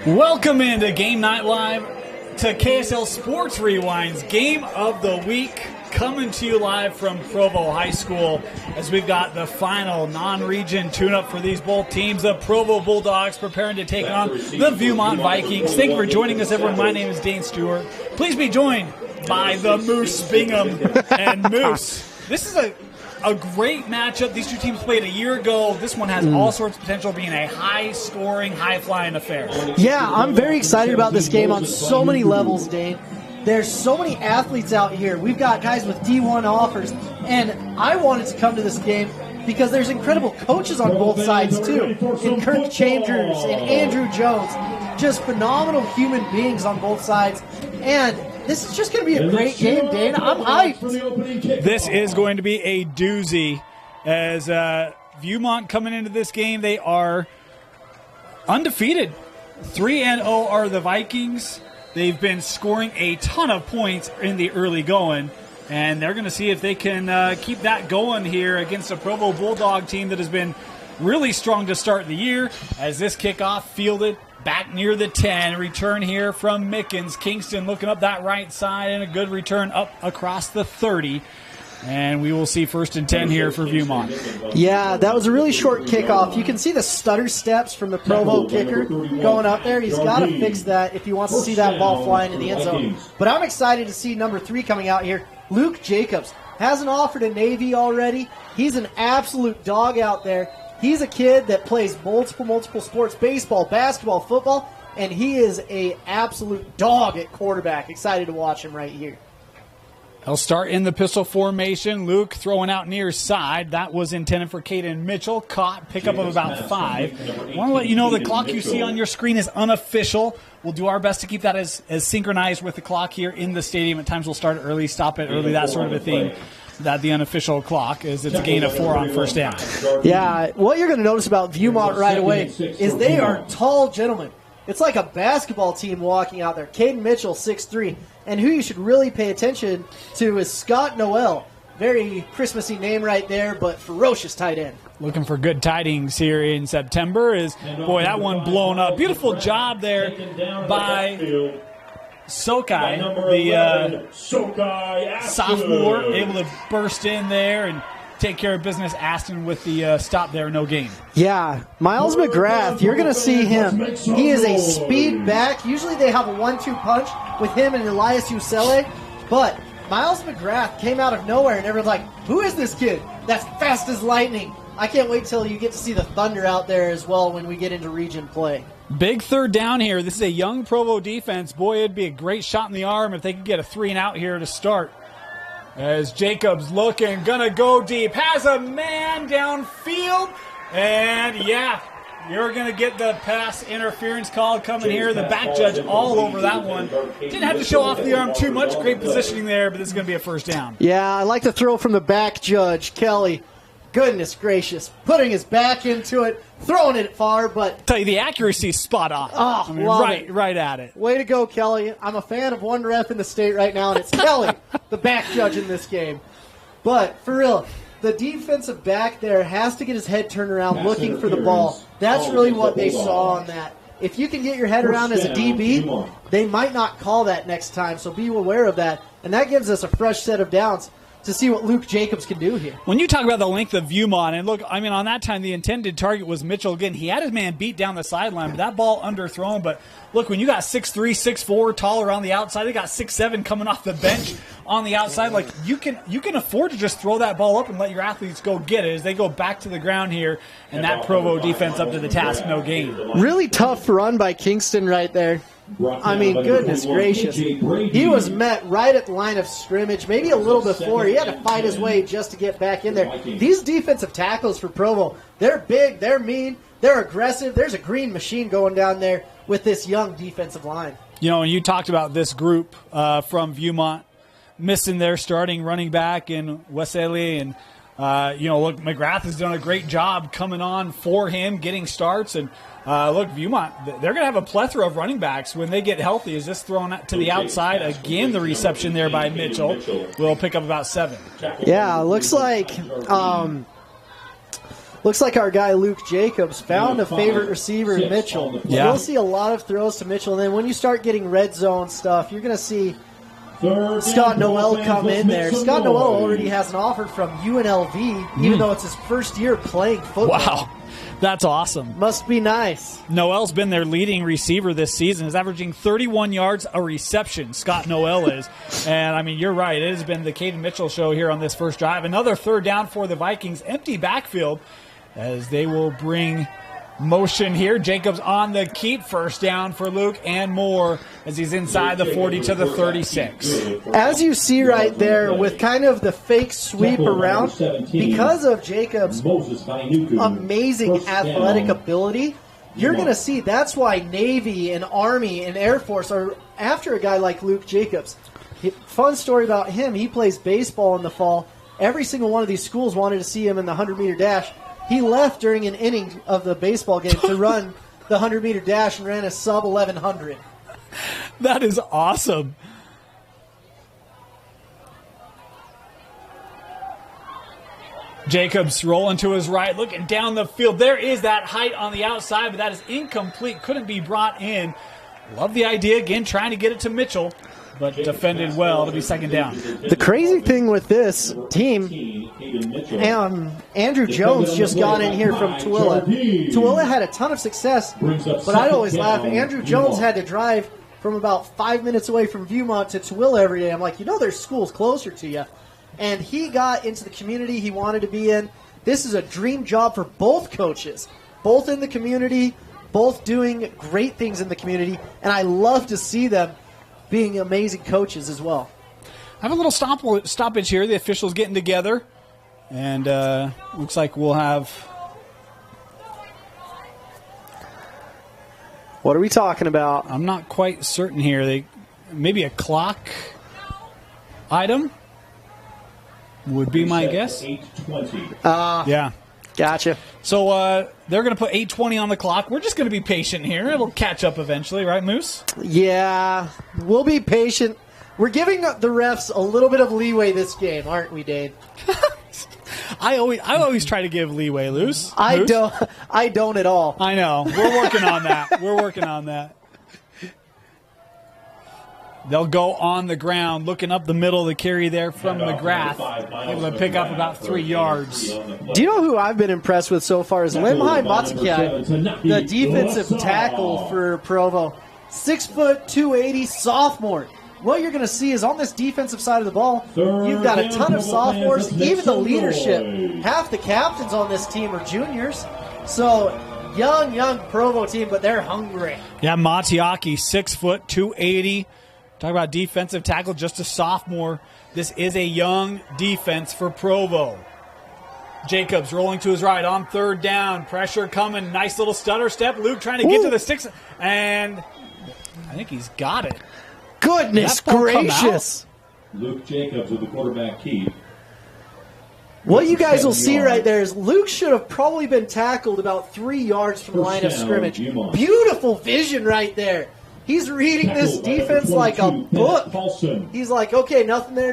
Welcome into Game Night Live to KSL Sports Rewind's Game of the Week, coming to you live from Provo High School as we've got the final non-region tune-up for these both teams. The Provo Bulldogs preparing to take on the Viewmont Vikings. Thank you for joining us, everyone. My name is Dane Stewart. Please be joined by the Moose Bingham and Moose. This is a great matchup. These two teams played a year ago. This one has all sorts of potential being a high-scoring, high-flying affair. Yeah, I'm very excited about this game on so many levels, Dane. There's so many athletes out here. We've got guys with D1 offers, and I wanted to come to this game because there's incredible coaches on both sides, too. And Kirk Chambers and Andrew Jones, just phenomenal human beings on both sides. And this is just going to be a great game, Dane. I'm hyped. This is going to be a doozy as Viewmont coming into this game. They are undefeated. 3-0 are the Vikings. They've been scoring a ton of points in the early going, and they're going to see if they can keep that going here against a Provo Bulldog team that has been really strong to start the year. As this kickoff fielded back near the 10. Return here from Mickens. Kingston looking up that right side, and a good return up across the 30. And we will see 1st and 10 here for Viewmont. Yeah, that was a really short kickoff. You can see the stutter steps from the Provo kicker going up there. He's got to fix that if he wants to see that ball flying in the end zone. But I'm excited to see number 3 coming out here. Luke Jacobs hasn't offered a Navy already. He's an absolute dog out there. He's a kid that plays multiple sports, baseball, basketball, football, and he is an absolute dog at quarterback. Excited to watch him right here. He'll start in the pistol formation. Luke throwing out near side. That was intended for Caden Mitchell. Caught, pickup of about 5. I want to let you know the clock you see on your screen is unofficial. We'll do our best to keep that as synchronized with the clock here in the stadium. At times we'll start early, stop it early, that sort of a thing. That the unofficial clock is it's a gain of 4 on 1st down. Yeah, what you're going to notice about Viewmont right away is they are tall gentlemen. It's like a basketball team walking out there. Caden Mitchell, 6'3", and who you should really pay attention to is Scott Noel. Very Christmassy name right there, but ferocious tight end. Looking for good tidings here in September is, boy, that one blown up. Beautiful job there by Sokai, the sophomore, able to burst in there and take care of business. Aston with the stop there, no gain. Yeah, Miles McGrath, you're going to see him. He is a speed back. Usually they have a 1-2 punch with him and Elias Usele, but Miles McGrath came out of nowhere and everyone's like, who is this kid? That's fast as lightning. I can't wait till you get to see the Thunder out there as well when we get into region play. Big 3rd down here. This is a young Provo defense. Boy, it'd be a great shot in the arm if they could get a 3-and-out here to start. As Jacobs looking, gonna go deep, has a man downfield, and yeah, you're gonna get the pass interference call coming here. The back judge all over that one. Didn't have to show off the arm too much. Great positioning there, but this is gonna be a 1st down. Yeah, I like the throw from the back judge, Kelly. Goodness gracious, putting his back into it, throwing it far, but tell you the accuracy is spot on. Oh, I mean, right at it. Way to go, Kelly. I'm a fan of one ref in the state right now, and it's Kelly, the back judge in this game. But for real, the defensive back there has to get his head turned around looking for the ball. That's really what they saw on that. If you can get your head around as a DB, they might not call that next time, so be aware of that. And that gives us a fresh set of downs to see what Luke Jacobs can do here. When you talk about the length of Viewmont, and look, I mean, on that time, the intended target was Mitchell again. He had his man beat down the sideline, but that ball underthrown. But look, when you got 6'3", 6'4", taller on the outside, they got 6'7" coming off the bench on the outside. Like, you can afford to just throw that ball up and let your athletes go get it as they go back to the ground here, and that Provo defense up to the task, no gain. Really tough run by Kingston right there. I mean, goodness gracious. He was met right at the line of scrimmage, maybe a little before. He had to fight his way just to get back in there. These defensive tackles for Provo, they're big, they're mean, they're aggressive. There's a green machine going down there with this young defensive line. You know, and you talked about this group from Viewmont missing their starting running back in Wesley, and look, McGrath has done a great job coming on for him, getting starts, and look, Viewmont, they're going to have a plethora of running backs when they get healthy. Is this thrown to the outside? Again, the reception there by Mitchell will pick up about 7. Yeah, looks like Looks like our guy Luke Jacobs found a favorite receiver in Mitchell. Yeah. You'll see a lot of throws to Mitchell, and then when you start getting red zone stuff, you're going to see Scott Noel come in there. Scott Noel already has an offer from UNLV, even though it's his first year playing football. Wow, that's awesome. Must be nice. Noel's been their leading receiver this season. He's averaging 31 yards a reception, Scott Noel is. And, I mean, you're right. It has been the Caden Mitchell show here on this first drive. Another third down for the Vikings. Empty backfield as they will bring motion here. Jacobs on the keep. First down for Luke and more as he's inside the 40 to the 36. As you see right there with kind of the fake sweep around, because of Jacobs' amazing athletic ability, you're going to see that's why Navy and Army and Air Force are after a guy like Luke Jacobs. Fun story about him, he plays baseball in the fall. Every single one of these schools wanted to see him in the 100-meter dash. He left during an inning of the baseball game to run the 100-meter dash and ran a sub 1100. That is awesome. Jacobs rolling to his right, looking down the field. There is that height on the outside, but that is incomplete. Couldn't be brought in. Love the idea. Again, trying to get it to Mitchell, but defended well to be second down. The crazy thing with this team, Andrew Jones just got in here from Tooele. Tooele had a ton of success, but I'd always laugh. Andrew Jones had to drive from about 5 minutes away from Viewmont to Tooele every day. I'm like, there's schools closer to you. And he got into the community he wanted to be in. This is a dream job for both coaches, both in the community, both doing great things in the community, and I love to see them being amazing coaches as well. I have a little stoppage here. The officials getting together, and looks like we'll have. What are we talking about? I'm not quite certain here. Maybe a clock item would be my guess. 8:20. Yeah. Gotcha. So they're going to put 8:20 on the clock. We're just going to be patient here. It'll catch up eventually, right, Moose? Yeah, we'll be patient. We're giving the refs a little bit of leeway this game, aren't we, Dane? I always try to give leeway, Moose. I don't at all. I know. We're working on that. We're working on that. They'll go on the ground, looking up the middle of the carry there from McGrath, able to pick up about 3 yards. Do you know who I've been impressed with so far is Limhai Matikai, the defensive tackle for Provo. 6 foot, 280, sophomore. What you're going to see is on this defensive side of the ball, you've got a ton of sophomores, even the leadership. Half the captains on this team are juniors. So young Provo team, but they're hungry. Yeah, Matiaki, 6 foot, 280. Talk about defensive tackle, just a sophomore. This is a young defense for Provo. Jacobs rolling to his right on third down. Pressure coming. Nice little stutter step. Luke trying to get to the sticks. And I think he's got it. Goodness gracious. Luke Jacobs with the quarterback keep. What you guys will see right there is Luke should have probably been tackled about 3 yards from the line of scrimmage. Beautiful vision right there. He's reading this defense like a book. He's like, okay, nothing there.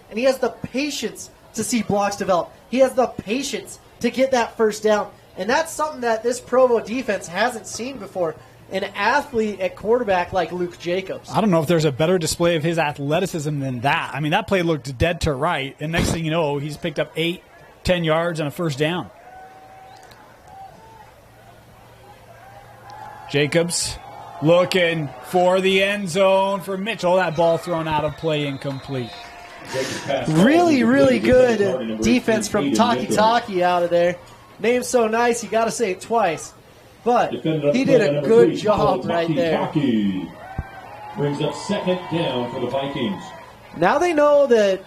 And he has the patience to see blocks develop. He has the patience to get that first down. And that's something that this Provo defense hasn't seen before. An athlete at quarterback like Luke Jacobs. I don't know if there's a better display of his athleticism than that. I mean, that play looked dead to right. And next thing you know, he's picked up 8-10 yards and a first down. Jacobs looking for the end zone for Mitchell. That ball thrown out of play, incomplete. Really good defense from Taki out of there. Name's so nice, you got to say it twice. But he did a good job right there. Brings up second down for the Vikings. Now they know that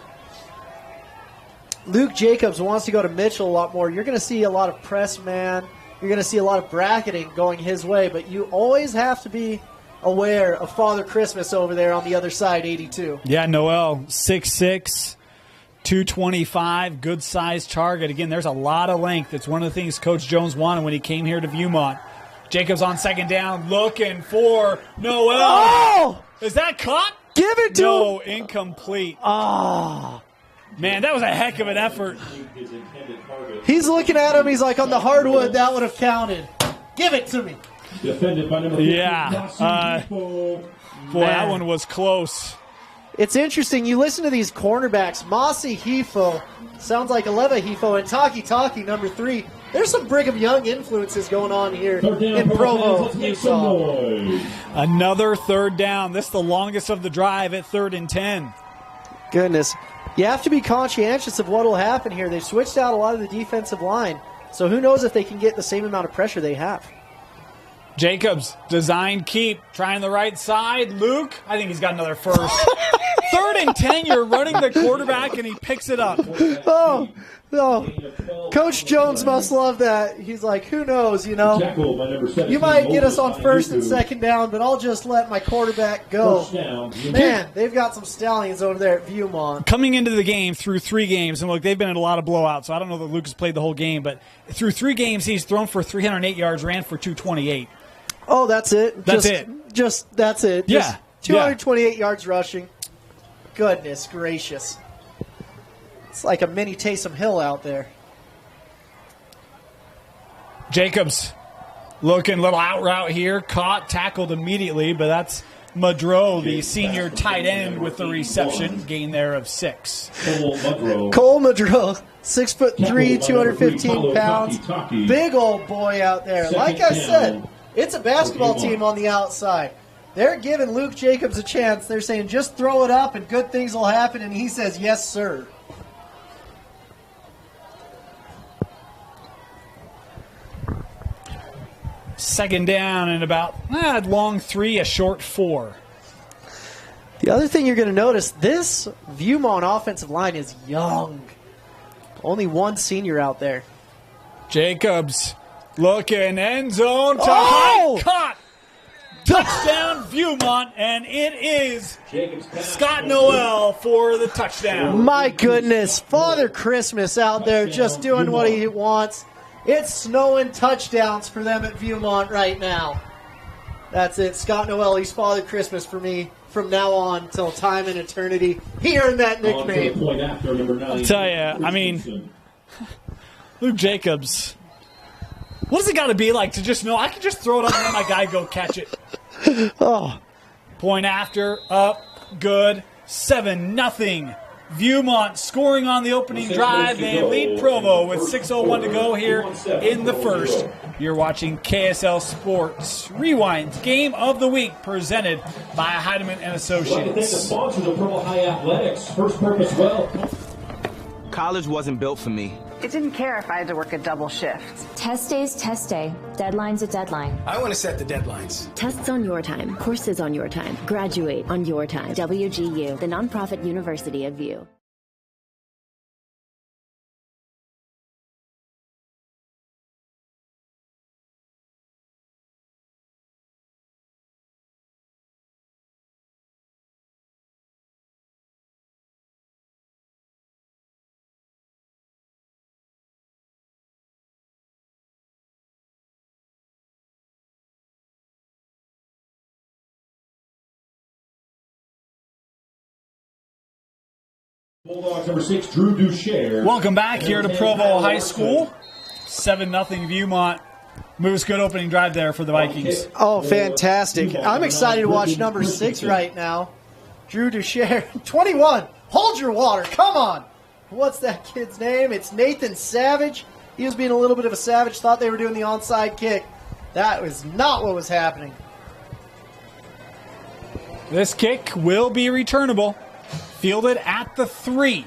Luke Jacobs wants to go to Mitchell a lot more. You're going to see a lot of press man. You're going to see a lot of bracketing going his way, but you always have to be aware of Father Christmas over there on the other side, 82. Yeah, Noel, 6'6", 225, good-sized target. Again, there's a lot of length. It's one of the things Coach Jones wanted when he came here to Viewmont. Jacobs on second down, looking for Noel. Oh! Is that caught? Give it to him. No, incomplete. Ah. Man, that was a heck of an effort. He's looking at him. He's like, on the hardwood, that would have counted. Give it to me. Defended by number 15, Yeah. Boy, that one was close. It's interesting. You listen to these cornerbacks. Mossy Hefo sounds like Aleva Hefo, and Taki number 3. There's some Brigham Young influences going on here in Provo, Utah. Another third down. This is the longest of the drive at 3rd and 10. Goodness. You have to be conscientious of what will happen here. They've switched out a lot of the defensive line, so who knows if they can get the same amount of pressure they have. Jacobs, design keep, trying the right side. Luke, I think he's got another first. 3rd and 10, you're running the quarterback, and he picks it up. Oh, Coach Jones must love that. He's like, who knows, you know. You might get us on 1st and 2nd down, but I'll just let my quarterback go. Man, they've got some stallions over there at Viewmont. Coming into the game through 3 games, and look, they've been in a lot of blowouts, so I don't know that Luke has played the whole game, but through 3 games, he's thrown for 308 yards, ran for 228. Oh, that's it? That's it. That's it. Yeah. Just 228 yards rushing. Goodness gracious. It's like a mini Taysom Hill out there. Jacobs looking a little out route here. Caught, tackled immediately, but that's Madro, the senior tight end, with the reception. Gain there of 6. Cole Madro, 6'3", 215 pounds. Big old boy out there. Like I said, it's a basketball team on the outside. They're giving Luke Jacobs a chance. They're saying, just throw it up and good things will happen, and he says, yes, sir. Second down and about long 3, a short 4. The other thing you're going to notice, this Viewmont offensive line is young. Only one senior out there. Jacobs looking, end zone to high, caught. Touchdown Viewmont, and it is Scott Noel for the touchdown. My goodness, Father Christmas out there just doing what he wants. It's snowing touchdowns for them at Viewmont right now. That's it. Scott Noel, he's Father Christmas for me from now on till time and eternity. He earned that nickname. I'll tell you, I mean, Luke Jacobs, what does it got to be like to just know I can just throw it up and let my guy go catch it? Oh. Point after, up, good, 7-0. Viewmont scoring on the opening drive. They lead Provo with 6:01 to go here in the first. You're watching KSL Sports Rewind Game of the Week presented by Heidemann and Associates. The sponsors of Provo High Athletics. First Purpose Wealth. College wasn't built for me. It didn't care if I had to work a double shift. Test day's test day. Deadline's a deadline. I want to set the deadlines. Tests on your time. Courses on your time. Graduate on your time. WGU, the nonprofit university of View. Bulldogs number 6, Drew Ducher. Welcome back here to Provo High School. 7-0 Viewmont. Moves good opening drive there for the Vikings. Oh, fantastic. I'm excited to watch number 6 right now. Drew Ducher, 21. Hold your water. Come on. What's that kid's name? It's Nathan Savage. He was being a little bit of a savage. Thought they were doing the onside kick. That was not what was happening. This kick will be returnable. Fielded at the 3.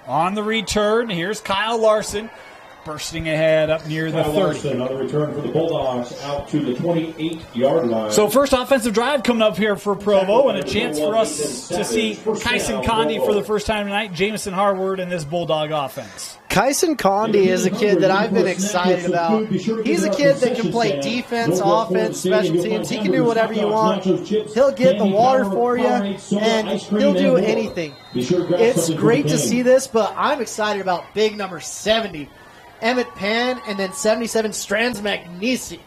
On the return, here's Kyle Larson bursting ahead up near the 30. Larson on the return for the Bulldogs out to the 28-yard line. So first offensive drive coming up here for Provo, and a chance for us to see Kyson Condi for the first time tonight, Jamison Harward in this Bulldog offense. Kyson Condi is a kid that I've been excited about. He's a kid that can play defense, offense, special teams. He can do whatever you want. He'll get the water for you, and he'll do anything. It's great to see this, but I'm excited about big number 70, Emmett Pan, and then 77, Strands Magnesi.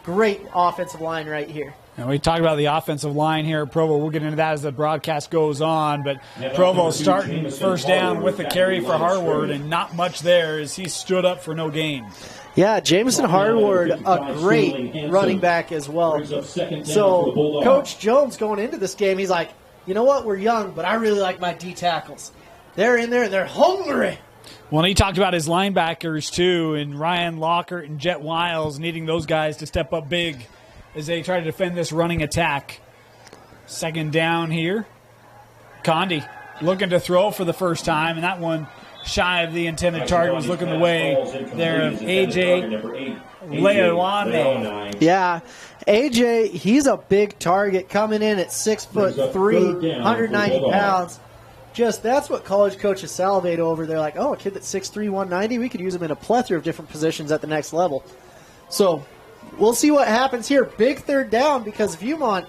Great offensive line right here. And we talked about the offensive line here at Provo. We'll get into that as the broadcast goes on. But Provo starting first down with the carry for Harward, and not much there as he stood up for no gain. Yeah, Jameson Harward, a great running back as well. So Coach Jones going into this game, he's like, you know what, we're young, but I really like my D tackles. They're in there and they're hungry. Well, he talked about his linebackers too, and Ryan Lockhart and Jet Wiles needing those guys to step up big as they try to defend this running attack. Second down here. Condi looking to throw for the first time, and that one shy of the intended target, was looking the way there of A.J. Leoane. Yeah, A.J., he's a big target coming in at 6'3", 190 pounds. Just that's what college coaches salivate over. They're like, oh, a kid that's 6'3", 190, we could use him in a plethora of different positions at the next level. So we'll see what happens here. Big third down because Viewmont,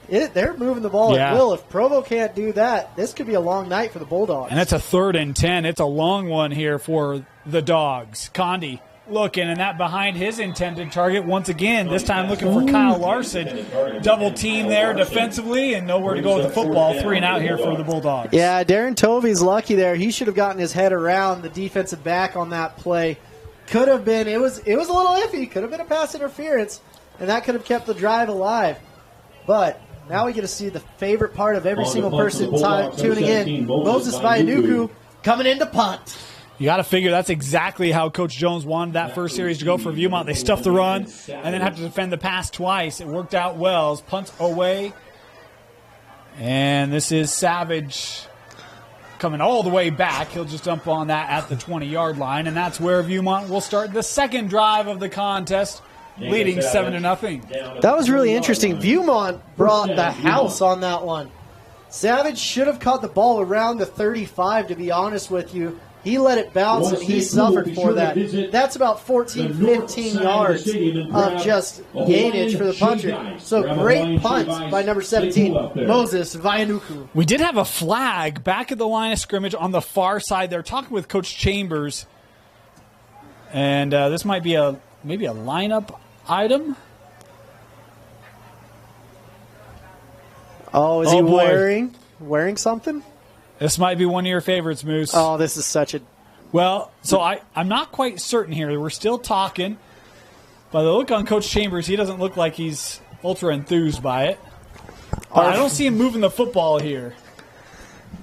they're moving the ball at will. If Provo can't do that, this could be a long night for the Bulldogs. And it's a 3rd and 10. It's a long one here for the Dogs. Condi looking, and that behind his intended target once again, this time looking for Kyle Larson. Double team there defensively and nowhere to go with the football. 3 and out here for the Bulldogs. Yeah, Darren Tovey's lucky there. He should have gotten his head around the defensive back on that play. Could have been, it was a little iffy. Could have been a pass interference, and that could have kept the drive alive. But now we get to see the favorite part of every single person tuning in. Moses Vianuku coming in to punt. You got to figure that's exactly how Coach Jones wanted that first series to go for Viewmont. They stuffed the run and then have to defend the pass twice. It worked out well. Punts away. And this is Savage coming all the way back. He'll just dump on that at the 20-yard line. And that's where Viewmont will start the second drive of the contest, leading 7-0. That was really interesting. Viewmont brought the house on that one. Savage should have caught the ball around the 35, to be honest with you. He let it bounce, and he suffered for that. That's about 14, 15 yards of just gainage for the puncher. So great punt by number 17, Moses Vianuku. We did have a flag back at the line of scrimmage on the far side. They're talking with Coach Chambers. And this might be maybe a lineup item. Oh, is he wearing something? This might be one of your favorites, Moose. Oh, this is such a... Well, so I'm not quite certain here. We're still talking. By the look on Coach Chambers, he doesn't look like he's ultra enthused by it. I don't see him moving the football here.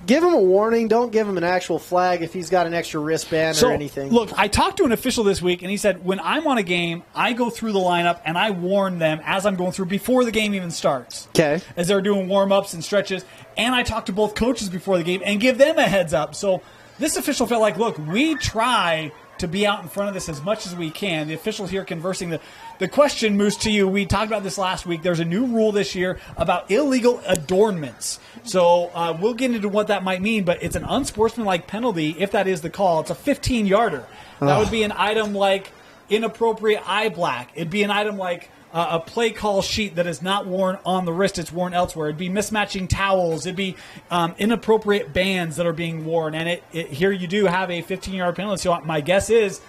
Give him a warning. Don't give him an actual flag if he's got an extra wristband or anything. Look, I talked to an official this week, and he said, when I'm on a game, I go through the lineup, and I warn them as I'm going through before the game even starts. Okay. As they're doing warm-ups and stretches. And I talk to both coaches before the game and give them a heads up. So this official felt like, look, we try to be out in front of this as much as we can. The officials here conversing. The question, Moose, to you, we talked about this last week. There's a new rule this year about illegal adornments. So we'll get into what that might mean, but it's an unsportsmanlike penalty if that is the call. It's a 15-yarder. That would be an item like inappropriate eye black. It'd be an item like a play call sheet that is not worn on the wrist, it's worn elsewhere. It'd be mismatching towels. It'd be inappropriate bands that are being worn. And here you do have a 15-yard penalty. So my guess is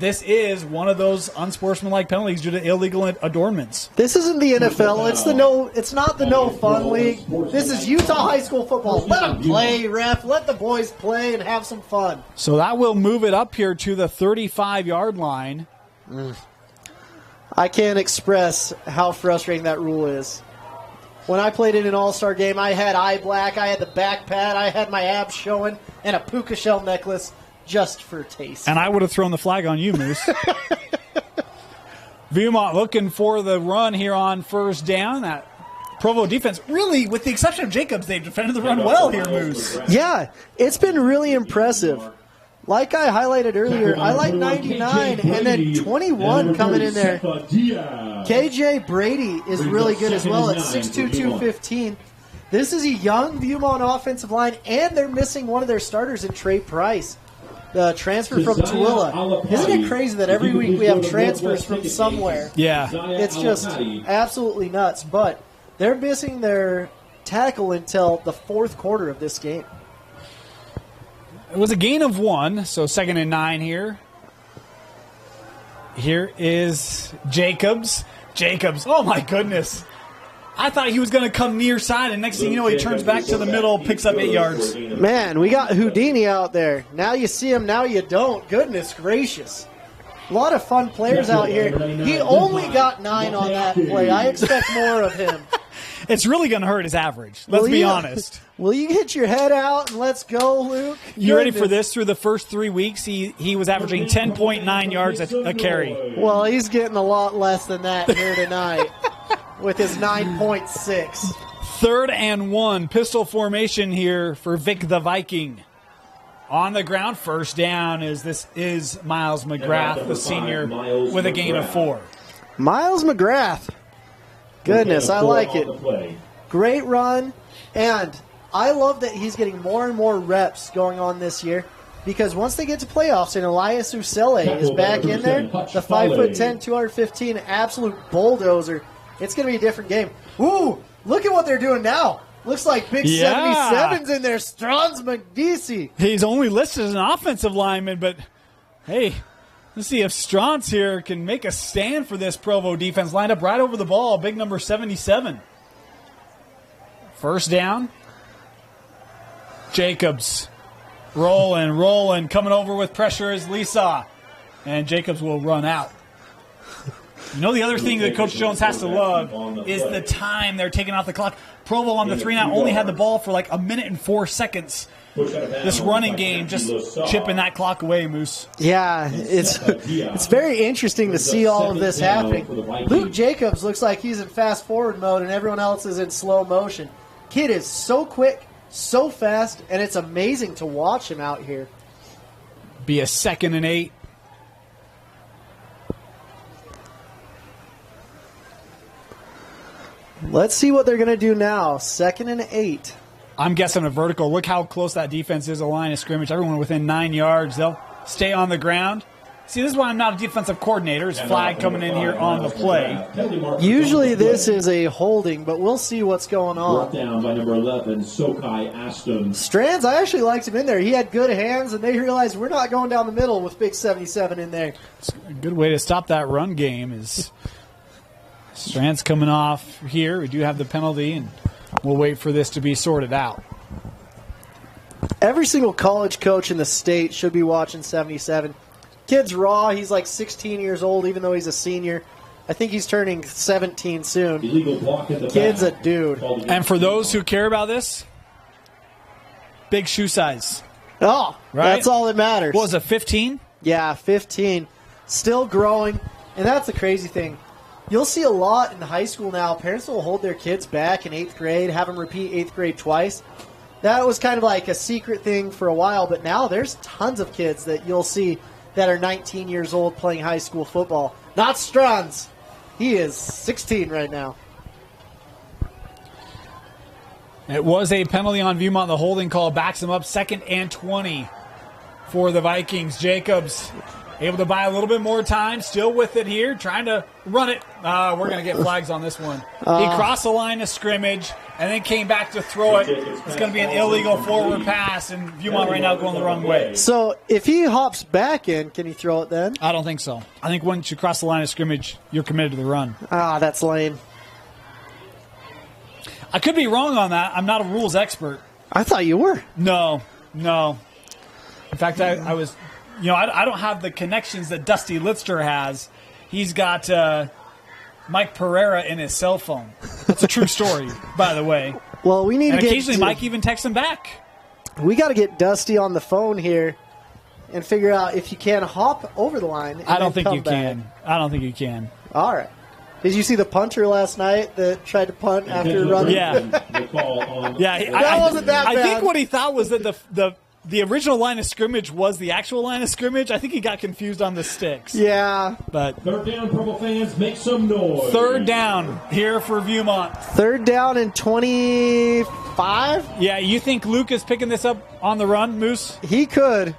this is one of those unsportsmanlike penalties due to illegal adornments. This isn't the NFL. It's not the no fun league. This is Utah high school football. Let them play, ref. Let the boys play and have some fun. So that will move it up here to the 35-yard line. I can't express how frustrating that rule is. When I played in an all-star game, I had eye black, I had the back pad, I had my abs showing, and a puka shell necklace just for taste. And I would have thrown the flag on you, Moose. Viewmont looking for the run here on first down. That Provo defense, really, with the exception of Jacobs, they've defended the run well here, Moose. Yeah, it's been really impressive. Like I highlighted earlier, I like 99 and then 21 coming in there. KJ Brady is really good as well at 6'2", 215. This is a young Viewmont offensive line, and they're missing one of their starters in Trey Price, the transfer from Tooele. Isn't it crazy that every week we have transfers from somewhere? Yeah. It's just absolutely nuts. But they're missing their tackle until the fourth quarter of this game. It was a gain of 1, so 2nd and 9 here. Here is Jacobs. Oh, my goodness. I thought he was going to come near side, and next thing you know, he turns back to the middle, picks up 8 yards. Man, we got Houdini out there. Now you see him, now you don't. Goodness gracious. A lot of fun players out here. He only got 9 on that play. I expect more of him. It's really going to hurt his average. Let's be honest. Will you get your head out and let's go, Luke? You ready for this? Through the first 3 weeks, he was averaging 10.9 yards a carry. Well, he's getting a lot less than that here tonight with his 9.6. 3rd and 1. Pistol formation here for Vic the Viking. On the ground, first down is Miles McGrath, the senior, with a gain of 4. Miles McGrath. Goodness, I like it. Great run, and I love that he's getting more and more reps going on this year, because once they get to playoffs and Elias Usele is back in there, the 5'10", 215, absolute bulldozer, it's going to be a different game. Ooh, look at what they're doing now. Looks like big 77's in there. Strons McDeesey. He's only listed as an offensive lineman, but hey, let's see if Strons here can make a stand for this Provo defense. Lined up right over the ball, big number 77. First down. Jacobs rolling, coming over with pressure is Lisa. And Jacobs will run out. You know, the other thing that Coach Jones has to love is the time they're taking off the clock. Provo on the 3-9 only had the ball for like 1 minute and 4 seconds. This running game just chipping that clock away, Moose. Yeah, it's very interesting to see all of this happening. Luke Jacobs looks like he's in fast-forward mode and everyone else is in slow motion. Kid is so quick, so fast, and it's amazing to watch him out here. Be a 2nd and 8. Let's see what they're going to do now. 2nd and 8. I'm guessing a vertical. Look how close that defense is, a line of scrimmage. Everyone within 9 yards. They'll stay on the ground. See, this is why I'm not a defensive coordinator. It's flag coming in here on the play. Usually this is a holding, but we'll see what's going on. Brought down by number 11, Sokai Ashton. Strands, I actually liked him in there. He had good hands, and they realized we're not going down the middle with big 77 in there. It's a good way to stop that run game is Strands coming off here. We do have the penalty, and we'll wait for this to be sorted out. Every single college coach in the state should be watching 77. Kid's raw. He's like 16 years old, even though he's a senior. I think he's turning 17 soon. Kid's a dude. And for those who care about this, big shoe size. Oh, right? That's all that matters. What was it, 15? Yeah, 15. Still growing. And that's the crazy thing. You'll see a lot in high school now. Parents will hold their kids back in 8th grade, have them repeat 8th grade twice. That was kind of like a secret thing for a while, but now there's tons of kids that you'll see that are 19 years old playing high school football. Not Strons. He is 16 right now. It was a penalty on Viewmont. The holding call backs him up. 2nd and 20 for the Vikings. Jacobs able to buy a little bit more time. Still with it here. Trying to run it. We're going to get flags on this one. He crossed the line of scrimmage and then came back to throw it. It's going to be an illegal forward pass, and Viewmont right now going the wrong way. So if he hops back in, can he throw it then? I don't think so. I think once you cross the line of scrimmage, you're committed to the run. That's lame. I could be wrong on that. I'm not a rules expert. I thought you were. No. In fact, I was, I don't have the connections that Dusty Litster has. He's got Mike Pereira in his cell phone. That's a true story, by the way. Well, we need to get... occasionally Mike even texts him back. We got to get Dusty on the phone here and figure out if you can hop over the line. I don't think you can. I don't think you can. All right. Did you see the punter last night that tried to punt after running? Yeah. That wasn't that bad. I think what he thought was that the original line of scrimmage was the actual line of scrimmage. I think he got confused on the sticks. Yeah. But 3rd down, Provo fans, make some noise. 3rd down here for Viewmont. 3rd down and 25? Yeah, you think Luke is picking this up on the run, Moose? He could.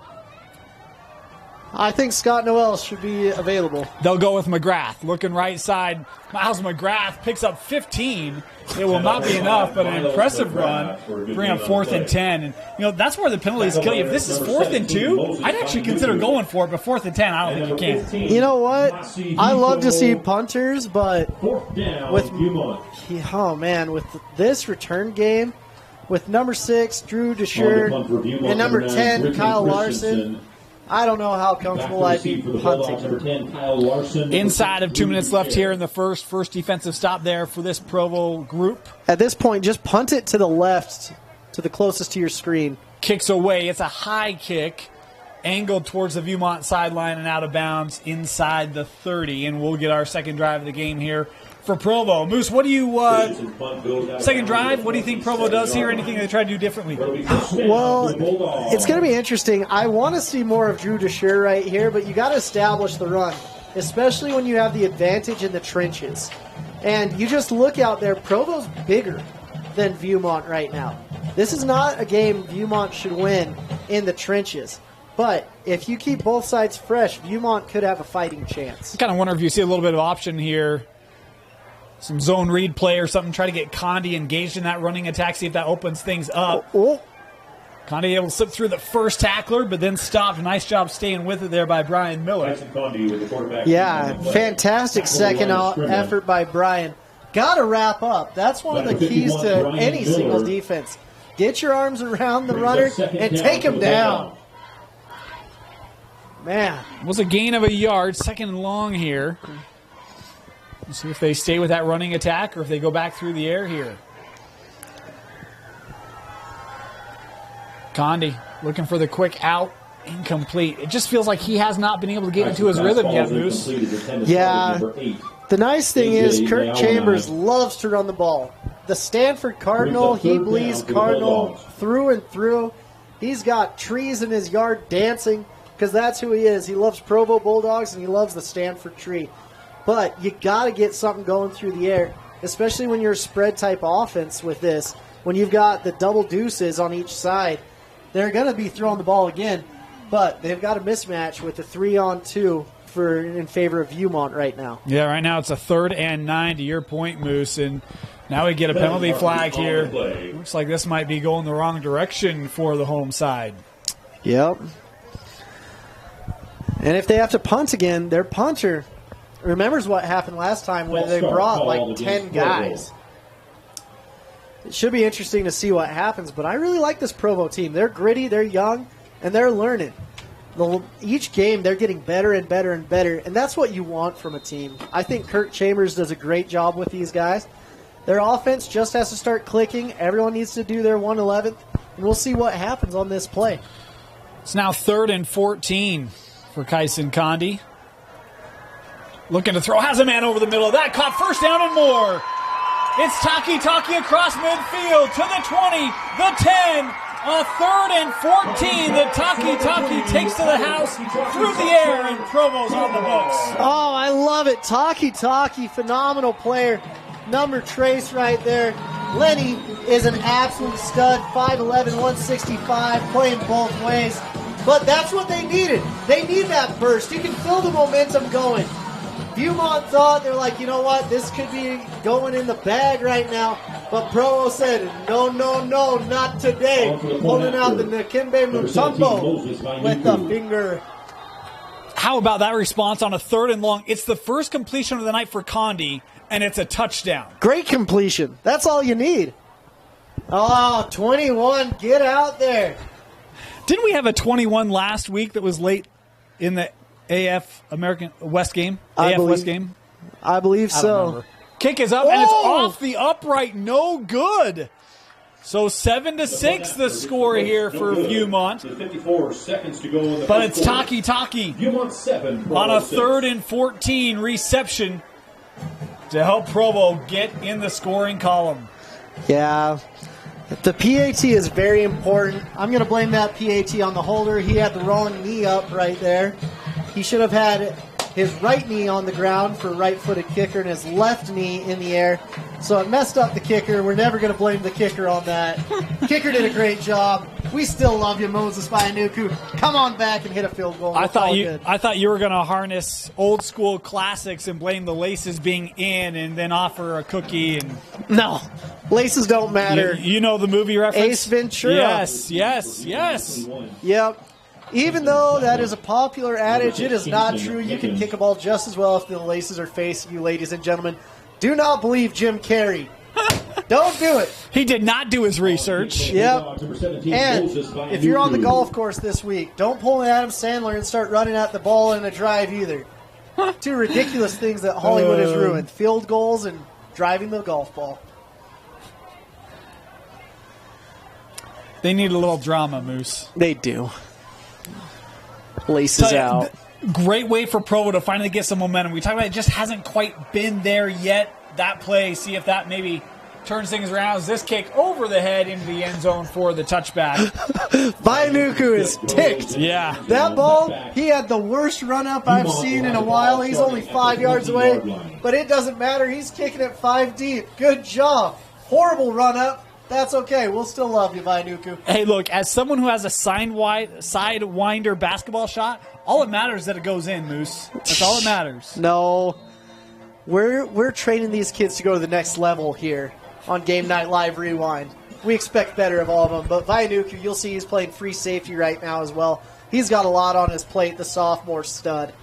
I think Scott Noel should be available. They'll go with McGrath. Looking right side. Miles McGrath picks up 15. It will not be enough, but an impressive run. Bring up 4th and 10. And, that's where the penalties kill you. If this is 4th and 2, I'd actually consider going for it, but 4th and 10, I don't think you can. You know what? I love to see punters, but with this return game, with number 6, Drew Desher, and number 10, Kyle Larson, I don't know how comfortable I'd be punting. Inside of 2 minutes left here in the first defensive stop there for this Provo group. At this point, just punt it to the left, to the closest to your screen. Kicks away. It's a high kick, angled towards the Viewmont sideline and out of bounds inside the 30. And we'll get our second drive of the game here for Provo. Moose, what do you second drive? What do you think Provo does here? Anything they try to do differently? Well, it's going to be interesting. I want to see more of Drew Desher right here, but you got to establish the run, especially when you have the advantage in the trenches. And you just look out there. Provo's bigger than Viewmont right now. This is not a game Viewmont should win in the trenches. But if you keep both sides fresh, Viewmont could have a fighting chance. I kind of wonder if you see a little bit of option here. Some zone read play or something. Try to get Condi engaged in that running attack. See if that opens things up. Condi able to slip through the first tackler, but then stopped. Nice job staying with it there by Brian Miller. Yeah, fantastic second effort by Brian. Got to wrap up. That's one of the keys to any single defense. Get your arms around the runner and take him down. Man. It was a gain of a yard. Second and long here. Let's see if they stay with that running attack or if they go back through the air here. Condi looking for the quick out. Incomplete. It just feels like he has not been able to get into his rhythm yet, Moose. Yeah. The nice thing is Kurt Chambers loves to run the ball. The Stanford Cardinal, he bleeds Cardinal through and through. He's got trees in his yard dancing because that's who he is. He loves Provo Bulldogs and he loves the Stanford tree. But you got to get something going through the air, especially when you're a spread-type offense with this. When you've got the double deuces on each side, they're going to be throwing the ball again, but they've got a mismatch with the 3-on-2 in favor of Viewmont right now. Yeah, right now it's a 3rd and 9 to your point, Moose, and now we get a penalty flag here. Looks like this might be going the wrong direction for the home side. Yep. And if they have to punt again, their punter remembers what happened last time when they brought like 10 guys. It should be interesting to see what happens, but I really like this Provo team. They're gritty, they're young, and they're learning. Each game, they're getting better and better and better, and that's what you want from a team. I think Kurt Chambers does a great job with these guys. Their offense just has to start clicking. Everyone needs to do their 1/11th, and we'll see what happens on this play. It's now 3rd and 14 for Kyson Condi. Looking to throw, has a man over the middle of that, caught first down and more. It's Taki across midfield to the 20, the 10, a 3rd and 14. The Taki takes to the house through the air, and Provo's on the books. Oh, I love it. Taki, phenomenal player. Number trace right there. Lenny is an absolute stud, 5'11", 165, playing both ways. But that's what they needed. They need that burst. You can feel the momentum going. Viewmont thought, they're like, you know what, this could be going in the bag right now. But Provo said, no, not today. Holding out the Nakembe Mutombo with the finger. How about that response on a 3rd and long? It's the first completion of the night for Condi, and it's a touchdown. Great completion. That's all you need. Oh, 21, get out there. Didn't we have a 21 last week that was late in the AF American West game? West game? I believe so. Kick is up, and it's off the upright. No good. So 7-6 the score here for Viewmont. 54 seconds to go in the but it's Taki Viewmont 7 on a 3rd and 14 reception to help Provo get in the scoring column. Yeah. The PAT is very important. I'm going to blame that PAT on the holder. He had the wrong knee up right there. He should have had his right knee on the ground for right-footed kicker and his left knee in the air. So it messed up the kicker. We're never going to blame the kicker on that. Kicker did a great job. We still love you, Moses Vianuku. Come on back and hit a field goal. I thought you were going to harness old school classics and blame the laces being in and then offer a cookie. And no, laces don't matter. You know the movie reference? Ace Ventura. Yes. Yep. Even though that is a popular adage, it is not true. You can kick a ball just as well if the laces are facing you, ladies and gentlemen. Do not believe Jim Carrey. Don't do it. He did not do his research. Yep. And if you're on the golf course this week, don't pull an Adam Sandler and start running at the ball in a drive either. Two ridiculous things that Hollywood has ruined. Field goals and driving the golf ball. They need a little drama, Moose. They do. Laces out. Great way for Provo to finally get some momentum. We talked about it just hasn't quite been there yet. That play, see if that maybe turns things around. As this kick over the head into the end zone for the touchback. Vianuku is ticked. Yeah. That ball, he had the worst run-up I've seen in a while. He's only 5 yards away, but it doesn't matter. He's kicking it 5 deep. Good job. Horrible run-up. That's okay. We'll still love you, Vianuku. Hey, look, as someone who has a sidewinder basketball shot, all it matters is that it goes in, Moose. That's all that matters. No. We're training these kids to go to the next level here on Game Night Live Rewind. We expect better of all of them, but Vianuku, you'll see he's playing free safety right now as well. He's got a lot on his plate, the sophomore stud.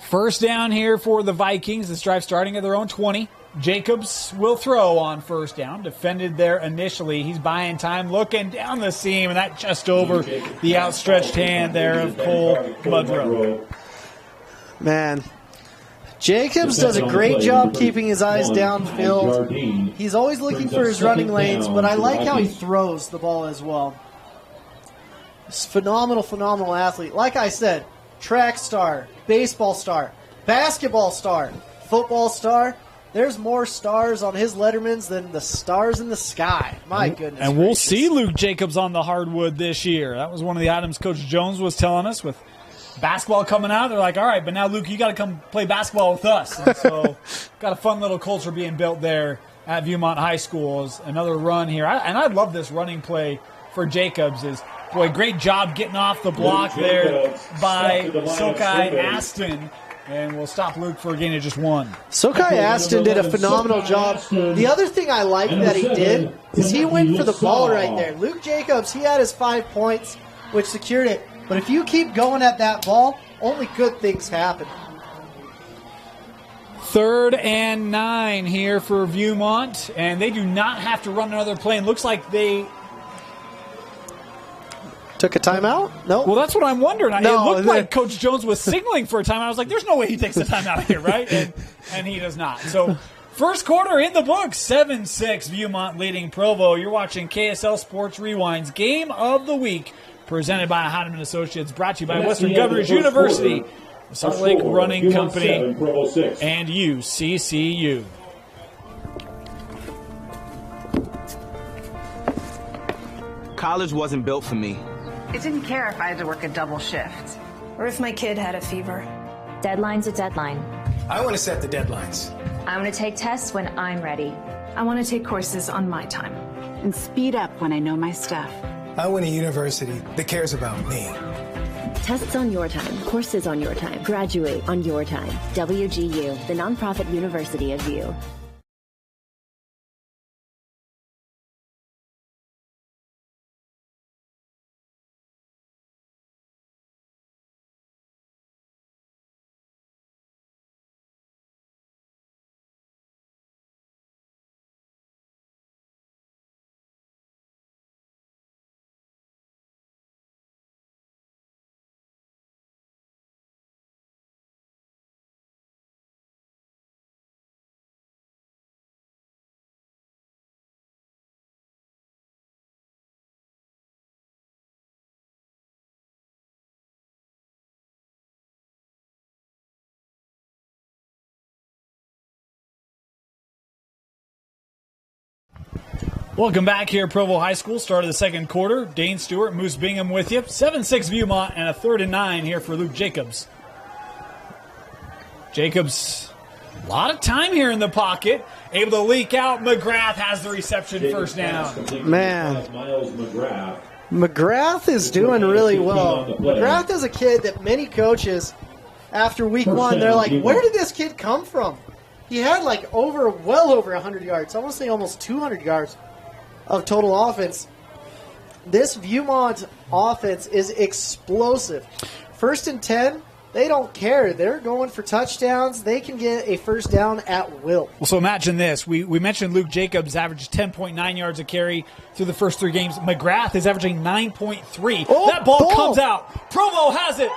First down here for the Vikings. This drive starting at their own 20. Jacobs will throw on first down. Defended there initially. He's buying time, looking down the seam, and that just over the outstretched hand there of Cole Mudrow. Man, Jacobs does a great job keeping his eyes downfield. He's always looking for his running lanes, but I like how he throws the ball as well. He's a phenomenal athlete. Like I said, track star, baseball star, basketball star, football star. There's more stars on his Lettermans than the stars in the sky. My goodness. And we'll see Luke Jacobs on the hardwood this year. That was one of the items Coach Jones was telling us with basketball coming out. They're like, all right, but now, Luke, you got to come play basketball with us. And so got a fun little culture being built there at Viewmont High School. As another run here. And I love this running play for Jacobs. Boy, great job getting off the block there by Sokai Aston. And we'll stop Luke for a gain of just one. Sokai Aston did a phenomenal job. The other thing I like that he did is he went for the ball right there. Luke Jacobs, he had his 5 points, which secured it. But if you keep going at that ball, only good things happen. 3rd and 9 here for Viewmont. And they do not have to run another play. And looks like they took a timeout? No. Well, that's what I'm wondering. It looked like Coach Jones was signaling for a timeout. I was like, there's no way he takes a timeout here, right? And he does not. So, first quarter in the books, 7-6, Viewmont leading Provo. You're watching KSL Sports Rewind's Game of the Week, presented by Heinemann Associates, brought to you by Western Governors University, Salt Lake Running Company, and UCCU. College wasn't built for me. I didn't care if I had to work a double shift. Or if my kid had a fever. Deadline's a deadline. I want to set the deadlines. I want to take tests when I'm ready. I want to take courses on my time. And speed up when I know my stuff. I want a university that cares about me. Tests on your time, courses on your time, graduate on your time. WGU, the nonprofit university of View. Welcome back here at Provo High School. Start of the second quarter. Dane Stewart, Moose Bingham with you. 7-6 Viewmont and a 3rd and 9 here for Luke Jacobs. Jacobs, a lot of time here in the pocket. Able to leak out. McGrath has the reception, first down. Man. McGrath is doing really well. McGrath is a kid that many coaches, after week one, they're like, where did this kid come from? He had like well over 100 yards. I want to say almost 200 yards of total offense. This Viewmont offense is explosive. 1st and 10, they don't care. They're going for touchdowns. They can get a first down at will. Well, so imagine this. We mentioned Luke Jacobs averaged 10.9 yards a carry through the first 3 games. McGrath is averaging 9.3. Oh, that ball comes out. Provo has it.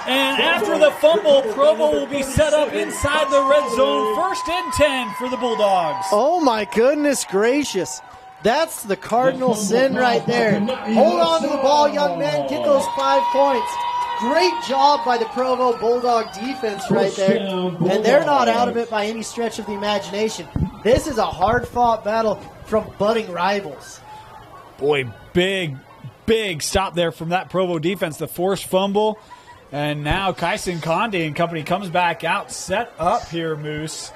And after the fumble, Provo will be set up inside the red zone. 1st and 10 for the Bulldogs. Oh, my goodness gracious. That's the cardinal sin right there. Hold on to the ball, young men. Get those 5 points. Great job by the Provo Bulldog defense right there. And they're not out of it by any stretch of the imagination. This is a hard-fought battle from budding rivals. Boy, big stop there from that Provo defense. The forced fumble. And now Kyson Conde and company comes back out. Set up here, Moose.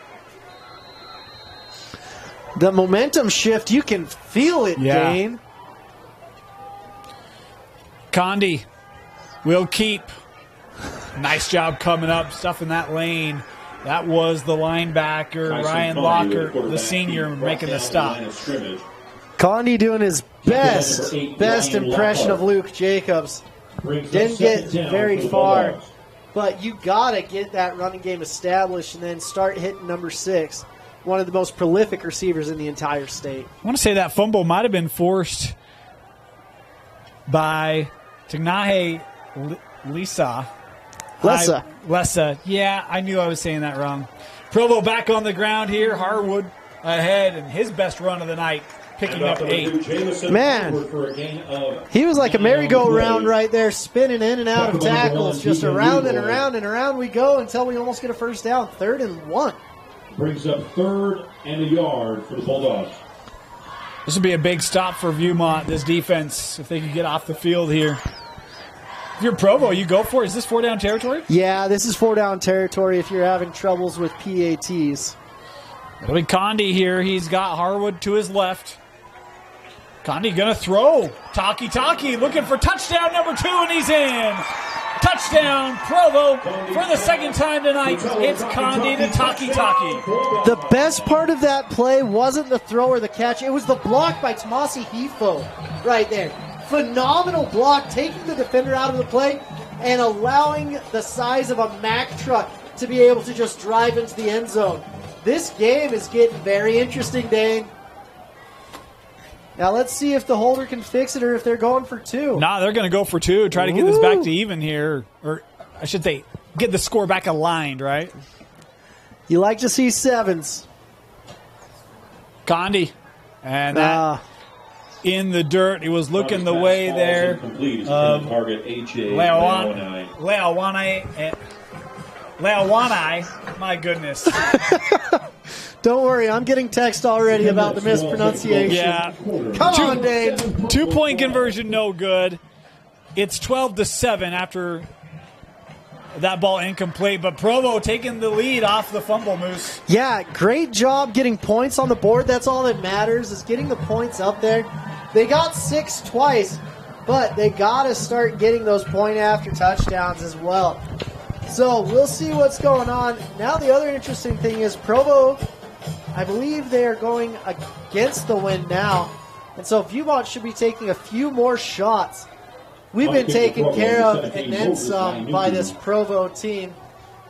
The momentum shift, you can feel it, Dane. Conde will keep. Nice job coming up, stuffing that lane. That was the linebacker, Ryan Locker, the senior, making the stop. Conde doing his best impression of Luke Jacobs. Didn't get very far, but you got to get that running game established and then start hitting number 6. One of the most prolific receivers in the entire state. I want to say that fumble might have been forced by Tignahe Lessa. Yeah, I knew I was saying that wrong. Provo back on the ground here. Harwood ahead, and his best run of the night, picking up 8. Man, he was like a merry-go-round right there, spinning in and out of tackles, just around and around and around we go until we almost get a first down. 3rd and 1. Brings up 3rd and a yard for the Bulldogs. This would be a big stop for Viewmont, this defense, if they could get off the field here. If you're Provo, you go for it. Is this 4-down territory? Yeah, this is 4-down territory if you're having troubles with PATs. It'll be Conde here. He's got Harwood to his left. Conde going to throw. Taki looking for touchdown number 2, and he's in. Touchdown, Provo, for the second time tonight. It's Conde to Taki. The best part of that play wasn't the throw or the catch. It was the block by Tomasi Hifo right there. Phenomenal block, taking the defender out of the play and allowing the size of a Mack truck to be able to just drive into the end zone. This game is getting very interesting, Dane. Now let's see if the holder can fix it or if they're going for 2. Nah, they're going to go for 2. Try to get this back to even here. Or I should say, get the score back aligned, right? You like to see 7s. Conde. And that in the dirt. He was looking the way there of Leawanai. My goodness. Don't worry, I'm getting text already about the mispronunciation. Yeah. Come on, Dane. 2-point conversion, no good. It's 12-7 after that ball incomplete, but Provo taking the lead off the fumble, Moose. Yeah, great job getting points on the board. That's all that matters, is getting the points up there. They got 6 twice, but they got to start getting those point after touchdowns as well. So we'll see what's going on. Now the other interesting thing is Provo, I believe they are going against the wind now. And so Viewmont should be taking a few more shots. We've been taken care of and then some by this Provo team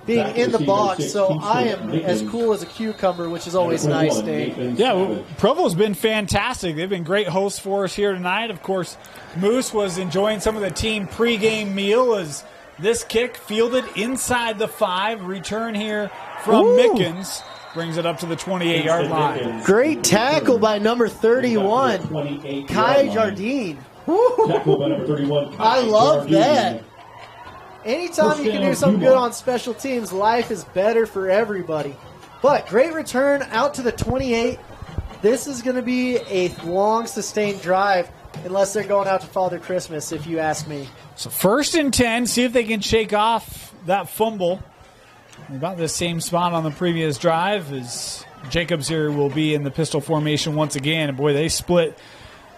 being in the box. So I am as cool as a cucumber, which is always nice, Dave. Yeah, well, Provo's been fantastic. They've been great hosts for us here tonight. Of course, Moose was enjoying some of the team pregame meal as this kick fielded inside the 5. Return here from Mickens. Brings it up to the 28-yard line. Great tackle by number 31, Kai Jardine. I love that. Anytime you can do something good on special teams, life is better for everybody. But great return out to the 28. This is going to be a long, sustained drive. unless they're going out to Father Christmas, if you ask me. So 1st and 10, see if they can shake off that fumble. About the same spot on the previous drive as Jacobs here will be in the pistol formation once again. And boy, they split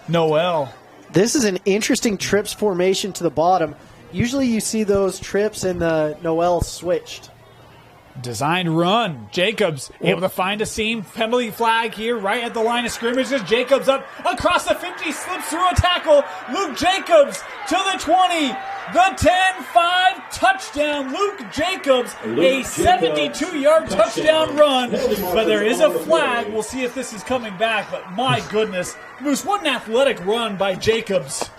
Noel. This is an interesting trips formation to the bottom. Usually you see those trips and the Noel switched. Designed run. Jacobs able to find a seam. Penalty flag here right at the line of scrimmage. As Jacobs up across the 50, slips through a tackle. Luke Jacobs to the 20, the 10-5 touchdown. Luke Jacobs, a 72-yard touchdown run. But there is a flag. We'll see if this is coming back. But my goodness, Moose, what an athletic run by Jacobs.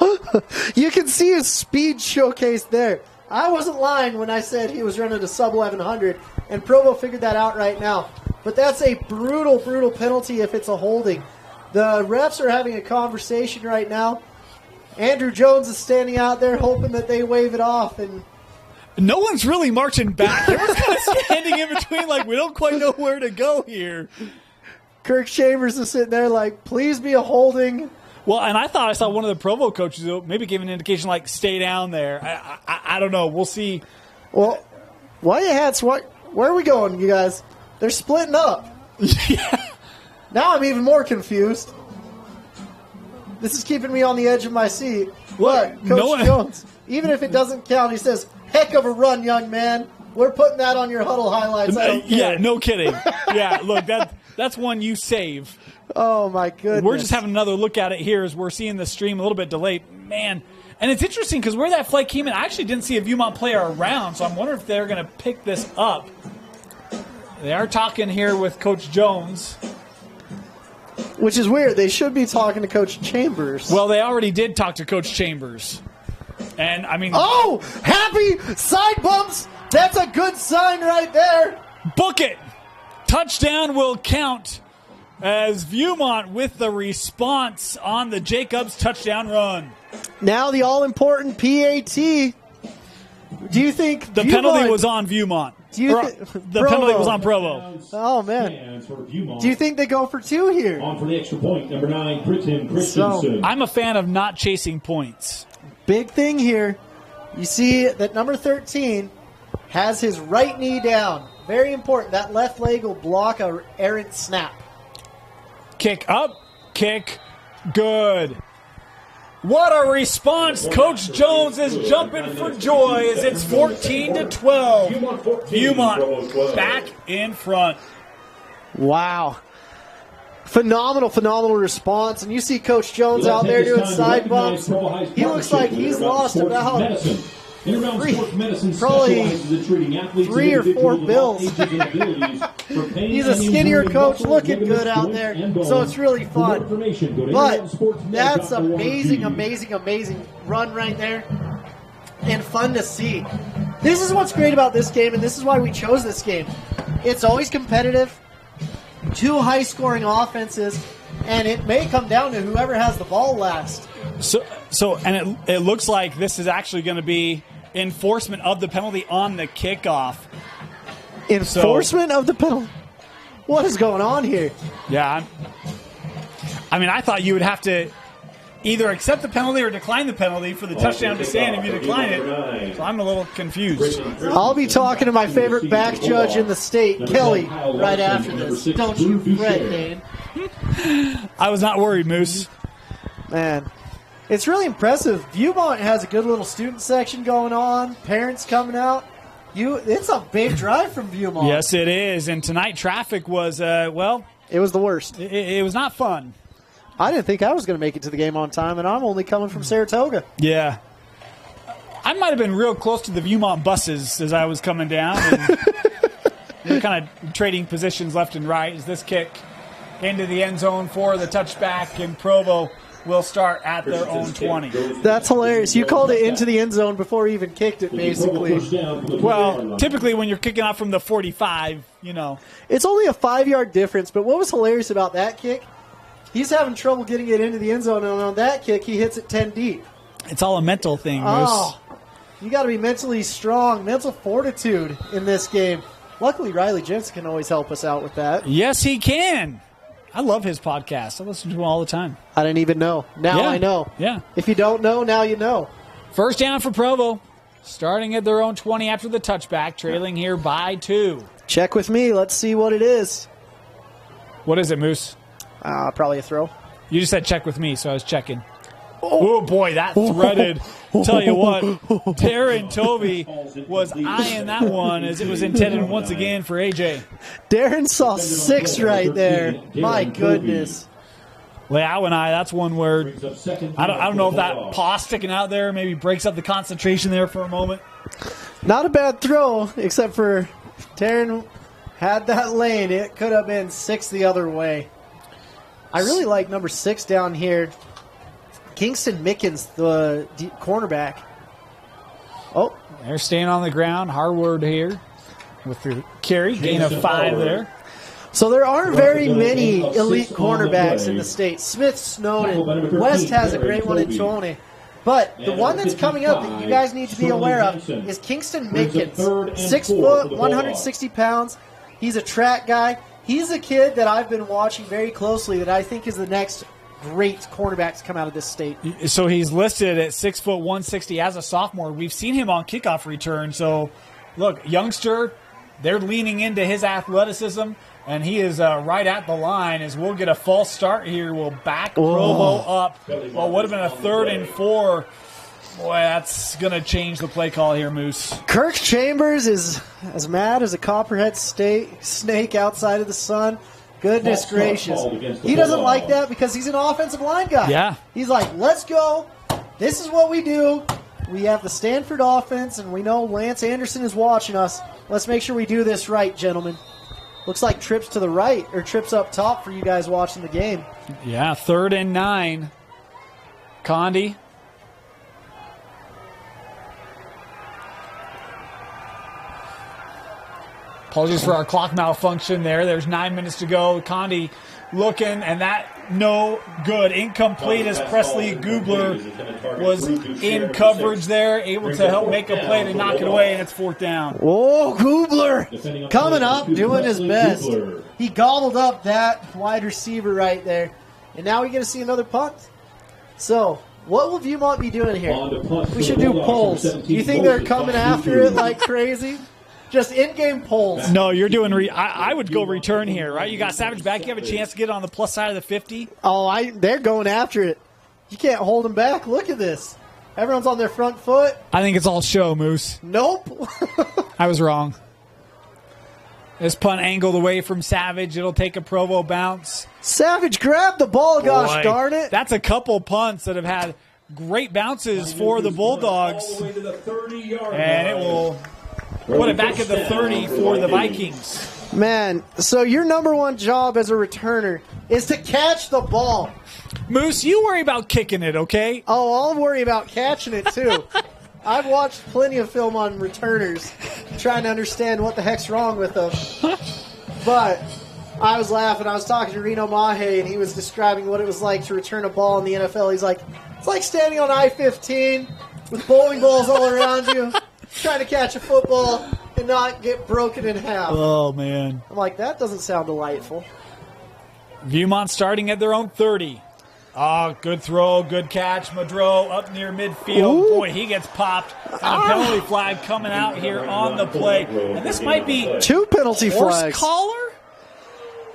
You can see his speed showcased there. I wasn't lying when I said he was running a sub 1100, and Provo figured that out right now. But that's a brutal, brutal penalty if it's a holding. The refs are having a conversation right now. Andrew Jones is standing out there hoping that they wave it off, and no one's really marching back. Everyone's kind of standing in between like we don't quite know where to go here. Kirk Chambers is sitting there like, please be a holding. Well, and I thought I saw one of the Provo coaches maybe give an indication like stay down there. I don't know. We'll see. Well, why hats? Where are we going, you guys? They're splitting up. Yeah. Now I'm even more confused. This is keeping me on the edge of my seat. Look, Coach Jones, even if it doesn't count, he says, heck of a run, young man. We're putting that on your huddle highlights. I don't care. Yeah, no kidding. Yeah, look, that's one you save. Oh, my goodness. We're just having another look at it here as we're seeing the stream a little bit delayed. Man, and it's interesting because where that flag came in, I actually didn't see a Viewmont player around, so I'm wondering if they're going to pick this up. They are talking here with Coach Jones. Which is weird. They should be talking to Coach Chambers. Well, they already did talk to Coach Chambers. And, I mean... Oh, happy side bumps. That's a good sign right there. Book it. Touchdown will count as Viewmont with the response on the Jacobs touchdown run. Now the all-important PAT. Do you think the penalty was on Viewmont? The penalty was on Provo. Oh, man. Do you think they go for 2 here? On for the extra point, number 9, Britton Christensen. I'm a fan of not chasing points. Big thing here. You see that number 13 has his right knee down. Very important. That left leg will block a errant snap. Kick up, kick, good. What a response. Coach Jones is jumping for joy as it's 14-12. Viewmont back in front. Wow. Phenomenal response. And you see Coach Jones out there doing side bumps. He looks like he's lost about probably 3 or 4 bills. He's a skinnier coach, looking good out there, so it's really fun. But that's amazing run right there, and fun to see. This is what's great about this game, and this is why we chose this game. It's always competitive, 2 high-scoring offenses, and it may come down to whoever has the ball last. So it looks like this is actually going to be enforcement of the penalty on the kickoff. Enforcement of the penalty? What is going on here? Yeah. I mean, I thought you would have to either accept the penalty or decline the penalty for the touchdown to stand if you decline it. So I'm a little confused. I'll be talking to my favorite back judge in the state, Kelly, right after this. Don't you fret, Dane. I was not worried, Moose. Man, it's really impressive. Viewmont has a good little student section going on. Parents coming out. It's a big drive from Viewmont. Yes, it is. And tonight traffic was, it was the worst. It was not fun. I didn't think I was going to make it to the game on time, and I'm only coming from Saratoga. Yeah. I might have been real close to the Viewmont buses as I was coming down. And we're kind of trading positions left and right as this kick into the end zone for the touchback, and Provo will start at their own 20. That's hilarious. You called it into the end zone before you even kicked it, basically. Well, typically when you're kicking off from the 45, It's only a 5-yard difference, but what was hilarious about that kick, he's having trouble getting it into the end zone, and on that kick, he hits it 10 deep. It's all a mental thing, Moose. Oh, you got to be mentally strong, mental fortitude in this game. Luckily, Riley Jensen can always help us out with that. Yes, he can. I love his podcast. I listen to him all the time. I didn't even know. Now I know. Yeah. If you don't know, now you know. First down for Provo. Starting at their own 20 after the touchback, trailing here by 2. Check with me. Let's see what it is. What is it, Moose? Probably a throw. You just said check with me, so I was checking. Oh, boy, that threaded. Tell you what, Darren Tovey was eyeing that one as it was intended once again for AJ. Darren saw 6 right there. My goodness. Leao and that's one where I don't know if that paw sticking out there maybe breaks up the concentration there for a moment. Not a bad throw, except for Darren had that lane. It could have been 6 the other way. I really like number 6 down here. Kingston Mickens, the cornerback. Oh, they're staying on the ground. Harward here with the carry. Gain of 5 there. So there aren't very many elite cornerbacks in the state. Smith, Snowden, West has a great one in Chone. But the one that's coming up that you guys need to be aware of is Kingston Mickens. 6 foot, 160 pounds. He's a track guy. He's a kid that I've been watching very closely that I think is the next great cornerback to come out of this state. So he's listed at 6 foot 160 as a sophomore. We've seen him on kickoff return. So, look, youngster, they're leaning into his athleticism. And he is right at the line as we'll get a false start here. We'll back Provo up. Well, would have been a 3rd and 4. Boy, that's going to change the play call here, Moose. Kirk Chambers is as mad as a copperhead snake outside of the sun. Goodness gracious. He doesn't like that because he's an offensive line guy. Yeah. He's like, let's go. This is what we do. We have the Stanford offense, and we know Lance Anderson is watching us. Let's make sure we do this right, gentlemen. Looks like trips to the right or trips up top for you guys watching the game. Yeah, 3rd and 9. Condi. Apologies for our clock malfunction there. There's 9 minutes to go. Condi looking, and that no good. Incomplete as Presley Goobler was in coverage there, able to help make a play to knock it away, and it's 4th down. Oh, Goobler coming up, doing his best. He gobbled up that wide receiver right there. And now we get to see another punt. So, what will Viewmont be doing here? We should do polls. Do you think they're coming after it like crazy? Just in-game polls. No, you're doing I would go return here, right? You got Savage back. You have a chance to get on the plus side of the 50. Oh, they're going after it. You can't hold them back. Look at this. Everyone's on their front foot. I think it's all show, Moose. Nope. I was wrong. This punt angled away from Savage. It'll take a Provo bounce. Savage grabbed the ball, gosh darn it. That's a couple punts that have had great bounces for the Bulldogs. And it will put it back at the 30 for the Vikings. Man, so your number one job as a returner is to catch the ball. Moose, you worry about kicking it, okay? Oh, I'll worry about catching it, too. I've watched plenty of film on returners, trying to understand what the heck's wrong with them. But I was laughing. I was talking to Reno Mahe, and he was describing what it was like to return a ball in the NFL. He's like, it's like standing on I-15 with bowling balls all around you, trying to catch a football and not get broken in half. Oh, man. I'm like, that doesn't sound delightful. Viewmont starting at their own 30. Oh, good throw, good catch. Madro up near midfield. Ooh. Boy, he gets popped. And a penalty flag coming out here on the play. And this might be 2 penalty flags. Collar?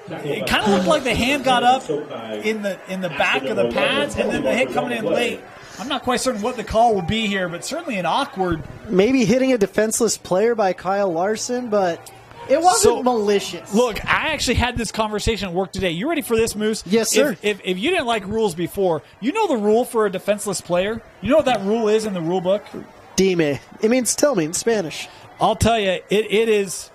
It kind of looked like the hand got up in the back of the pads, and then the hit coming in late. I'm not quite certain what the call will be here, but certainly an awkward. Maybe hitting a defenseless player by Kyle Larson, but it wasn't malicious. Look, I actually had this conversation at work today. You ready for this, Moose? Yes, sir. If you didn't like rules before, you know the rule for a defenseless player? You know what that rule is in the rule book? Dime. It means tell me in Spanish. I'll tell you, it's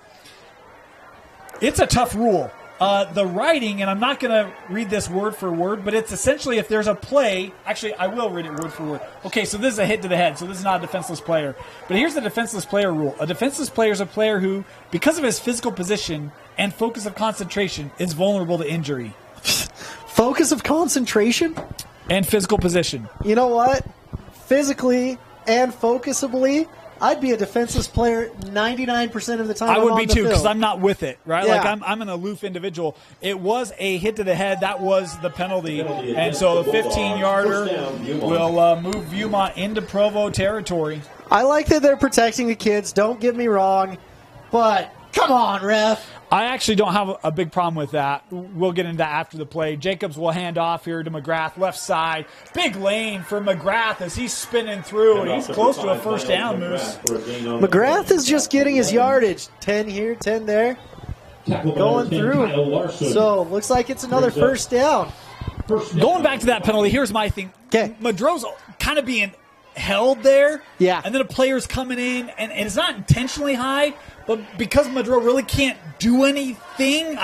a tough rule. The writing, and I'm not going to read this word for word, but it's essentially if there's a play. Actually, I will read it word for word. Okay, so this is a hit to the head, so this is not a defenseless player. But here's the defenseless player rule. A defenseless player is a player who, because of his physical position and focus of concentration, is vulnerable to injury. Focus of concentration? And physical position. You know what? Physically and focusably, I'd be a defenseless player 99% of the time. I would I'm be on the too, because field. I'm not with it, right? Yeah. Like I'm an aloof individual. It was a hit to the head. That was the penalty. And so the 15-yarder will move Viewmont into Provo territory. I like that they're protecting the kids. Don't get me wrong. But come on, ref. I actually don't have a big problem with that. We'll get into that after the play. Jacobs will hand off here to McGrath, left side. Big lane for McGrath as he's spinning through, and he's close to a first down, Moose. McGrath is just getting his yardage. 10 here, 10 there. Going through. So, looks like it's another first down. Going back to that penalty, here's my thing. Okay. Madro's kind of being held there. Yeah. And then a player's coming in, and it's not intentionally high, but because Madro really can't do anything,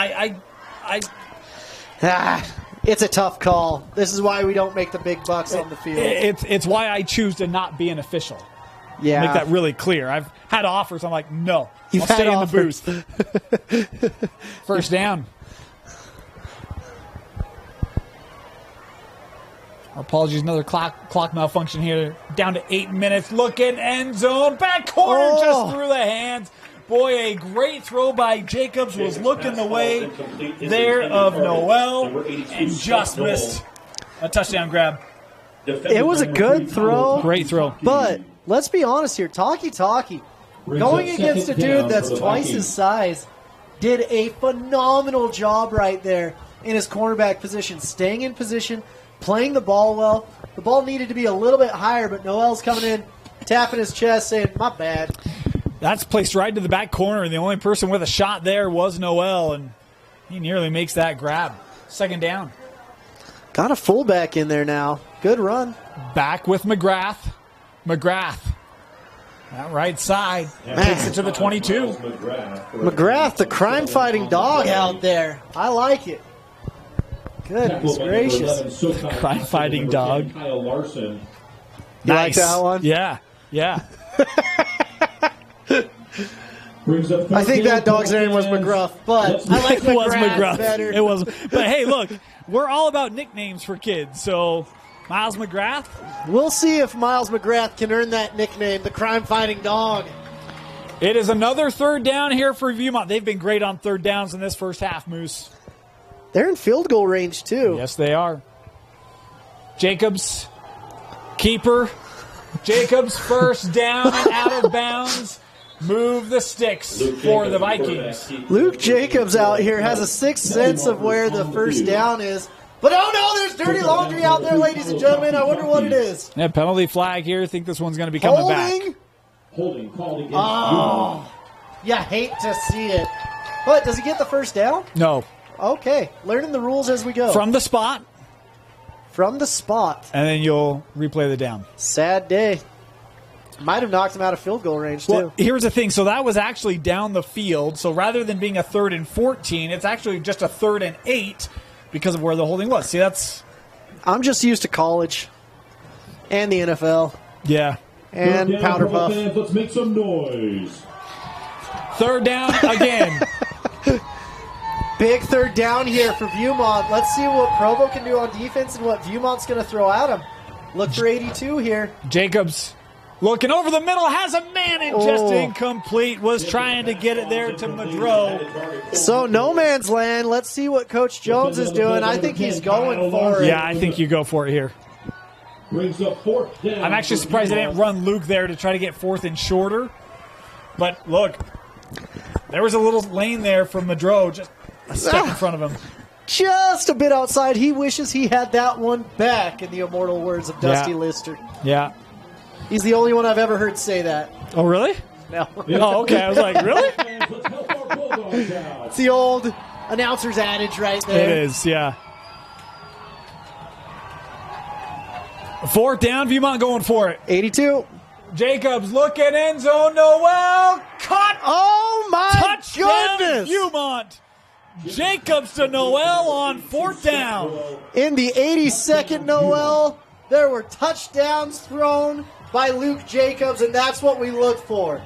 it's a tough call. This is why we don't make the big bucks on the field. It's why I choose to not be an official. Yeah. Make that really clear. I've had offers. I'm like, no. You've I'll stay had in offers. the booth. First down. Our apologies, another clock malfunction here. Down to 8 minutes. Looking end zone. Back corner just through the hands. Boy, a great throw by Jacobs was looking the way there of Noel and just missed a touchdown grab. It was a good throw. Great throw. But let's be honest here. Talkie, going against a dude that's twice his size, did a phenomenal job right there in his cornerback position, staying in position, playing the ball well. The ball needed to be a little bit higher, but Noel's coming in, tapping his chest, saying, my bad. That's placed right to the back corner, and the only person with a shot there was Noel, and he nearly makes that grab. Second down. Got a fullback in there now. Good run. Back with McGrath. McGrath. That right side. Takes it to the 22. McGrath, the crime-fighting dog out there. I like it. Goodness gracious. Crime-fighting dog. Kyle Larson. You like that one? Yeah. I think that dog's name was McGruff, but I like McGrath better. It was. But hey, look, we're all about nicknames for kids. So, Miles McGrath. We'll see if Miles McGrath can earn that nickname, the crime-fighting dog. It is another third down here for Viewmont. They've been great on third downs in this first half, Moose. They're in field goal range, too. Yes, they are. Jacobs, keeper. Jacobs, first down and out of bounds. Move the sticks for the Vikings. Luke Jacobs out here has a sixth sense of where the first down is. But oh no, there's dirty laundry out there, ladies and gentlemen. I wonder what it is. Yeah, penalty flag here. I think this one's going to be coming back. Holding called against Oh, you hate to see it. But does he get the first down? No. Okay, learning the rules as we go. From the spot. From the spot. And then you'll replay the down. Sad day. Might have knocked him out of field goal range, too. Well, here's the thing. So that was actually down the field. So rather than being a 3rd and 14, it's actually just a 3rd and 8 because of where the holding was. See, that's... I'm just used to college and the NFL. Yeah. And Powder Puff. Let's make some noise. Third down again. Big third down here for Viewmont. Let's see what Provo can do on defense and what Viewmont's going to throw at him. Look for 82 here. Jacobs looking over the middle, has a man and just incomplete. Was trying to get it there to Madro. So no man's land. Let's see what Coach Jones is doing. I think he's going for it. Yeah, I think you go for it here. Brings up fourth down. I'm actually surprised they didn't run Luke there to try to get 4th and shorter. But look, there was a little lane there for Madro, just a step in front of him. Just a bit outside. He wishes he had that one back, in the immortal words of Dusty Lister. Yeah. He's the only one I've ever heard say that. Oh, really? No. Oh, okay. I was like, really? It's the old announcer's adage right there. It is, yeah. 4th down, Viewmont going for it. 82. Jacobs looking end zone. Noel caught. Oh, my touchdown, goodness. Viewmont. Jacobs to Noel on 4th down. In the 82nd Noel, there were touchdowns thrown by Luke Jacobs, and that's what we look for.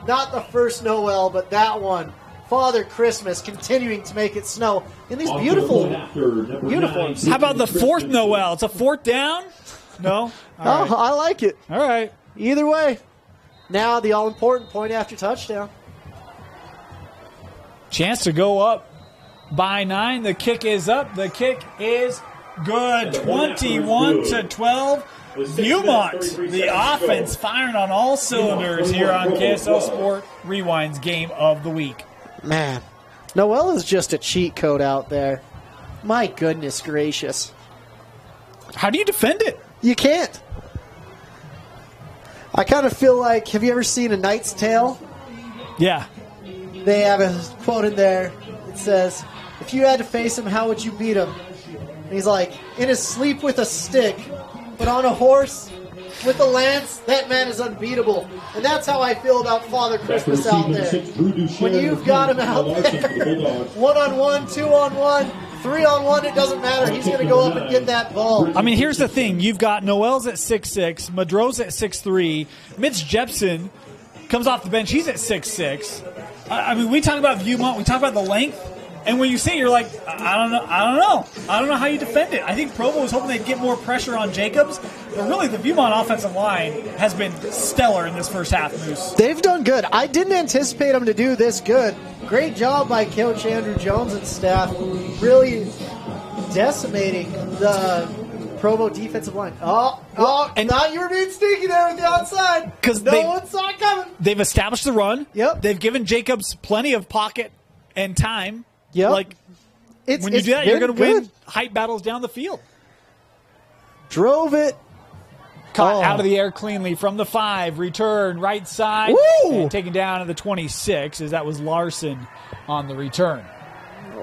Not the first Noel, but that one. Father Christmas continuing to make it snow in these beautiful uniforms. How about the 4th Noel? It's a 4th down? No? All right. I like it. All right. Either way, Now the all-important point after touchdown. Chance to go up by 9. The kick is up. The kick is good. 21-12. Viewmont, the offense firing on all cylinders here on KSL Sport Rewind's Game of the Week. Man, Noel is just a cheat code out there. My goodness gracious. How do you defend it? You can't. I kind of feel like, have you ever seen A Knight's Tale? Yeah. They have a quote in there. It says, if you had to face him, how would you beat him? And he's like, in his sleep with a stick, but on a horse with a lance, that man is unbeatable. And that's how I feel about Father Christmas out there. When you've got him out there, 1-on-1, 2-on-1, 3-on-1, it doesn't matter. He's going to go up and get that ball. I mean, here's the thing. You've got Noel's at 6'6", Madro's at 6'3", Mitch Jepson comes off the bench. He's at 6'6". I mean, we talk about Viewmont. We talk about the length. And when you see it, you're like, I don't know how you defend it. I think Provo was hoping they'd get more pressure on Jacobs, but really the Viewmont offensive line has been stellar in this first half, Moose. They've done good. I didn't anticipate them to do this good. Great job by Coach Andrew Jones and staff, really decimating the Provo defensive line. And now you were being sneaky there with the outside. Because no one saw it coming. They've established the run. Yep. They've given Jacobs plenty of pocket and time. Yep. Like, when you do that, you're going to win height battles down the field. Drove it. Caught out of the air cleanly from the 5. Return right side. Woo! And taken down to the 26 as that was Larson on the return.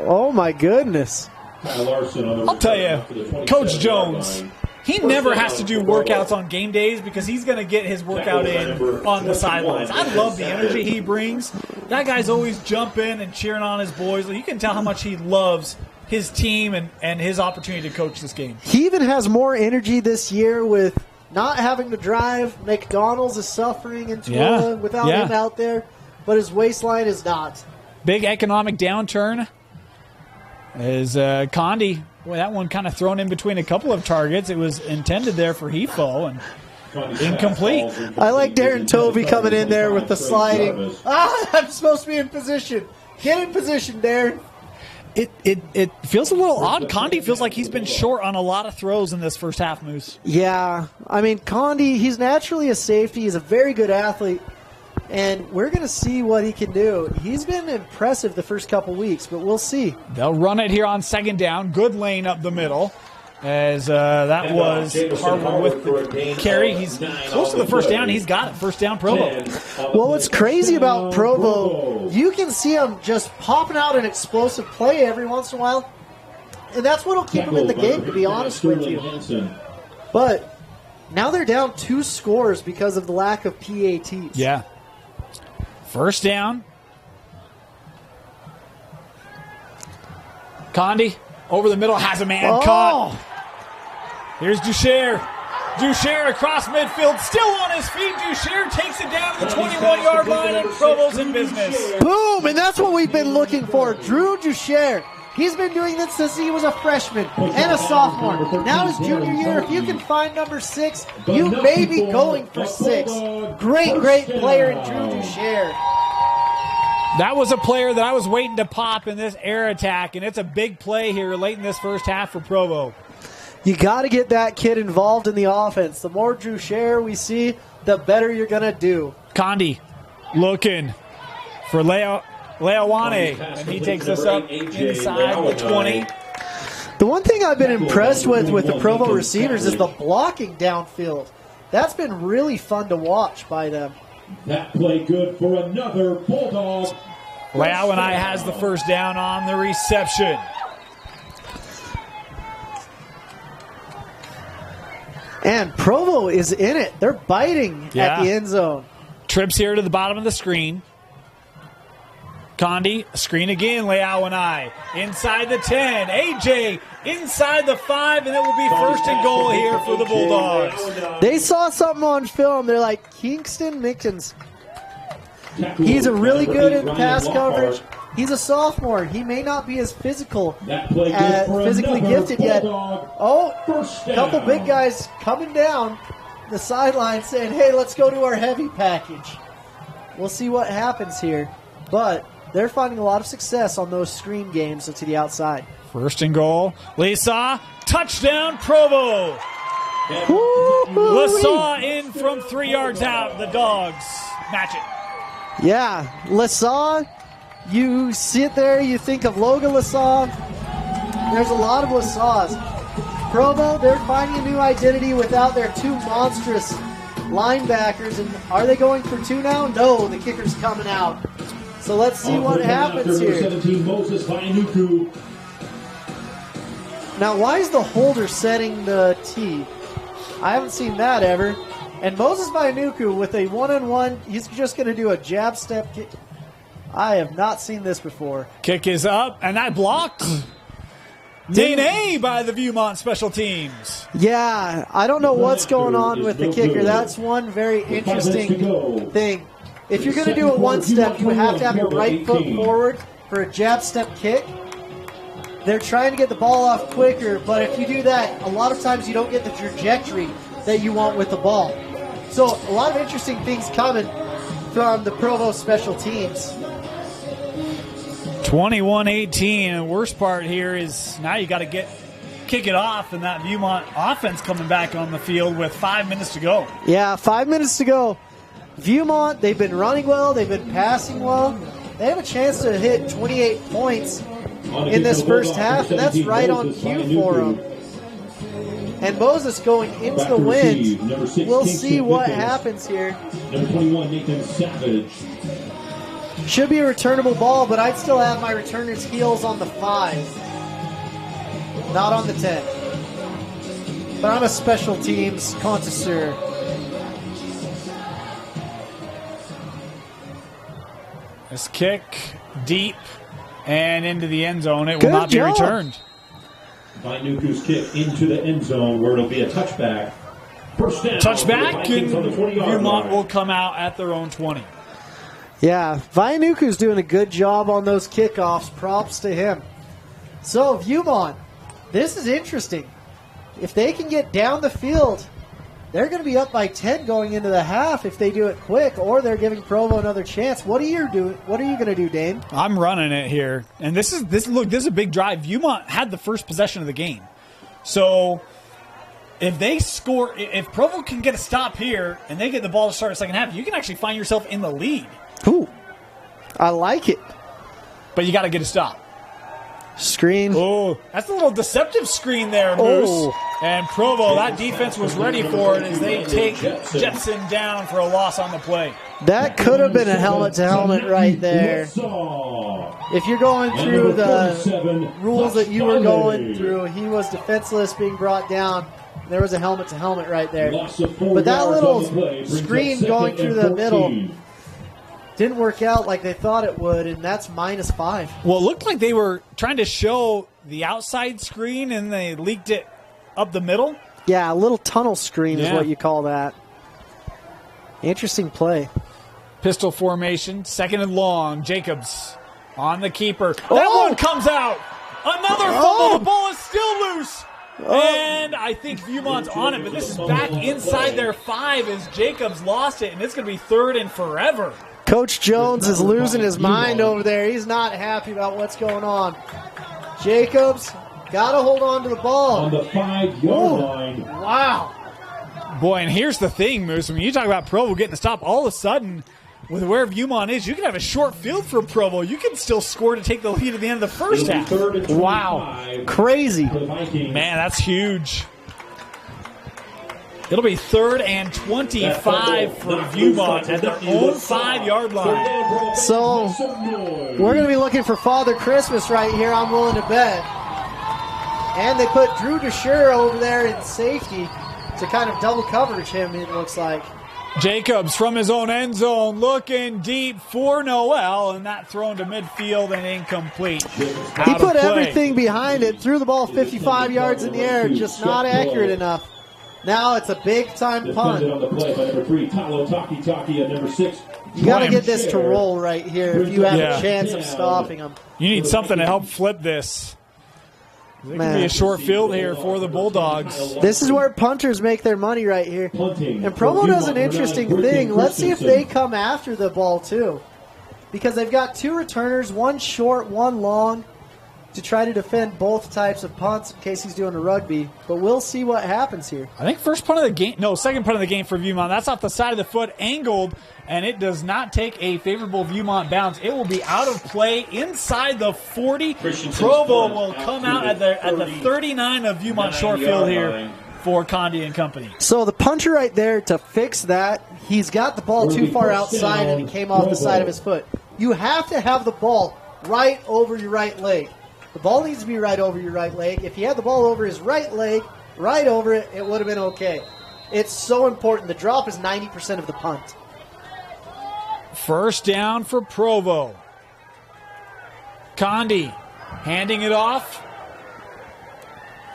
Oh, my goodness. I'll tell you, Coach Jones, he never has to do workouts on game days because he's going to get his workout in on the sidelines. I love the energy he brings. That guy's always jumping and cheering on his boys. You can tell how much he loves his team and his opportunity to coach this game. He even has more energy this year with not having to drive. McDonald's is suffering in Tooele without him out there, but his waistline is not. Big economic downturn as Condi, boy, that one kind of thrown in between a couple of targets. It was intended there for Hefo and incomplete. I like Darren Tovey coming in there with the sliding. I'm supposed to be in position. Get in position, Darren. It feels a little odd. Condi feels like he's been short on a lot of throws in this first half, Moose. Yeah. I mean, Condi, he's naturally a safety. He's a very good athlete. And we're going to see what he can do. He's been impressive the first couple weeks, but we'll see. They'll run it here on second down. Good lane up the middle. As that was Harvard with the carry. He's close to the first down. He's got it. First down, Provo. Well, what's crazy about Provo, you can see him just popping out an explosive play every once in a while. And that's what will keep him in the game, to be honest with you. But now they're down 2 scores because of the lack of PATs. Yeah. First down. Condi over the middle, has a man caught. Here's Ducher. Ducher across midfield, still on his feet. Ducher takes it down to the 21-yard line, and Provo's in business. Boom, and that's what we've been looking for. Drew Ducher. He's been doing this since he was a freshman and a sophomore. Now his junior year, if you can find number 6, you may be going for 6. Great player in Drew Ducher. That was a player that I was waiting to pop in this air attack, and it's a big play here late in this first half for Provo. You got to get that kid involved in the offense. The more Ducher we see, the better you're going to do. Condi looking for Leawane, and he takes us up inside the 20. The one thing I've been impressed with the Provo receivers is the blocking downfield. That's been really fun to watch by them. That play good for another Bulldog. Leawane has the first down on the reception. And Provo is in it. They're biting at the end zone. Trips here to the bottom of the screen. Condi, screen again, Leawane. Inside the 10. AJ inside the 5, and it will be first and goal here for the Bulldogs. They saw something on film. They're like, Kingston Mickens. He's a really good in pass coverage. He's a sophomore. He may not be as physically gifted yet. Oh, a couple big guys coming down. the sideline saying, hey, let's go to our heavy package. We'll see what happens here. But they're finding a lot of success on those screen games to the outside. First and goal. Lisa, touchdown, Provo. Lasaw in from 3 yards out. The Dogs match it. Yeah, Lasaw, you sit there, you think of Logan Lasaw. There's a lot of Lasaws. Provo, they're finding a new identity without their two monstrous linebackers. And are they going for two now? No, the kicker's coming out. So let's see what happens here. 17, Moses Vainuku. Now, why is the holder setting the tee? I haven't seen that ever. And Moses Vainuku with a one-on-one, he's just going to do a jab step kick. I have not seen this before. Kick is up, and that blocked. DNA by the Viewmont special teams. Yeah, I don't know what's going on with the kicker. That's one very interesting thing. If you're going to do a one-step, you have to have your right foot forward for a jab step kick. They're trying to get the ball off quicker, but if you do that, a lot of times you don't get the trajectory that you want with the ball. So a lot of interesting things coming from the Provo special teams. 21-18, and the worst part here is now you got to kick it off, and that Viewmont offense coming back on the field with 5 minutes to go. Yeah, 5 minutes to go. Viewmont, they've been running well, they've been passing well. They have a chance to hit 28 points in this first half, and that's right on cue for them. And Moses going into the wind. We'll see what happens here. Number 21, Nathan Savage. Should be a returnable ball, but I'd still have my returner's heels on the 5. Not on the 10. But I'm a special teams connoisseur. This kick deep and into the end zone. It will not be returned. Vainuku's kick into the end zone where it'll be a touchback. First down. Touchback, and Viewmont will come out at their own 20. Yeah, Vainuku's doing a good job on those kickoffs. Props to him. So, Viewmont, this is interesting. If they can get down the field, they're going to be up by 10 going into the half if they do it quick, or they're giving Provo another chance. What are you going to do, Dane? I'm running it here, and this is a big drive. Viewmont had the first possession of the game, so if they score, if Provo can get a stop here and they get the ball to start the second half, you can actually find yourself in the lead. Ooh, I like it. But you got to get a stop. Screen. Oh, that's a little deceptive screen there, Moose. Oh. And Provo, that defense was ready for it as they take Jetson down for a loss on the play. That could have been a helmet-to-helmet right there. If you're going through the rules that you were going through, he was defenseless being brought down. There was a helmet-to-helmet right there. But that little screen going through the middle didn't work out like they thought it would, and that's -5. Well, it looked like they were trying to show the outside screen, and they leaked it up the middle. Yeah, a little tunnel screen is what you call that. Interesting play. Pistol formation, second and long. Jacobs on the keeper. That one comes out. Another fumble. The ball is still loose. And I think Viewmont's on it, but this is back inside their 5 as Jacobs lost it, and it's going to be 3rd and forever. Coach Jones is losing his mind over there. He's not happy about what's going on. Jacobs got to hold on to the ball. On the 5-yard line. Wow. Boy, and here's the thing, Moose. When you talk about Provo getting the stop, all of a sudden, with where Viewmont is, you can have a short field for Provo. You can still score to take the lead at the end of the first half. Wow. Crazy. Man, that's huge. It'll be 3rd and 25 for Viewmont at their own 5-yard line. So we're going to be looking for Father Christmas right here, I'm willing to bet. And they put Drew DeShure over there in safety to kind of double coverage him, it looks like. Jacobs from his own end zone looking deep for Noel, and that thrown to midfield and incomplete. He put everything behind it, threw the ball 55 yards in the air, just not accurate enough. Now it's a big-time punt. On the play by number 3, Talo Taki at number 6. You got to get this to roll right here if you have a chance of stopping them. You need something to help flip this. It could be a short field here for the Bulldogs. This is where punters make their money right here. And Provo does an interesting thing. Let's see if they come after the ball too. Because they've got 2 returners, 1 short, 1 long, to try to defend both types of punts in case he's doing a rugby. But we'll see what happens here. I think first punt of the game, no, second punt of the game for Viewmont. That's off the side of the foot, angled, and it does not take a favorable Viewmont bounce. It will be out of play inside the 40. Provo will come out at the 39 of Viewmont short field here for Condi and company. So the punter right there to fix that, he's got the ball too far outside and he came off the side of his foot. You have to have the ball right over your right leg. The ball needs to be right over your right leg. If he had the ball over his right leg, right over it, it would have been okay. It's so important. The drop is 90% of the punt. First down for Provo. Condi handing it off.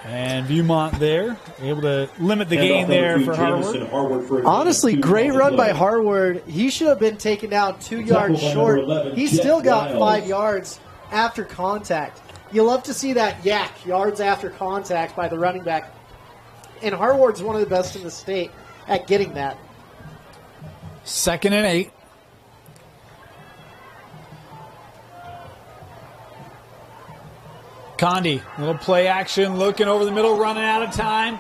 And Viewmont there, able to limit the gain there for Harward. Honestly, great run by Harward. He should have been taken down 2 yards short. He still got 5 yards after contact. You love to see that yards after contact by the running back. And Harward's one of the best in the state at getting that. 2nd and 8. Condi, little play action, looking over the middle, running out of time.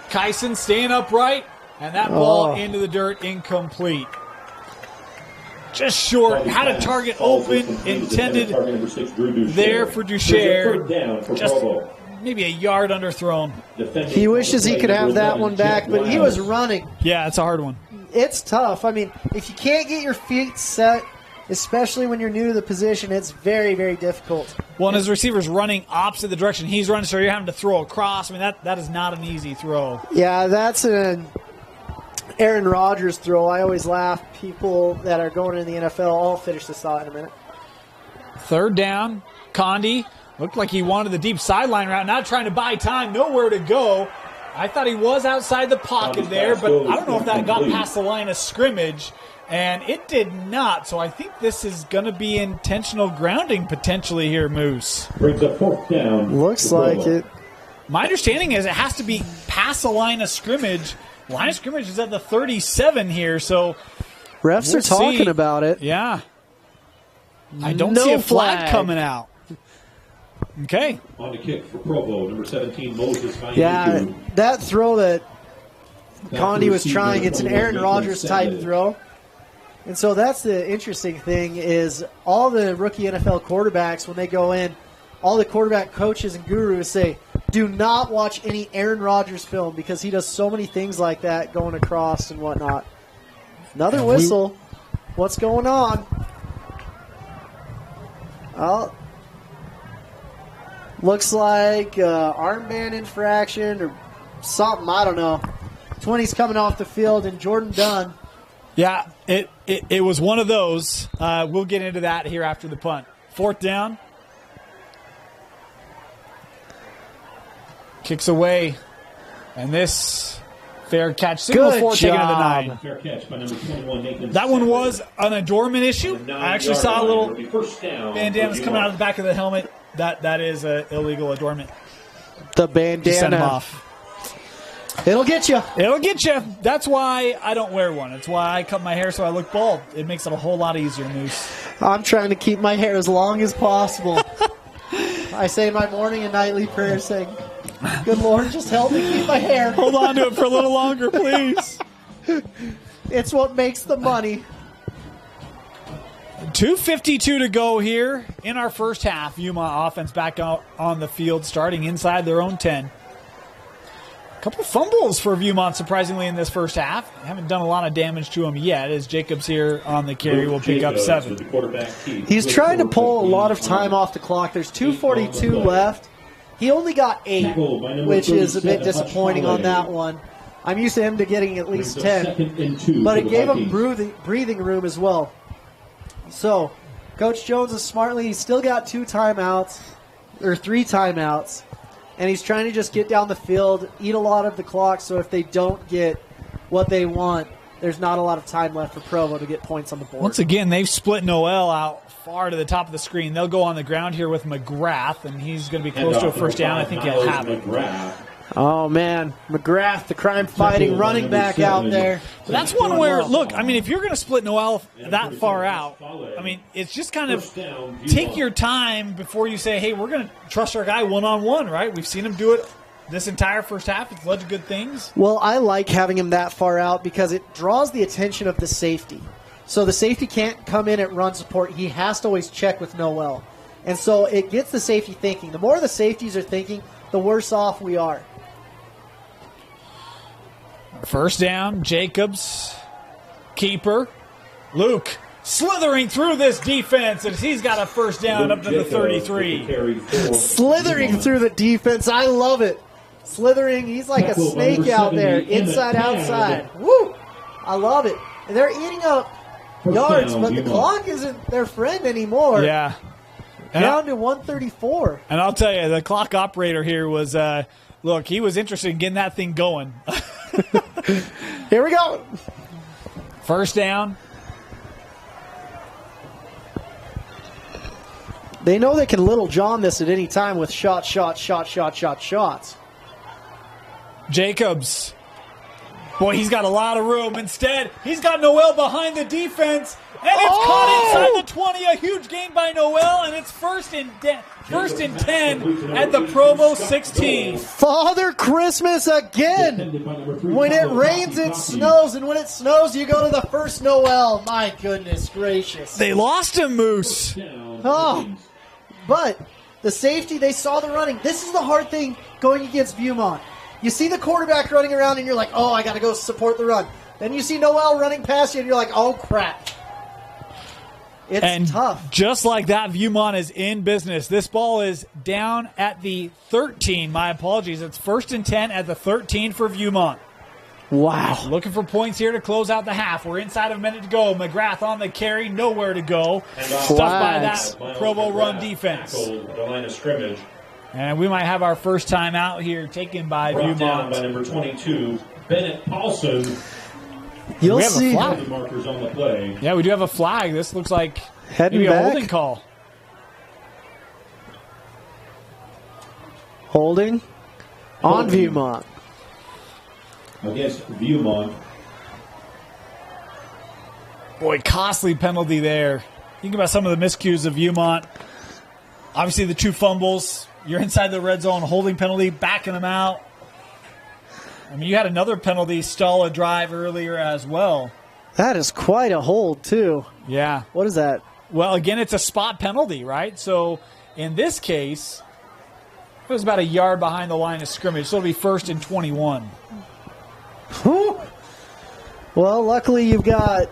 Kyson staying upright, and that ball into the dirt, incomplete. Just short, had a target open, intended there for Duchère. Just maybe a yard underthrown. He wishes he could have that one back, but he was running. Yeah, it's a hard one. It's tough. I mean, if you can't get your feet set, especially when you're new to the position, it's very, very difficult. Well, and his receiver's running opposite the direction he's running, so you're having to throw across. I mean, that is not an easy throw. Yeah, that's an Aaron Rodgers throw. I always laugh. People that are going into the NFL, I'll finish this thought in a minute. 3rd down. Condi looked like he wanted the deep sideline route, not trying to buy time, nowhere to go. I thought he was outside the pocket there, but I don't know if that got past the line of scrimmage. And it did not, so I think this is going to be intentional grounding potentially here, Moose. Brings up 4th down. Looks like it. My understanding is it has to be past the line of scrimmage. Line of scrimmage is at the 37 here, so refs are talking about it. Yeah. I don't see a flag coming out. Okay. On the kick for Provo, number 17, Moses. Yeah, that throw that Condi was trying, it's an Aaron Rodgers type throw. And so that's the interesting thing is all the rookie NFL quarterbacks, when they go in, all the quarterback coaches and gurus say, do not watch any Aaron Rodgers film because he does so many things like that going across and whatnot. Another whistle. What's going on? Well, looks like armband infraction or something. I don't know. 20's coming off the field, and Jordan Dunn. Yeah, it was one of those. We'll get into that here after the punt. 4th down. Kicks away. And this fair catch. Signal 4 taken to the 9. Fair catch by number 21, Nathan. That one was an adornment issue. I actually saw a little bandanas coming out of the back of the helmet. That is an illegal adornment. The bandana. Send him off. It'll get you. It'll get you. That's why I don't wear one. It's why I cut my hair so I look bald. It makes it a whole lot easier, Moose. I'm trying to keep my hair as long as possible. I say my morning and nightly prayer saying, good Lord, just help me keep my hair. Hold on to it for a little longer, please. It's what makes the money. 2:52 to go here in our first half. Viewmont offense back out on the field, starting inside their own 10. A couple fumbles for Viewmont, surprisingly, in this first half. Haven't done a lot of damage to them yet, as Jacobs here on the carry will pick up 7. He's trying to pull a lot of time off the clock. There's 2:42 left. He only got 8, which is a bit disappointing on that one. I'm used to him to getting at least 10. But it gave him breathing room as well. So, Coach Jones is smartly, he's still got 3 timeouts. And he's trying to just get down the field, eat a lot of the clock, so if they don't get what they want, there's not a lot of time left for Provo to get points on the board. Once again, they've split Noel out far to the top of the screen. They'll go on the ground here with McGrath, and he's going to be close to a first down. I think he'll have it. Oh, man. McGrath, the crime-fighting running back out there. But that's one where, look, I mean, if you're going to split Noel that far out, I mean, it's just kind of take your time before you say, hey, we're going to trust our guy one-on-one, right? We've seen him do it this entire first half. It's led to good things. Well, I like having him that far out because it draws the attention of the safety. So the safety can't come in at run support. He has to always check with Noel. And so it gets the safety thinking. The more the safeties are thinking, the worse off we are. First down, Jacobs, keeper, Luke slithering through this defense as he's got a first down up to the 33. Slithering through the defense, I love it. Slithering, he's like a snake out there, inside, outside. Woo! I love it. And they're eating up yards, but the clock isn't their friend anymore. Yeah. Down to 134. And I'll tell you, the clock operator here was, look, he was interested in getting that thing going. Here we go. First down. They know they can Little John this at any time with shots. Jacobs. Boy, he's got a lot of room. Instead, he's got Noel behind the defense. And it's caught inside the 20. A huge gain by Noel, and it's first and 10 at the Provo 16. Father Christmas again. When it rains, it snows, and when it snows, you go to the first Noel. My goodness gracious. They lost him, Moose. Oh, but the safety, they saw the running. This is the hard thing going against Viewmont. You see the quarterback running around, and you're like, oh, I got to go support the run. Then you see Noel running past you, and you're like, oh, crap. It's tough. Just like that, Viewmont is in business. This ball is down at the 13. My apologies. It's first and 10 at the 13 for Viewmont. Wow. Looking for points here to close out the half. We're inside of a minute to go. McGrath on the carry. Nowhere to go. Stuffed by that Provo run defense. The line of scrimmage. And we might have our first time out here taken by Brought Viewmont. down by number 22, Bennett Paulson. You'll we have see. a flag. Markers on the play. Yeah, we do have a flag. This looks like Heading maybe a back. holding call. Holding on Viewmont. Against Viewmont. Boy, costly penalty there. Think about some of the miscues of Viewmont. Obviously, the 2 fumbles. You're inside the red zone, holding penalty, backing them out. I mean, you had another penalty, stall a drive earlier as well. That is quite a hold, too. Yeah. What is that? Well, again, it's a spot penalty, right? So, in this case, it was about a yard behind the line of scrimmage, so it'll be first and 21. Whew. Well, luckily you've got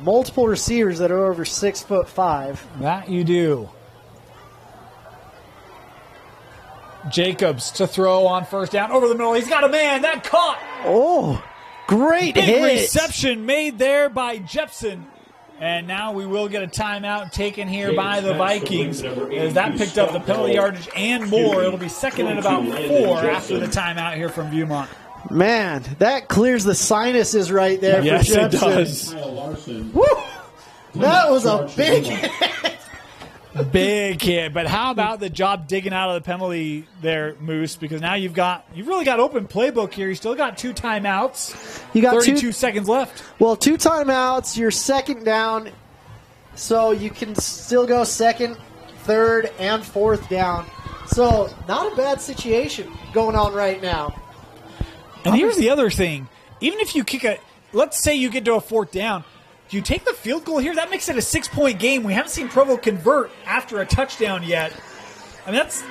multiple receivers that are over 6'5". That you do. Jacobs to throw on first down over the middle. He's got a man. That caught. Oh, great Big hit. reception made there by Jepson. And now we will get a timeout taken here by the Vikings. As that picked up the penalty yardage and more. It'll be second and about 4 after the timeout here from Viewmont. Man, that clears the sinuses right there for Yes, Jepson. it does. Woo! That was a big hit. Big hit. But how about the job digging out of the penalty there, Moose? Because now you've really got open playbook here. You still got 2 timeouts. You got 32 seconds left. Well, 2 timeouts. You're second down, so you can still go second, third, and fourth down. So not a bad situation going on right now. And here's the other thing. Even if you kick let's say you get to a 4th down, do you take the field goal here? That makes it a 6-point game. We haven't seen Provo convert after a touchdown yet. I mean, that's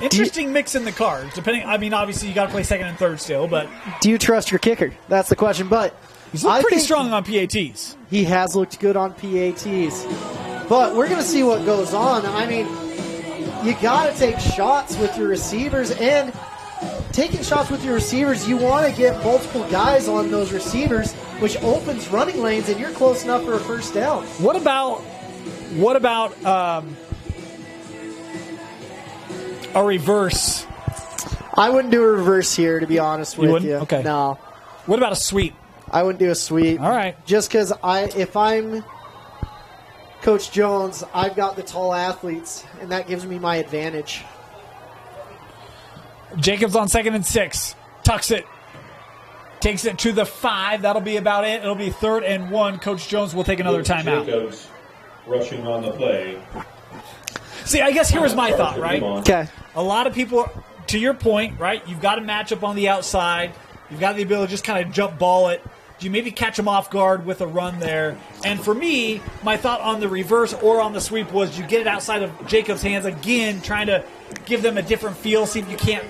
interesting mix in the cards. Obviously you got to play second and third still, but Do you trust your kicker? That's the question. But he's looked pretty strong on PATs. He has looked good on PATs. But we're going to see what goes on. I mean, you got to take shots with your receivers, and taking shots with your receivers, you want to get multiple guys on those receivers, which opens running lanes, and you're close enough for a first down. What about a reverse? I wouldn't do a reverse here, to be honest with you. Okay. No. What about a sweep? I wouldn't do a sweep. All right. Just because if I'm Coach Jones, I've got the tall athletes, and that gives me my advantage. Jacobs on 2nd and 6. Tucks it. Takes it to the 5. That'll be about it. It'll be 3rd and 1. Coach Jones will take another timeout. Jacobs rushing on the play. See, I guess here was my thought, right? Okay. A lot of people, to your point, right, you've got a matchup on the outside. You've got the ability to just kind of jump ball it. Do you maybe catch them off guard with a run there? And for me, my thought on the reverse or on the sweep was you get it outside of Jacobs' hands again, trying to give them a different feel, see if you can't,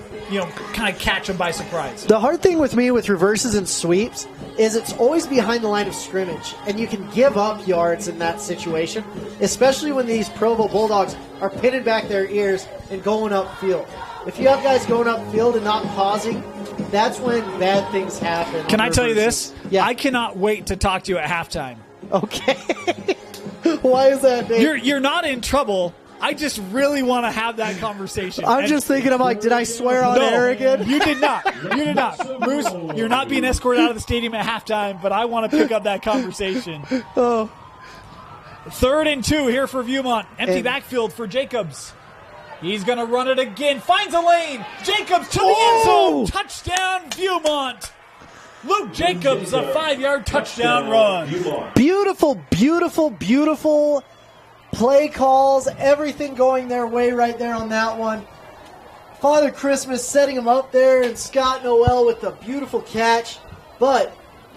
kind of catch them by surprise. The hard thing with me with reverses and sweeps is it's always behind the line of scrimmage, and you can give up yards in that situation, especially when these Provo Bulldogs are pinning back their ears and going upfield. If you have guys going upfield and not pausing, that's when bad things happen. Can I tell you this? Yeah. I cannot wait to talk to you at halftime. Okay. Why is that, Dave? You're not in trouble. I just really want to have that conversation. I'm just thinking, did I swear on air again? You did not. You did not. Moose, you're not being escorted out of the stadium at halftime, but I want to pick up that conversation. Oh. 3rd and 2 here for Viewmont. Empty backfield for Jacobs. He's going to run it again. Finds a lane. Jacobs to the end zone. Touchdown, Viewmont. Luke Jacobs, a 5-yard touchdown run. Beautiful, beautiful, beautiful play calls. Everything going their way right there on that one. Father Christmas setting him up there, and Scott Noel with the beautiful catch. But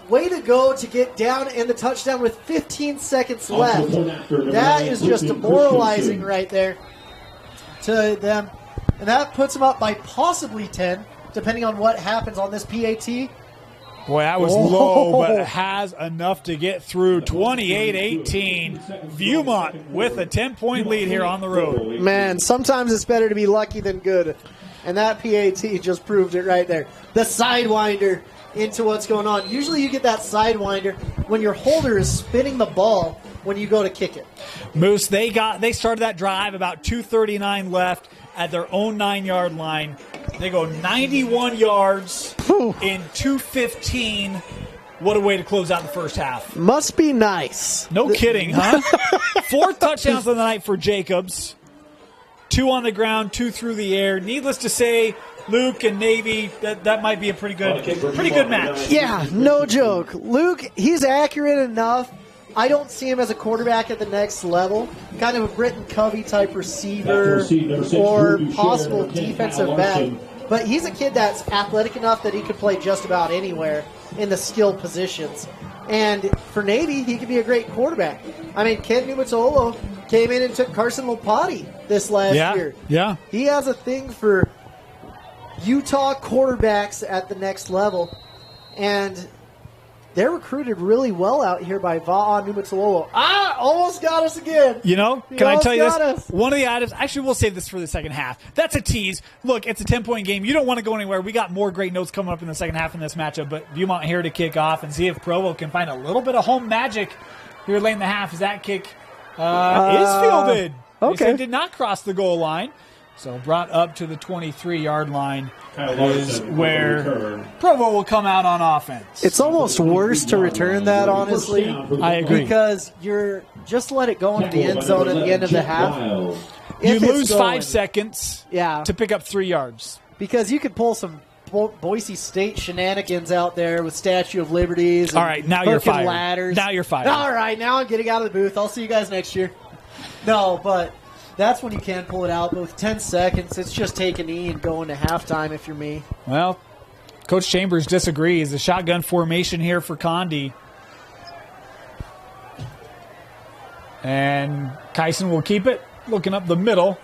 way to go to get down and the touchdown with 15 seconds left. That is just demoralizing right there to them. And that puts them up by possibly 10, depending on what happens on this PAT. Boy, that was low, but it has enough to get through. 28-18. Viewmont with a 10-point lead here on the road. Man, sometimes it's better to be lucky than good. And that PAT just proved it right there. The sidewinder into what's going on. Usually you get that sidewinder when your holder is spinning the ball when you go to kick it. Moose, they started that drive about 2:39 left at their own 9-yard line. They go 91 yards in 2:15. What a way to close out the first half. Must be nice. No kidding, huh? 4 touchdowns of the night for Jacobs. 2 on the ground, 2 through the air. Needless to say, Luke and Navy, that might be a pretty good match. Yeah, no joke. Luke, he's accurate enough. I don't see him as a quarterback at the next level. Kind of a Britton Covey type receiver or possible defensive back. But he's a kid that's athletic enough that he could play just about anywhere in the skill positions. And for Navy, he could be a great quarterback. I mean, Ken Numatsolo came in and took Carson Lopati this last year. Yeah. He has a thing for Utah quarterbacks at the next level. And they're recruited really well out here by Va'a Numatsolo. Almost got us again. Can I tell you this? One of the items, actually, we'll save this for the second half. That's a tease. Look, it's a 10-point game. You don't want to go anywhere. We got more great notes coming up in the second half in this matchup, but Viewmont here to kick off and see if Provo can find a little bit of home magic here late in the half as that kick is fielded. Okay. They did not cross the goal line. So brought up to the 23-yard line is where Provo will come out on offense. It's almost worse to return that, honestly. I agree. Because you're just let it go into the end zone at the end of the half. You lose 5 seconds to pick up 3 yards. Because you could pull some Boise State shenanigans out there with Statue of Liberties. All right, now you're fired. Ladders. Now you're fired. All right, now I'm getting out of the booth. I'll see you guys next year. No, but that's when you can pull it out. But with 10 seconds, it's just take a knee and go into halftime if you're me. Well, Coach Chambers disagrees. The shotgun formation here for Condi. And Kyson will keep it, looking up the middle.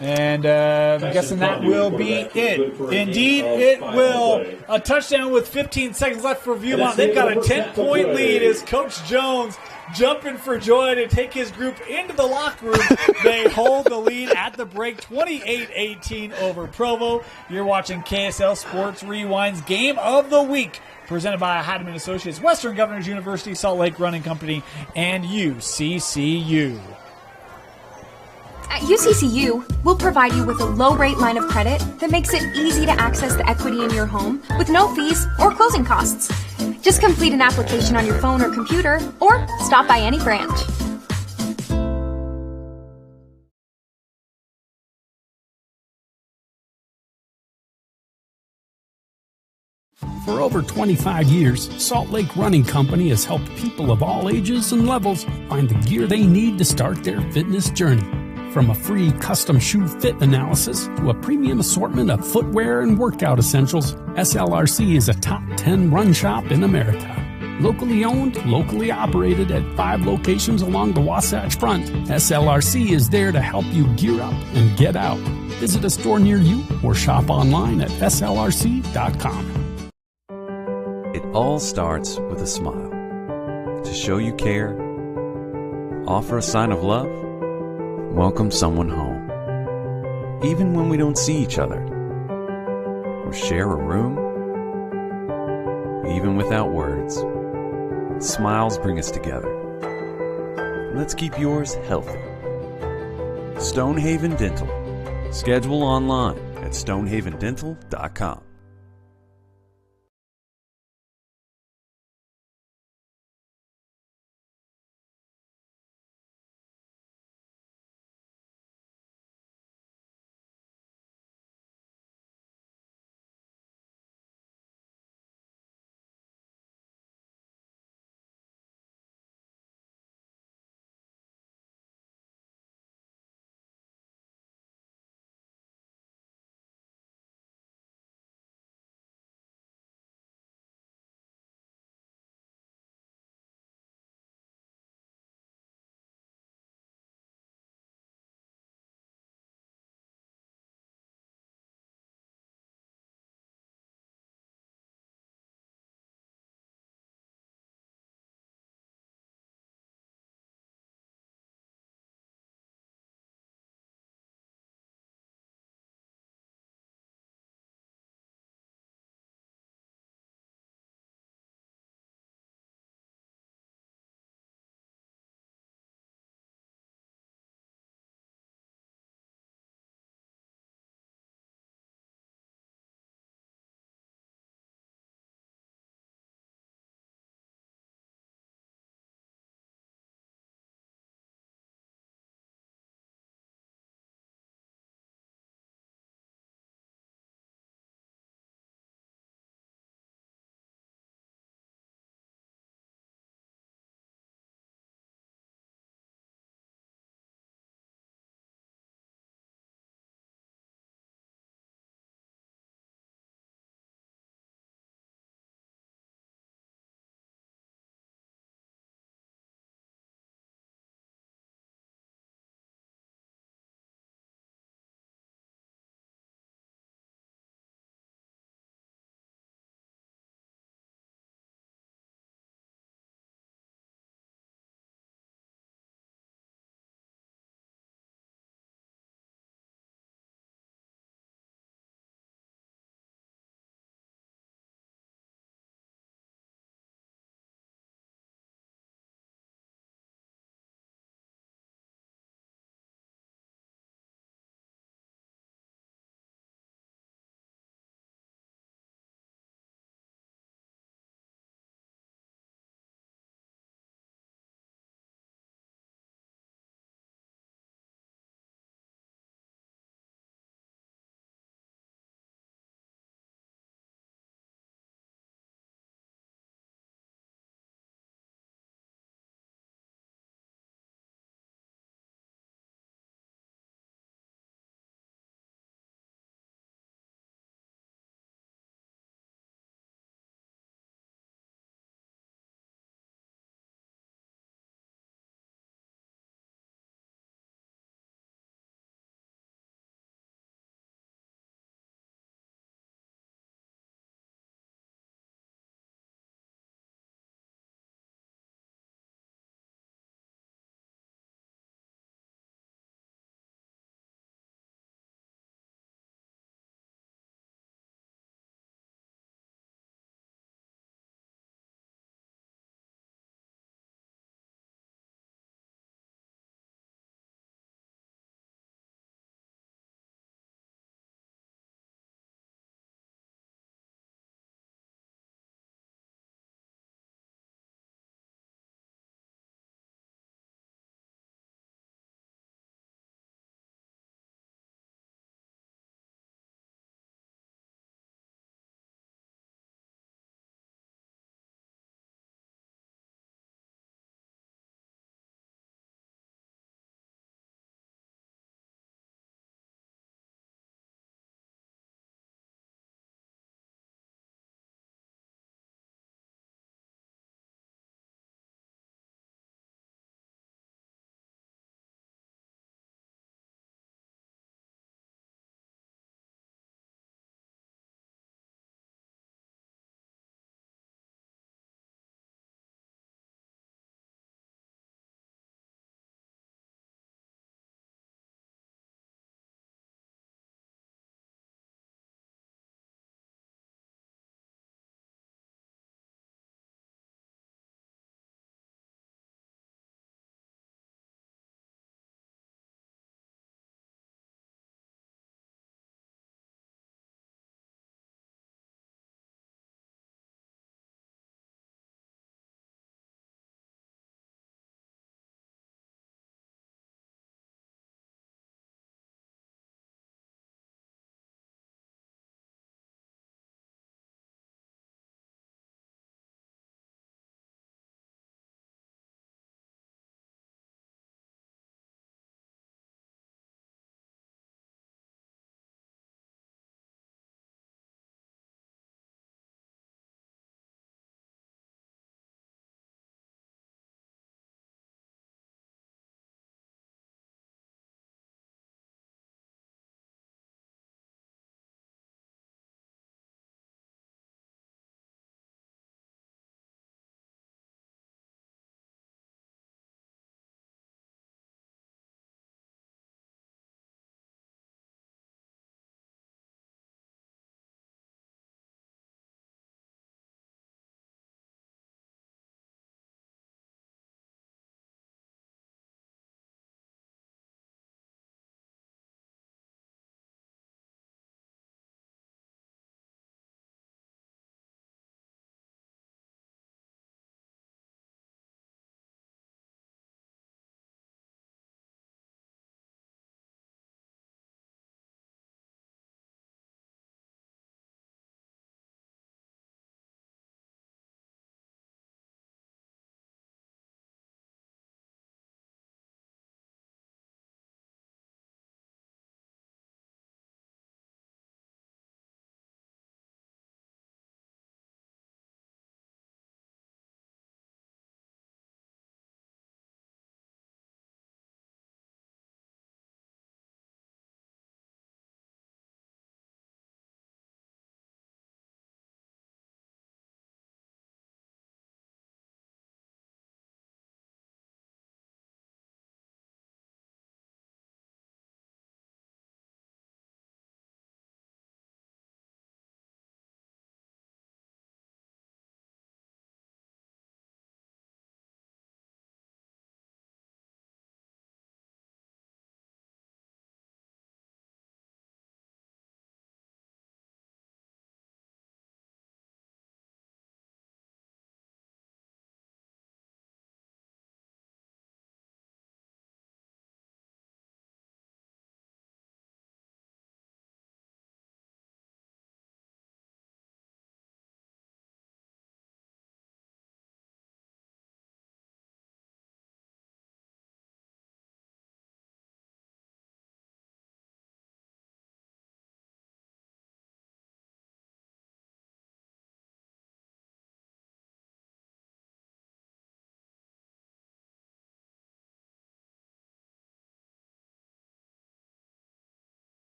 And I'm guessing that will be it. Indeed, it will. A touchdown with 15 seconds left for Viewmont. They've got a 10-point lead as Coach Jones jumping for joy to take his group into the locker room. They hold the lead at the break, 28-18 over Provo. You're watching KSL Sports Rewind's Game of the Week, presented by Heidemann Associates, Western Governors University, Salt Lake Running Company, and UCCU. At UCCU, we'll provide you with a low-rate line of credit that makes it easy to access the equity in your home with no fees or closing costs. Just complete an application on your phone or computer, or stop by any branch. For over 25 years, Salt Lake Running Company has helped people of all ages and levels find the gear they need to start their fitness journey. From a free custom shoe fit analysis to a premium assortment of footwear and workout essentials, SLRC is a top 10 run shop in America. Locally owned, locally operated at 5 locations along the Wasatch Front, SLRC is there to help you gear up and get out. Visit a store near you or shop online at slrc.com. It all starts with a smile. To show you care, offer a sign of love, welcome someone home. Even when we don't see each other, or share a room, even without words, smiles bring us together. Let's keep yours healthy. Stonehaven Dental. Schedule online at stonehavendental.com.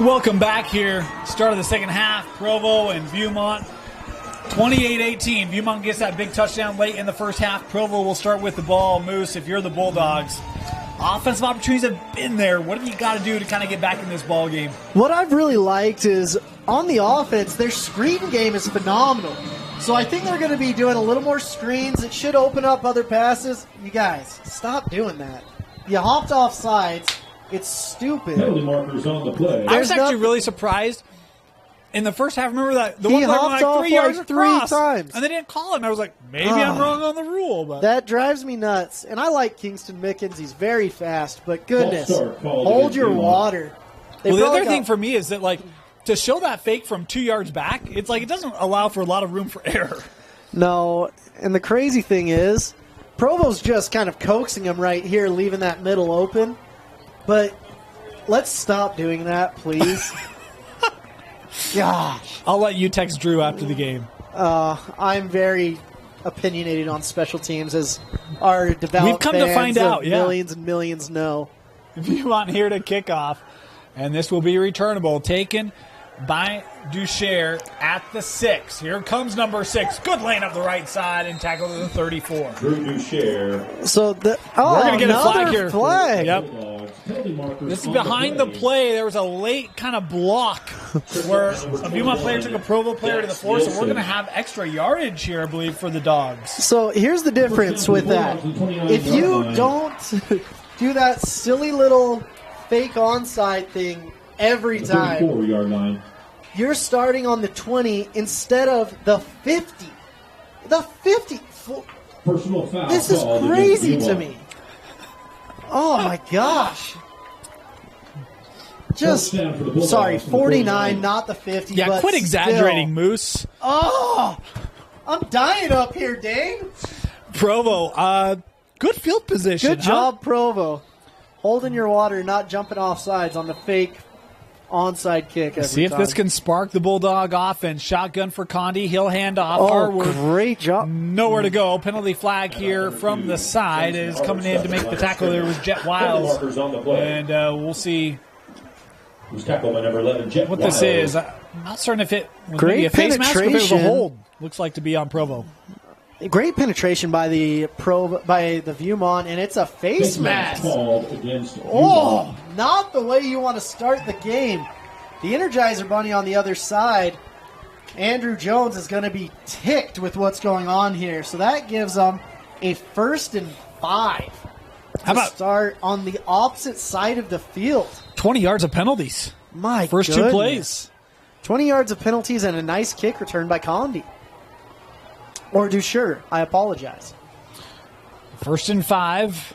Welcome back here. Start of the second half. Provo and Viewmont. 28-18. Viewmont gets that big touchdown late in the first half. Provo will start with the ball. Moose, if you're the Bulldogs, offensive opportunities have been there. What have you got to do to kind of get back in this ball game? What I've really liked is on the offense, their screen game is phenomenal. So I think they're going to be doing a little more screens. It should open up other passes. You guys, stop doing that. You hopped off sides. It's stupid. Penalty markers on the play. I was actually really surprised. In the first half, remember that the he one that hopped went off 3 yards like across, 3 times. and they didn't call him. I was like, maybe I'm wrong on the rule. But that drives me nuts. And I like Kingston Mickens. He's very fast, but goodness, hold your water. Well, the other thing for me is that, like, to show that fake from 2 yards back, it's like it doesn't allow for a lot of room for error. No, and the crazy thing is, Provo's just kind of coaxing him right here, leaving that middle open. But let's stop doing that, please. Gosh. I'll let you text Drew after the game. I'm very opinionated on special teams, as our devout We've come to find out, millions and millions know. Viewmont here to kick off, and this will be returnable, taken by Ducher at the 6. Here comes number 6. Good lane up the right side and tackle to the 34. Drew Ducher. So we're going to get a flag here. Flag. Yep. This is behind the play. There was a late kind of block where a Viewmont player took a Provo player to the 4, so we're going to have extra yardage here, I believe, for the Dogs. So here's the difference with that. If you don't do that silly little fake onside thing every time, 34-yard line. You're starting on the 20 instead of the 50. The 50. Personal foul. This is crazy to me. Oh, my gosh. Just, sorry, 49, not the 50. Yeah, but quit exaggerating, still. Moose. Oh, I'm dying up here, dang. Provo, good field position. Good job, Provo. Holding your water, not jumping off sides on the fake onside kick every See if time. this can spark the Bulldog offense. Shotgun for Condi. He'll hand off. Oh, Harwood. Great job. Nowhere to go. Penalty flag here from the side is coming in to make the tackle. There was Jet Wiles. And we'll see who's tackled by number 11, Jet what Wiles. this is. I'm not certain if it was Great maybe a face mask or if it was a penetration. hold. Looks like to be on Provo. Great penetration by the Viewmont, and it's a face mask. Oh, not the way you want to start the game. The Energizer Bunny on the other side, Andrew Jones is going to be ticked with what's going on here. So that gives them a 1st and 5. How about start on the opposite side of the field? 20 yards of penalties. My first goodness. 2 plays. 20 yards of penalties and a nice kick return by Condi. Or Ducher, I apologize. 1st and 5.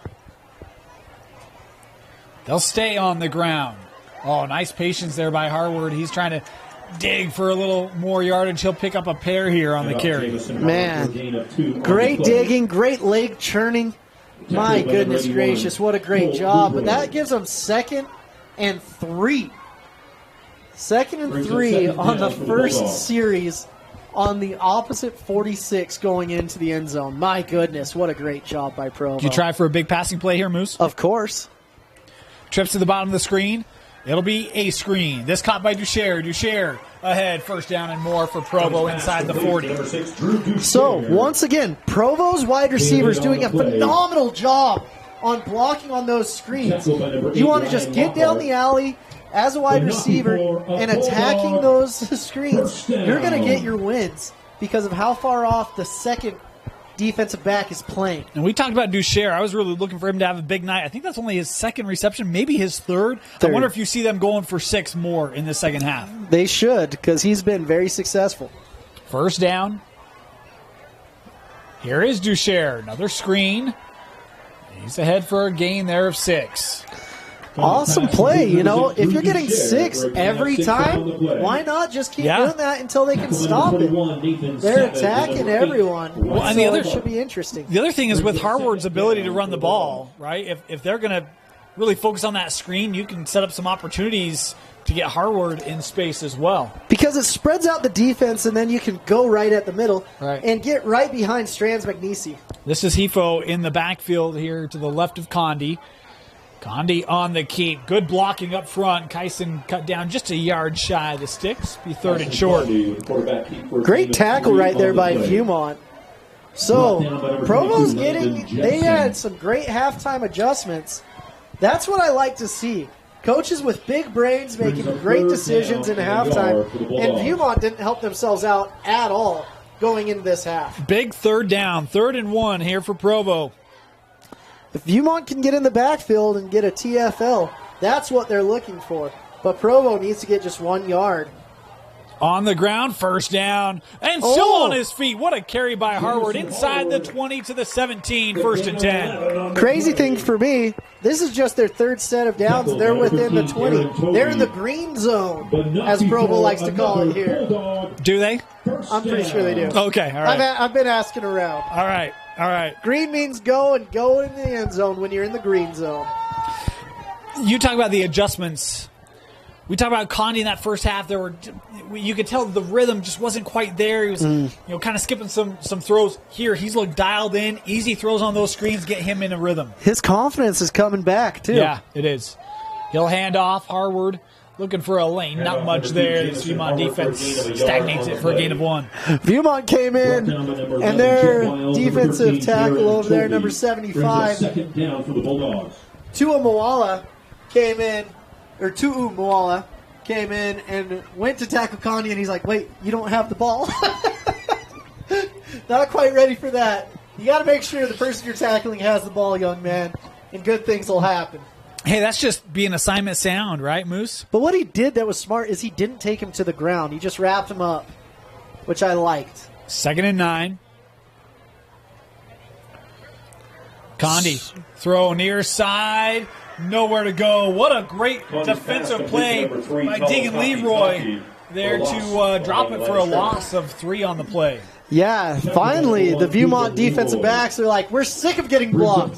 They'll stay on the ground. Oh, nice patience there by Harwood. He's trying to dig for a little more yardage. He'll pick up a pair here on the carry. Man, great digging, great leg churning. My goodness gracious, what a great job. But that gives them 2nd and 3. 2nd and 3 on the first series on the opposite 46 going into the end zone. My goodness, what a great job by Provo. Do you try for a big passing play here, Moose? Of course. Trips to the bottom of the screen. It'll be a screen. This caught by Ducher. Ducher ahead, 1st down and more for Provo inside the 40. So, once again, Provo's wide receivers doing a phenomenal job on blocking on those screens. You want to just get down the alley as a wide receiver and attacking those screens. You're going to get your wins because of how far off the second defensive back is playing. And we talked about Ducher. I was really looking for him to have a big night. I think that's only his 2nd reception, maybe his 3rd. I wonder if you see them going for 6 more in the second half. They should, because he's been very successful. 1st down. Here is Ducher. Another screen. He's ahead for a gain there of 6. Awesome play. You know, if you're getting 6 every time, why not just keep doing that until they can stop it? They're attacking everyone. Well, and so it should be interesting. The other thing is with Harward's ability to run the ball, right? If they're going to really focus on that screen, you can set up some opportunities to get Harward in space as well. Because it spreads out the defense, and then you can go right at the middle right. and get right behind Strands Magnesi. This is Hefo in the backfield here to the left of Condi. Condi on the keep. Good blocking up front. Kyson cut down just a yard shy of the sticks. Be third and short. Great tackle right there by Viewmont. So, Provo's they had some great halftime adjustments. That's what I like to see. Coaches with big brains making great decisions in halftime. And Viewmont didn't help themselves out at all going into this half. Big third down. 3rd and 1 here for Provo. If Viewmont can get in the backfield and get a TFL, that's what they're looking for. But Provo needs to get just 1 yard. On the ground, first down, and still on his feet. What a carry by Harward inside the 20 to the 17, 1st and 10. Crazy thing for me, this is just their 3rd set of downs. They're within the 20. They're in the green zone, as Provo likes to call it here. Do they? I'm pretty sure they do. Okay, all right. I've been asking around. All right. Green means go in the end zone when you're in the green zone. You talk about the adjustments. We talked about Condi in that first half. You could tell the rhythm just wasn't quite there. He was, kind of skipping some throws. Here, he's looked dialed in. Easy throws on those screens get him in a rhythm. His confidence is coming back too. Yeah, it is. He'll hand off. Harward looking for a lane. Not much there. This Viewmont defense stagnates it for a gain of 1. Viewmont came in, and their defensive tackle over there, number 75, Tu'u Moala came in and went to tackle Condi, and he's like, wait, you don't have the ball? Not quite ready for that. You got to make sure the person you're tackling has the ball, young man, and good things will happen. Hey, that's just being assignment sound, right, Moose? But what he did that was smart is he didn't take him to the ground. He just wrapped him up, which I liked. 2nd and 9. Condi, throw near side. Nowhere to go. What a great defensive play by Deegan Leroy there to drop it for a loss of 3 on the play. Yeah, finally, the Viewmont defensive backs are like, we're sick of getting blocked.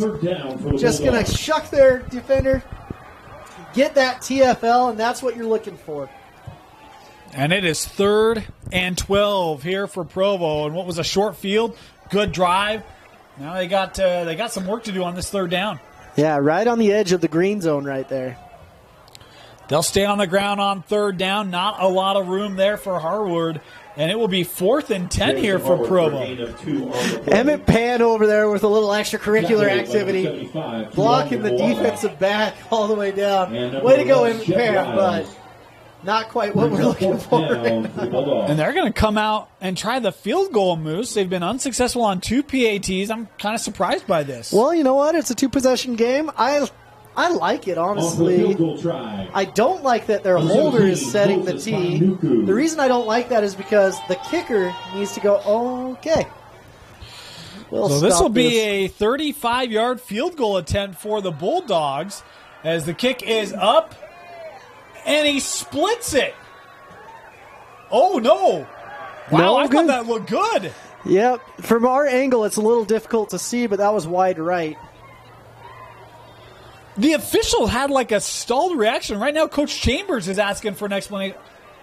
Just going to shuck their defender, get that TFL, and that's what you're looking for. And it is 3rd and 12 here for Provo. And what was a short field, good drive. Now they got some work to do on this 3rd down. Yeah, right on the edge of the green zone right there. They'll stay on the ground on 3rd down. Not a lot of room there for Harward. And it will be 4th and 10 here for Provo. Emmett Pan over there with a little extracurricular activity, blocking the defensive back all the way down. Way to go, Emmett Pan, but not quite what we're looking for right now. And they're going to come out and try the field goal, Moose. They've been unsuccessful on 2 PATs. I'm kind of surprised by this. Well, you know what? It's a 2-possession game. I like it, honestly. I don't like that their holder is setting the tee. The reason I don't like that is because the kicker needs to go, okay. So this will be a 35-yard field goal attempt for the Bulldogs as the kick is up, and he splits it. Oh, no. Wow, I thought that looked good. Yep. From our angle, it's a little difficult to see, but that was wide right. The official had like a stalled reaction. Right now, Coach Chambers is asking for an explanation.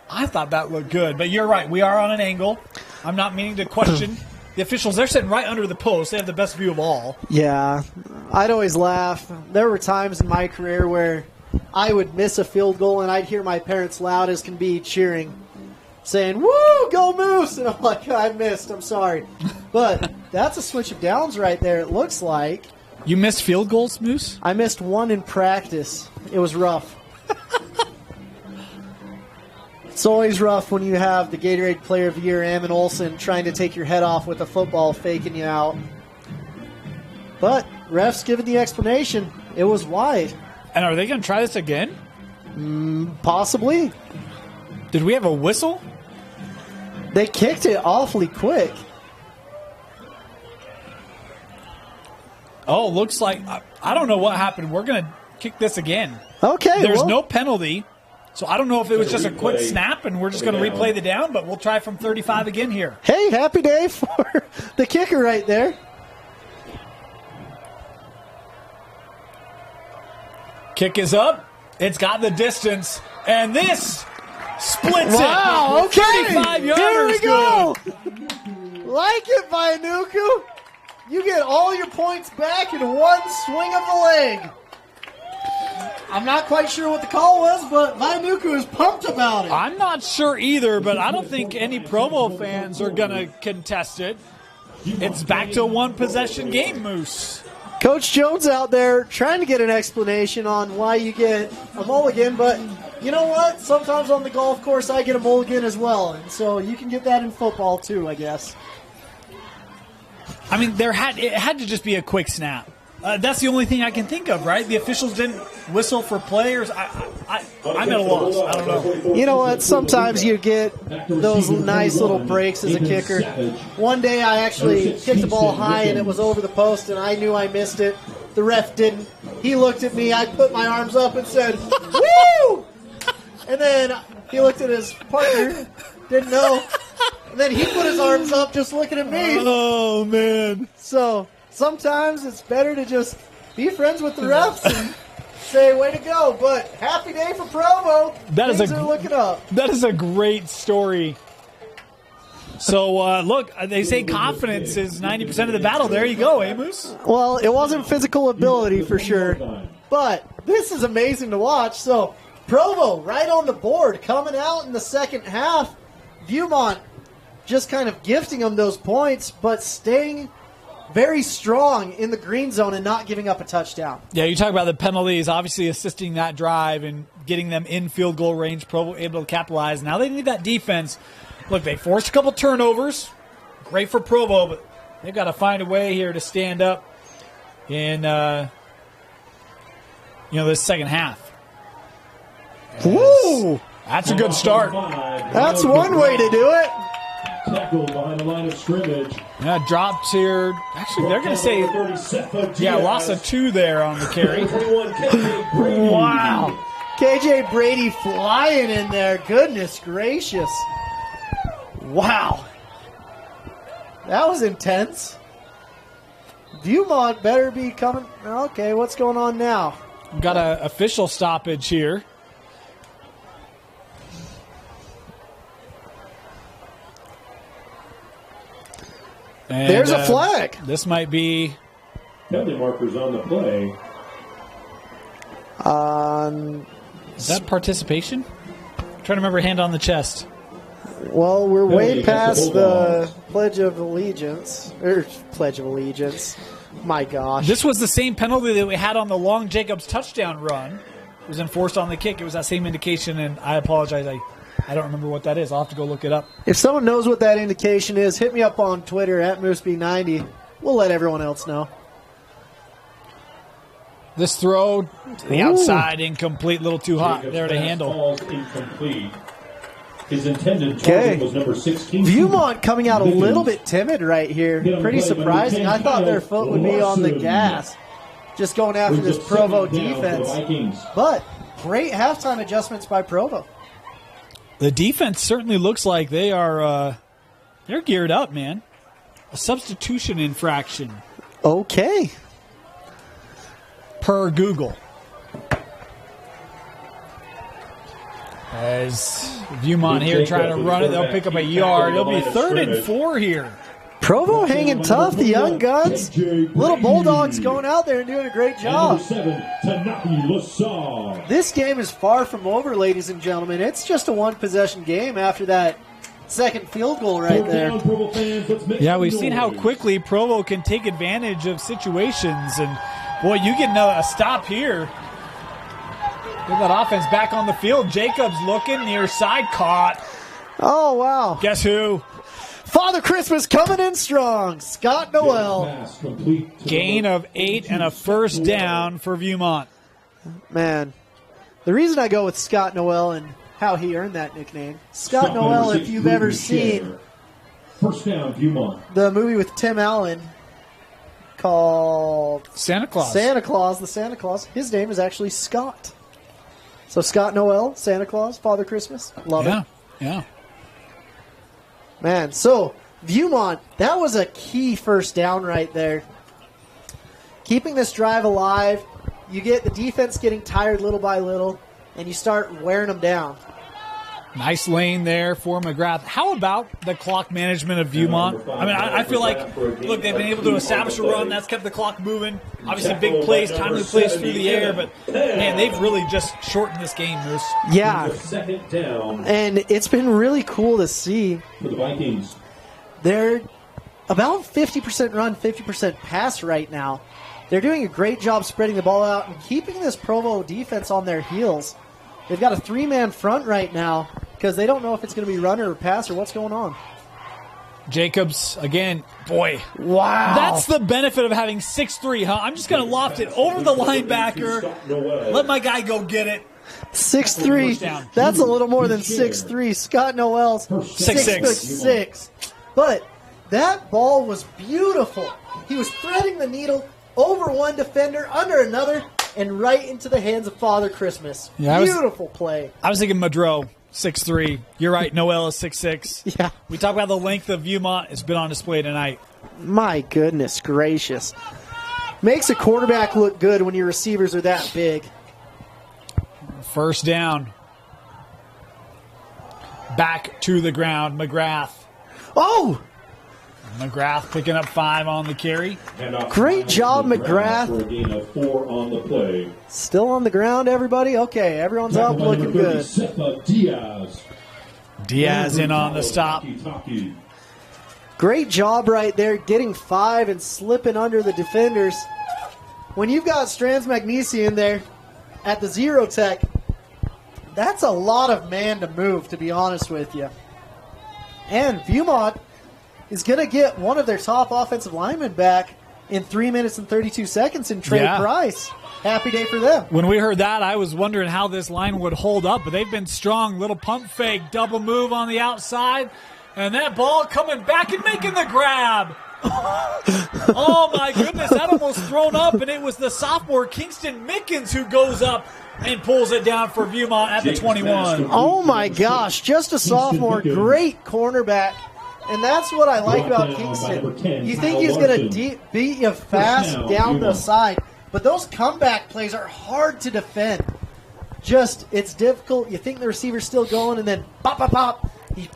I thought that looked good, but you're right. We are on an angle. I'm not meaning to question the officials. They're sitting right under the post. They have the best view of all. Yeah, I'd always laugh. There were times in my career where I would miss a field goal, and I'd hear my parents loud as can be cheering, saying, "Woo, go Moose!" And I'm like, I missed. I'm sorry. But that's a switch of downs right there, it looks like. You missed field goals, Moose? I missed one in practice. It was rough. It's always rough when you have the Gatorade Player of the Year, Ammon Olsen, trying to take your head off with a football, faking you out. But refs giving the explanation. It was wide. And are they going to try this again? Possibly. Did we have a whistle? They kicked it awfully quick. Oh, looks like, I don't know what happened. We're going to kick this again. Okay. There's no penalty, so I don't know if it was just a quick snap and we're just going to replay the down, but we'll try from 35 again here. Hey, happy day for the kicker right there. Kick is up. It's got the distance, and this splits wow, it. Okay. 35-yarders. Here we go. Like it, Vaianuku. You get all your points back in one swing of the leg. I'm not quite sure what the call was, but Vainuku is pumped about it. I'm not sure either, but I don't think any Provo fans are going to contest it. It's back to a one-possession game, Moose. Coach Jones out there trying to get an explanation on why you get a mulligan, but you know what? Sometimes on the golf course I get a mulligan as well, and so you can get that in football too, I guess. I mean, it had to just be a quick snap. That's the only thing I can think of, right? The officials didn't whistle for players. I'm at a loss. I don't know. You know what? Sometimes you get those nice little breaks as a kicker. One day I actually kicked the ball high and it was over the post and I knew I missed it. The ref didn't. He looked at me. I put my arms up and said, "Woo!" And then he looked at his partner, didn't know. And then he put his arms up just looking at me. Oh, man. So sometimes it's better to just be friends with the refs and say, way to go. But happy day for Provo. Things are looking up. That is a great story. So, look, they say confidence is 90% of the battle. There you go, Moose? Well, it wasn't physical ability for sure. But this is amazing to watch. So Provo right on the board coming out in the second half. Viewmont just kind of gifting them those points, but staying very strong in the green zone and not giving up a touchdown. Yeah, you talk about the penalties, obviously assisting that drive and getting them in field goal range, Provo able to capitalize. Now they need that defense. Look, they forced a couple turnovers. Great for Provo, but they've got to find a way here to stand up in this second half. Woo! That's a good start. That's one way to do it. Tackled behind the line of scrimmage. Yeah, dropped here. Actually, they're going to say, loss of 2 there on the carry. Wow. KJ Brady flying in there. Goodness gracious. Wow. That was intense. Viewmont better be coming. Okay, what's going on now? Got an official stoppage here. And, there's a flag. This might be penalty markers on the play. Is that participation? I'm trying to remember hand on the chest. Well, we're way past the Pledge of Allegiance. My gosh. This was the same penalty that we had on the long Jacobs touchdown run. It was enforced on the kick. It was that same indication, and I apologize. I don't remember what that is. I'll have to go look it up. If someone knows what that indication is, hit me up on Twitter at MooseB90. We'll let everyone else know. This throw to the outside, incomplete, a little too hot there to handle. Falls incomplete. His intended target was number 16. Viewmont coming out a little bit timid right here. Pretty surprising. I thought their foot would be on the gas, just going after this Provo defense. But great halftime adjustments by Provo. The defense certainly looks like they are they're geared up, man. A substitution infraction. Okay. Per Google. As Viewmont here trying to run it, they'll pick up a yard. It'll be 3rd and 4 here. Provo hanging tough, the young guns. Little Bulldogs going out there and doing a great job. This game is far from over, ladies and gentlemen. It's just a one-possession game after that second field goal right there. Yeah, we've seen how quickly Provo can take advantage of situations. And, boy, you get a stop here. Get that offense back on the field. Jacobs looking, near side, caught. Oh, wow. Guess who? Father Christmas coming in strong. Scott Noel. Gain of 8 and a first down for Viewmont. Man, the reason I go with Scott Noel and how he earned that nickname. Scott Noel, if you've ever seen first down, Viewmont, the movie with Tim Allen called Santa Claus. The Santa Claus. His name is actually Scott. So Scott Noel, Santa Claus, Father Christmas. Love it. Yeah. Man, so Viewmont, that was a key first down right there. Keeping this drive alive, you get the defense getting tired little by little, and you start wearing them down. Nice lane there for McGrath. How about the clock management of Viewmont? I mean, I feel like, look, they've been able to establish a run. That's kept the clock moving. Obviously, big plays, timely plays through the air. But, man, they've really just shortened this game, Moose. Yeah. Second down. And it's been really cool to see. For the Vikings. They're about 50% run, 50% pass right now. They're doing a great job spreading the ball out and keeping this Provo defense on their heels. They've got a 3-man front right now because they don't know if it's going to be run or pass or what's going on. Jacobs, again, boy. Wow. That's the benefit of having 6'3", huh? I'm just going to loft it over the linebacker. Let my guy go get it. 6'3". That's a little more than 6'3". Scott Noel's 6'6". But that ball was beautiful. He was threading the needle over one defender, under another, and right into the hands of Father Christmas. Yeah, beautiful play. I was thinking Madro, 6'3". You're right, Noel is 6'6". Yeah. We talk about the length of Viewmont. It's been on display tonight. My goodness gracious. Makes a quarterback look good when your receivers are that big. First down. Back to the ground, McGrath. Oh! McGrath picking up 5 on the carry. Great job, McGrath. For a gain of 4 on the play. Still on the ground, everybody? Okay, everyone's up, looking good. Diaz in on the stop. Great job right there, getting 5 and slipping under the defenders. When you've got Strands Magnesi in there at the 0 tech, that's a lot of man to move, to be honest with you. And Viewmont is going to get one of their top offensive linemen back in 3 minutes and 32 seconds in Trey Price. Happy day for them. When we heard that, I was wondering how this line would hold up, but they've been strong. Little pump fake, double move on the outside, and that ball coming back and making the grab. Oh, my goodness, that almost thrown up, and it was the sophomore Kingston Mickens who goes up and pulls it down for Viewmont at the 21. Oh, my gosh, just a sophomore, great cornerback. And that's what I like about Kingston. You think he's going to beat you fast down the side, but those comeback plays are hard to defend. Just, it's difficult. You think the receiver's still going, and then pop, pop, pop. He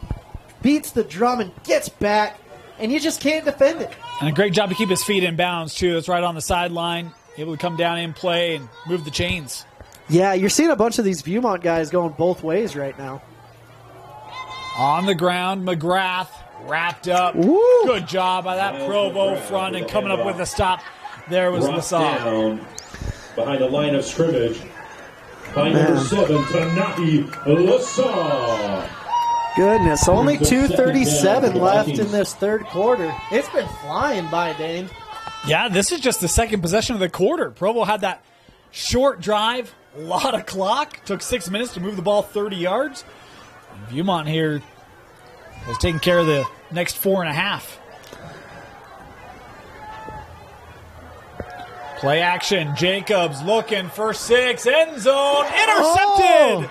beats the drum and gets back, and you just can't defend it. And a great job to keep his feet in bounds, too. It's right on the sideline, able to come down in play and move the chains. Yeah, you're seeing a bunch of these Viewmont guys going both ways right now. On the ground, McGrath. Wrapped up. Ooh. Good job by that Provo front, and coming up with a stop. There was Lasalle. Behind the line of scrimmage. By number 7, Tanahi Lasalle. Goodness, only 2:37 left in this third quarter. It's been flying by, Dane. Yeah, this is just the second possession of the quarter. Provo had that short drive, a lot of clock. Took 6 minutes to move the ball 30 yards. And Viewmont here was taking care of the next 4.5. Play action. Jacobs looking for 6. End zone. Intercepted.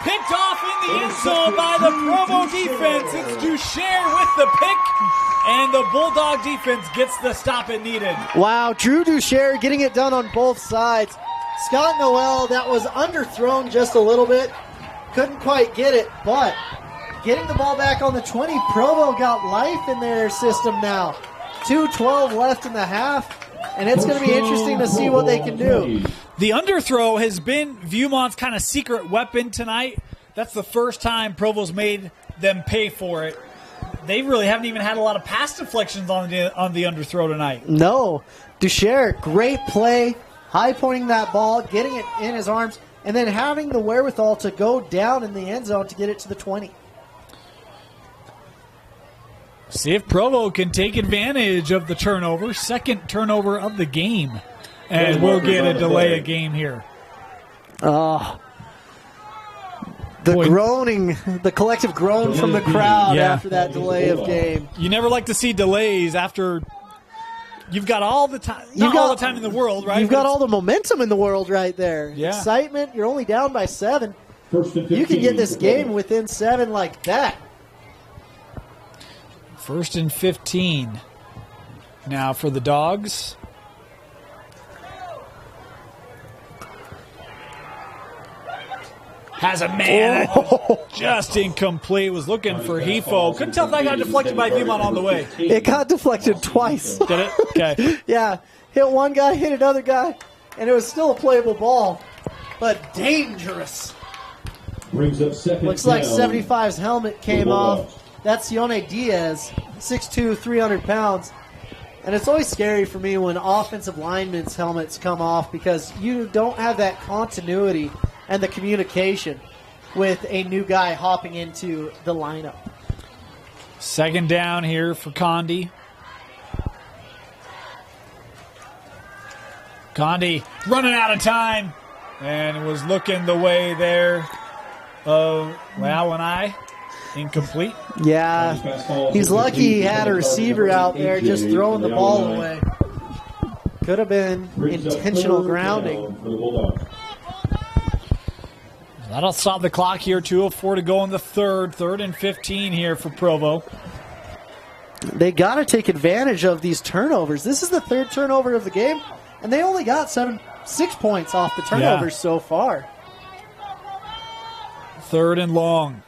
Picked off in the end zone by the Provo defense. It's Ducher with the pick. And the Bulldog defense gets the stop it needed. Wow, Drew Ducher getting it done on both sides. Scott Noel, that was underthrown just a little bit. Couldn't quite get it, but getting the ball back on the 20, Provo got life in their system now. 2:12 left in the half, and it's going to be interesting to see what they can do. The underthrow has been Viewmont's kind of secret weapon tonight. That's the first time Provo's made them pay for it. They really haven't even had a lot of pass deflections on the underthrow tonight. No. Ducher, great play, high pointing that ball, getting it in his arms, and then having the wherewithal to go down in the end zone to get it to the 20. See if Provo can take advantage of the turnover. Second turnover of the game. And we'll get a delay of game here. Groaning, the collective groan from the crowd after that delay of game. You never like to see delays after you've got all the time. All the time in the world, right? You've got all the momentum in the world right there. Yeah. Excitement. You're only down by 7. You can get this game within 7 like that. 1st and 15. Now for the Dogs. Has a man. Just incomplete. Was looking for Hefo. Couldn't tell if that got deflected by Viewmont on the way. It got deflected twice. Did it? Okay. Yeah. Hit one guy, hit another guy, and it was still a playable ball. But dangerous. Brings up second. Looks like down. 75's helmet came off. That's Yone Diaz, 6'2", 300 pounds. And it's always scary for me when offensive linemen's helmets come off because you don't have that continuity and the communication with a new guy hopping into the lineup. Second down here for Condi. Condi running out of time and was looking the way there of incomplete. Yeah, he's lucky he had a receiver out there just throwing the ball away. Could have been intentional grounding. That'll stop the clock here. 2:04 to go in the third. 3rd and 15 here for Provo. They got to take advantage of these turnovers. This is the 3rd turnover of the game, and they only got 6 points off the turnovers so far. 3rd and long.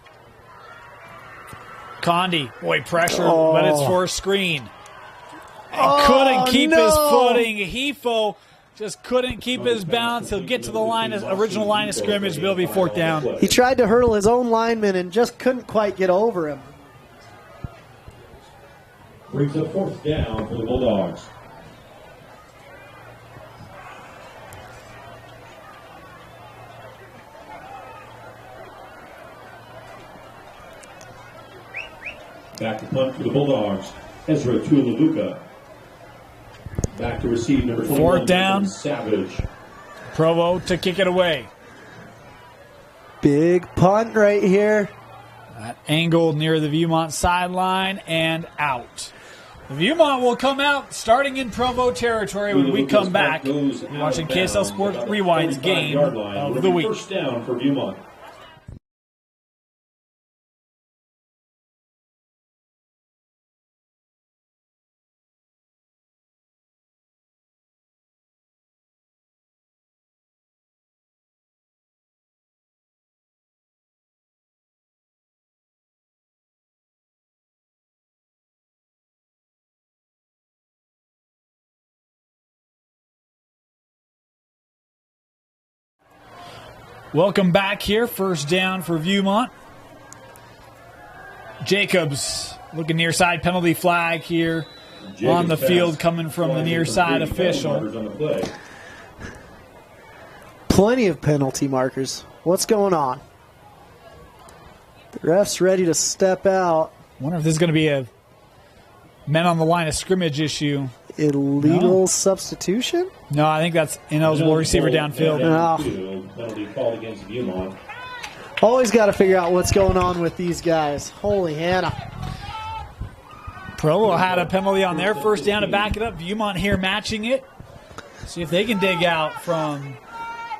Condi, boy, pressure, but it's for a screen. And couldn't keep his footing. Hefo just couldn't keep his balance. He'll get to the original line of scrimmage, but it'll be 4th down. He tried to hurdle his own lineman and just couldn't quite get over him. Brings up 4th down for the Bulldogs. Back to punt for the Bulldogs. Ezra Tuilaluka. Back to receive number 21. 4th down. Savage. Provo to kick it away. Big punt right here. That angled near the Viewmont sideline and out. The Viewmont will come out starting in Provo territory when we come back. You're watching KSL Sports Rewind's game of the week. 1st down for Viewmont. Welcome back here. 1st down for Viewmont. Jacobs looking near side, penalty flag here on the field coming from the near side official. Plenty of penalty markers. What's going on? The ref's ready to step out. Wonder if this is going to be a men on the line of scrimmage issue. Illegal substitution? No, I think that's ineligible receiver downfield. Penalty called against Viewmont. Always got to figure out what's going on with these guys. Holy Hannah. Provo had a penalty on their 1st down to back it up. Viewmont here matching it. See if they can dig out from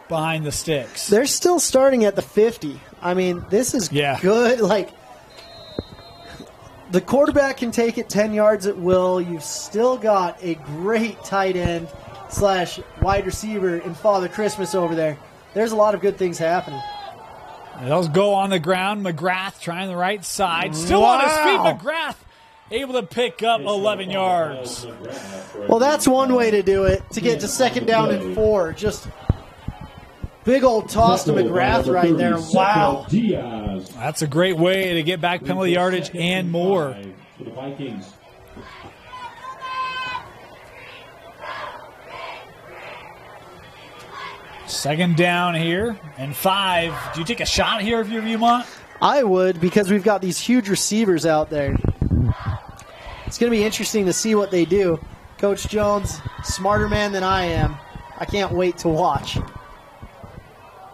behind the sticks. They're still starting at the 50. I mean, this is good. Like, the quarterback can take it 10 yards at will. You've still got a great tight end / wide receiver in Father Christmas over there. There's a lot of good things happening. They'll go on the ground. McGrath trying the right side. Still on his feet. McGrath able to pick up 11 yards. Well, that's one way to do it, to get to 2nd down and 4. Just big old toss to McGrath right there. Wow. That's a great way to get back penalty yardage and more. For the Vikings. Second down here and 5. Do you take a shot here if you're Viewmont? I would, because we've got these huge receivers out there. It's going to be interesting to see what they do. Coach Jones, smarter man than I am. I can't wait to watch.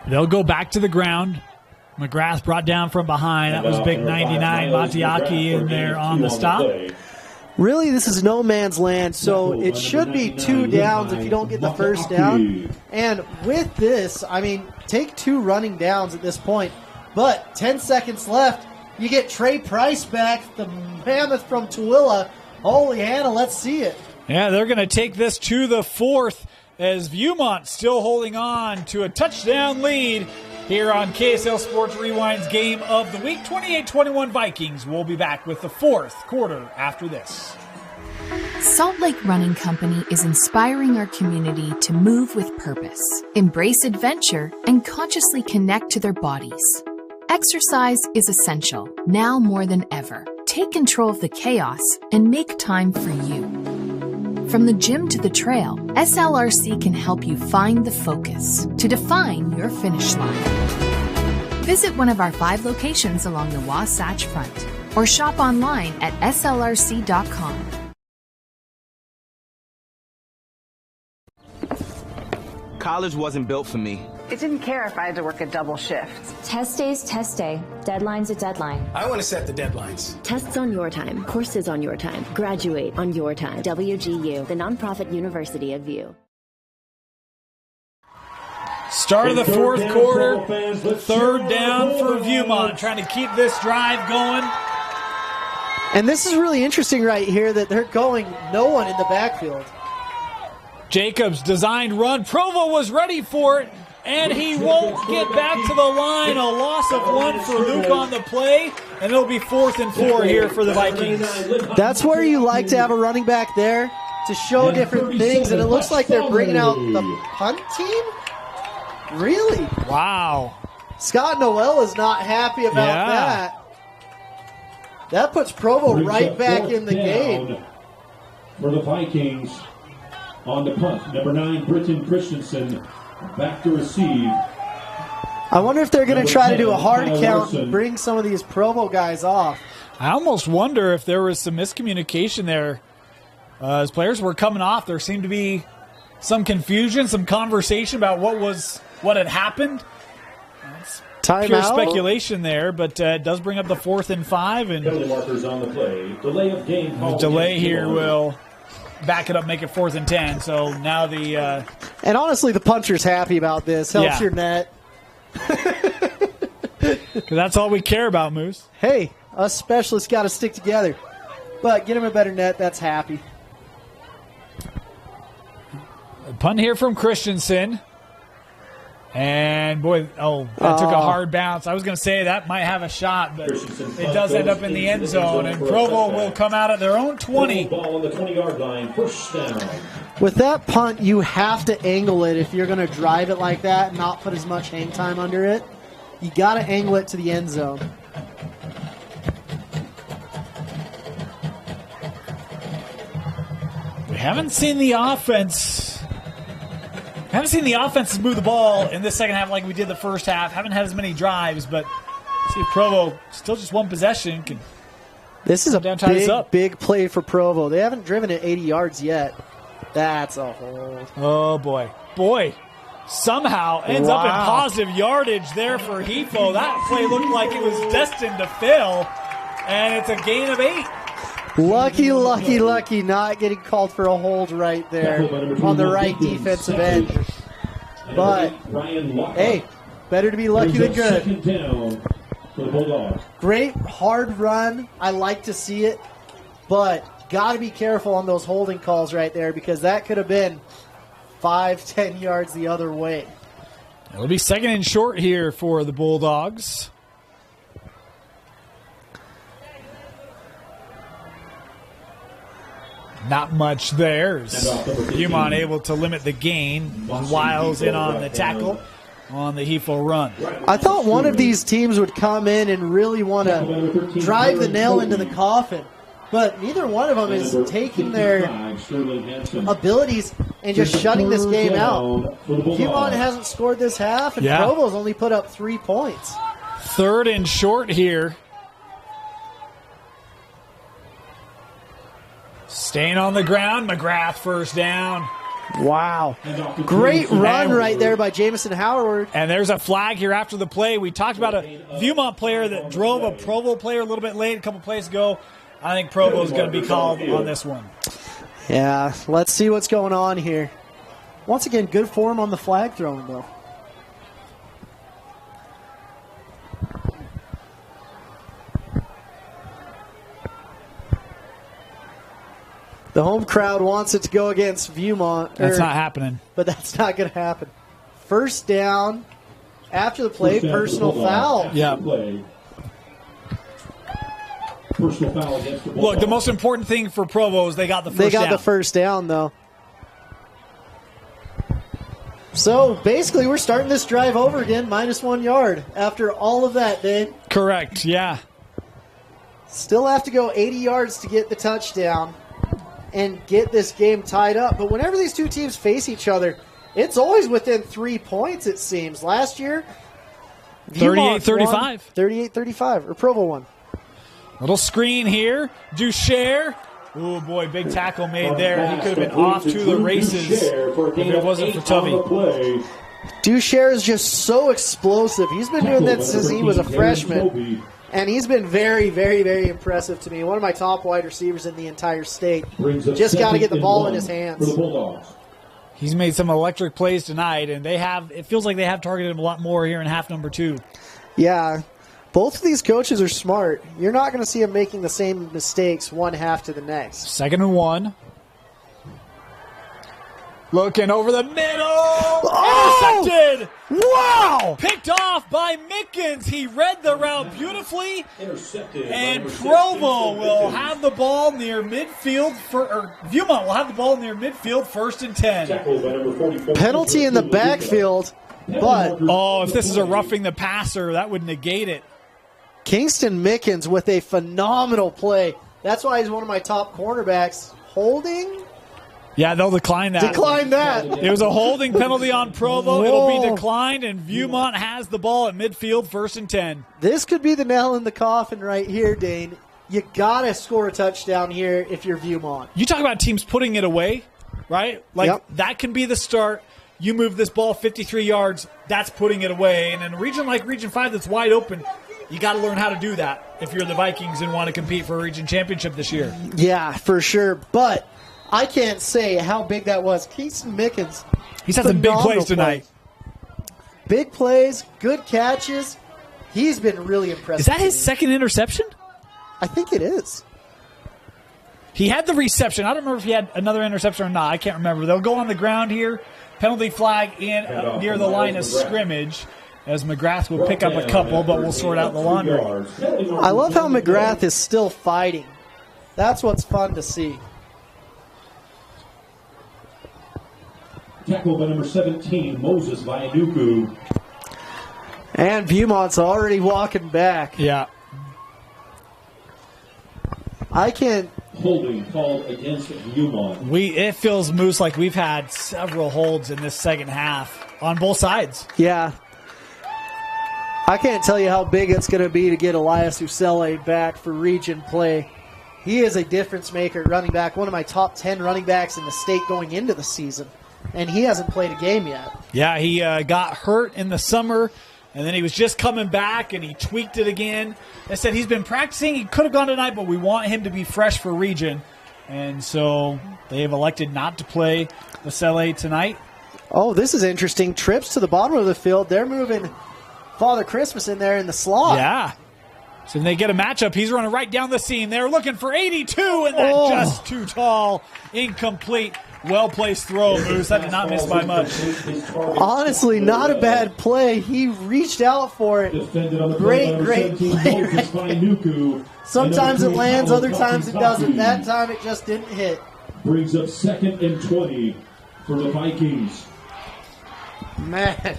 They'll go back to the ground. McGrath brought down from behind. That was big 99. Matiaki in there on the stop. Really, this is no man's land, so it should be 2 downs if you don't get the 1st down. And with this, I mean, take 2 running downs at this point. But 10 seconds left. You get Trey Price back, the mammoth from Tooele. Holy Hannah, let's see it. Yeah, they're going to take this to the 4th as Viewmont still holding on to a touchdown lead here on KSL Sports Rewind's Game of the Week. 28-21 Vikings. We'll be back with the fourth quarter after this. Salt Lake Running Company is inspiring our community to move with purpose, embrace adventure, and consciously connect to their bodies. Exercise is essential, now more than ever. Take control of the chaos and make time for you. From the gym to the trail, SLRC can help you find the focus to define your finish line. Visit one of our 5 locations along the Wasatch Front or shop online at slrc.com. College wasn't built for me. It didn't care if I had to work a double shift. Test day's test day. Deadline's a deadline. I want to set the deadlines. Tests on your time. Courses on your time. Graduate on your time. WGU, the nonprofit university of View. Start of the fourth quarter. Third down for Viewmont. Trying to keep this drive going. And this is really interesting right here that they're going no one in the backfield. Jacobs designed run. Provo was ready for it, and he won't get back to the line. A loss of 1 for Luke on the play, and it'll be 4th and 4 here for the Vikings. That's where you like to have a running back there to show different things, and it looks like they're bringing out the punt team? Really? Wow. Scott Noel is not happy about that. That puts Provo right back in the game. For the Vikings. On the punt, number 9, Britton Christensen, back to receive. I wonder if they're going to try to do a hard count and bring some of these Provo guys off. I almost wonder if there was some miscommunication there. As players were coming off, there seemed to be some confusion, some conversation about what had happened. It's pure speculation there, but it does bring up the 4th and 5. And penalty markers on the play. Delay of game. The delay here will back it up, make it 4th and 10. So now the and honestly, the puncher's happy about this. Helps your net. That's all we care about, Moose. Hey, us specialists got to stick together. But get him a better net. That's happy. A punt here from Christensen. And, boy, that took a hard bounce. I was going to say that might have a shot, but it does end up in the end zone. And Provo will come out at their own 20. Ball on the 20-yard line, first down. With that punt, you have to angle it if you're going to drive it like that and not put as much hang time under it. You got to angle it to the end zone. We haven't seen the offense. Haven't seen the offenses move the ball in this second half like we did the first half. Haven't had as many drives, but see if Provo still just one possession can. This is a big play for Provo. They haven't driven it 80 yards yet. That's a hold. Oh boy! Somehow ends up in positive yardage there for Hefo. That play looked like it was destined to fail, and it's a gain of 8. Lucky not getting called for a hold right there on the right defensive end. But, hey, better to be lucky than good. Great hard run. I like to see it. But got to be careful on those holding calls right there because that could have been 5-10 yards the other way. It'll be 2nd and short here for the Bulldogs. Not much there. Viewmont able to limit the gain. Wiles in on the tackle on the Hefo run. I thought one of these teams would come in and really want to drive the nail into the coffin. But neither one of them is taking their abilities and just shutting this game out. Viewmont hasn't scored this half, and Provo's only put up 3 points. 3rd and short here. Staying on the ground, McGrath first down. Wow. Great run right there by Jamison Howard. And there's a flag here after the play. We talked about a Viewmont player that drove a Provo player a little bit late a couple plays ago. I think Provo is going to be called on this one. Yeah, let's see what's going on here. Once again, good form on the flag throwing, though. The home crowd wants it to go against Viewmont. That's not happening. But that's not going to happen. First down After the play, personal foul. Yeah. Personal foul against the Bulldogs. Look, the most important thing for Provo is they got the first down. They got the first down, though. So, basically, we're starting this drive over again, -1 yard. After all of that, Dave. Correct, yeah. Still have to go 80 yards to get the touchdown and get this game tied up. But whenever these two teams face each other, it's always within 3 points, it seems. Last year, 38-35. 38-35, or Provo won. Little screen here. Ducher. Oh, boy, big tackle made there. He could have been off to the races if it wasn't for Tubby. Ducher is just so explosive. He's been doing that since he was a freshman. And he's been very, very, very impressive to me. One of my top wide receivers in the entire state. Just got to get the ball in his hands. He's made some electric plays tonight, and it feels like they have targeted him a lot more here in half number 2. Yeah. Both of these coaches are smart. You're not going to see them making the same mistakes one half to the next. 2nd and 1. Looking over the middle. Oh! Intercepted. Wow. Picked off by Mickens. He read the route beautifully. And Provo will have the ball near midfield. Viewmont will have the ball near midfield, 1st and 10. Penalty in the backfield. But if this is a roughing the passer, that would negate it. Kingston Mickens with a phenomenal play. That's why he's one of my top cornerbacks. Holding? Yeah, they'll decline that. Decline that. It was a holding penalty on Provo. It'll be declined, and Viewmont has the ball at midfield, 1st and 10. This could be the nail in the coffin right here, Dane. You got to score a touchdown here if you're Viewmont. You talk about teams putting it away, right? That can be the start. You move this ball 53 yards, that's putting it away. And in a region like Region 5 that's wide open, you got to learn how to do that if you're the Vikings and want to compete for a region championship this year. Yeah, for sure. But I can't say how big that was. Kingston Mickens. He's had some big plays tonight. Big plays, good catches. He's been really impressive. Is that his second interception? I think it is. He had the reception. I don't remember if he had another interception or not. I can't remember. They'll go on the ground here. Penalty flag near the line of scrimmage, as McGrath will pick up a couple, but we'll sort out the laundry. I love how McGrath is still fighting. That's what's fun to see. Tackle by number 17, Moses Vianuku. And Viewmont's already walking back. Yeah. I can't. Holding called against Viewmont. It feels, Moose, like we've had several holds in this second half on both sides. Yeah. I can't tell you how big it's going to be to get Elias Usele back for region play. He is a difference maker running back, one of my top 10 running backs in the state going into the season. And he hasn't played a game yet. Yeah, he got hurt in the summer, and then he was just coming back, and he tweaked it again. They said he's been practicing. He could have gone tonight, but we want him to be fresh for region. And so they have elected not to play Usele tonight. Oh, this is interesting. Trips to the bottom of the field. They're moving Father Christmas in there in the slot. Yeah. So they get a matchup. He's running right down the seam. They're looking for 82, and that's just too tall. Incomplete. Well-placed throw, Moose. That did not miss by much. Honestly, not a bad play. He reached out for it. Great play. Sometimes it lands, other times it doesn't. That time it just didn't hit. Brings up 2nd and 20 for the Vikings. Man,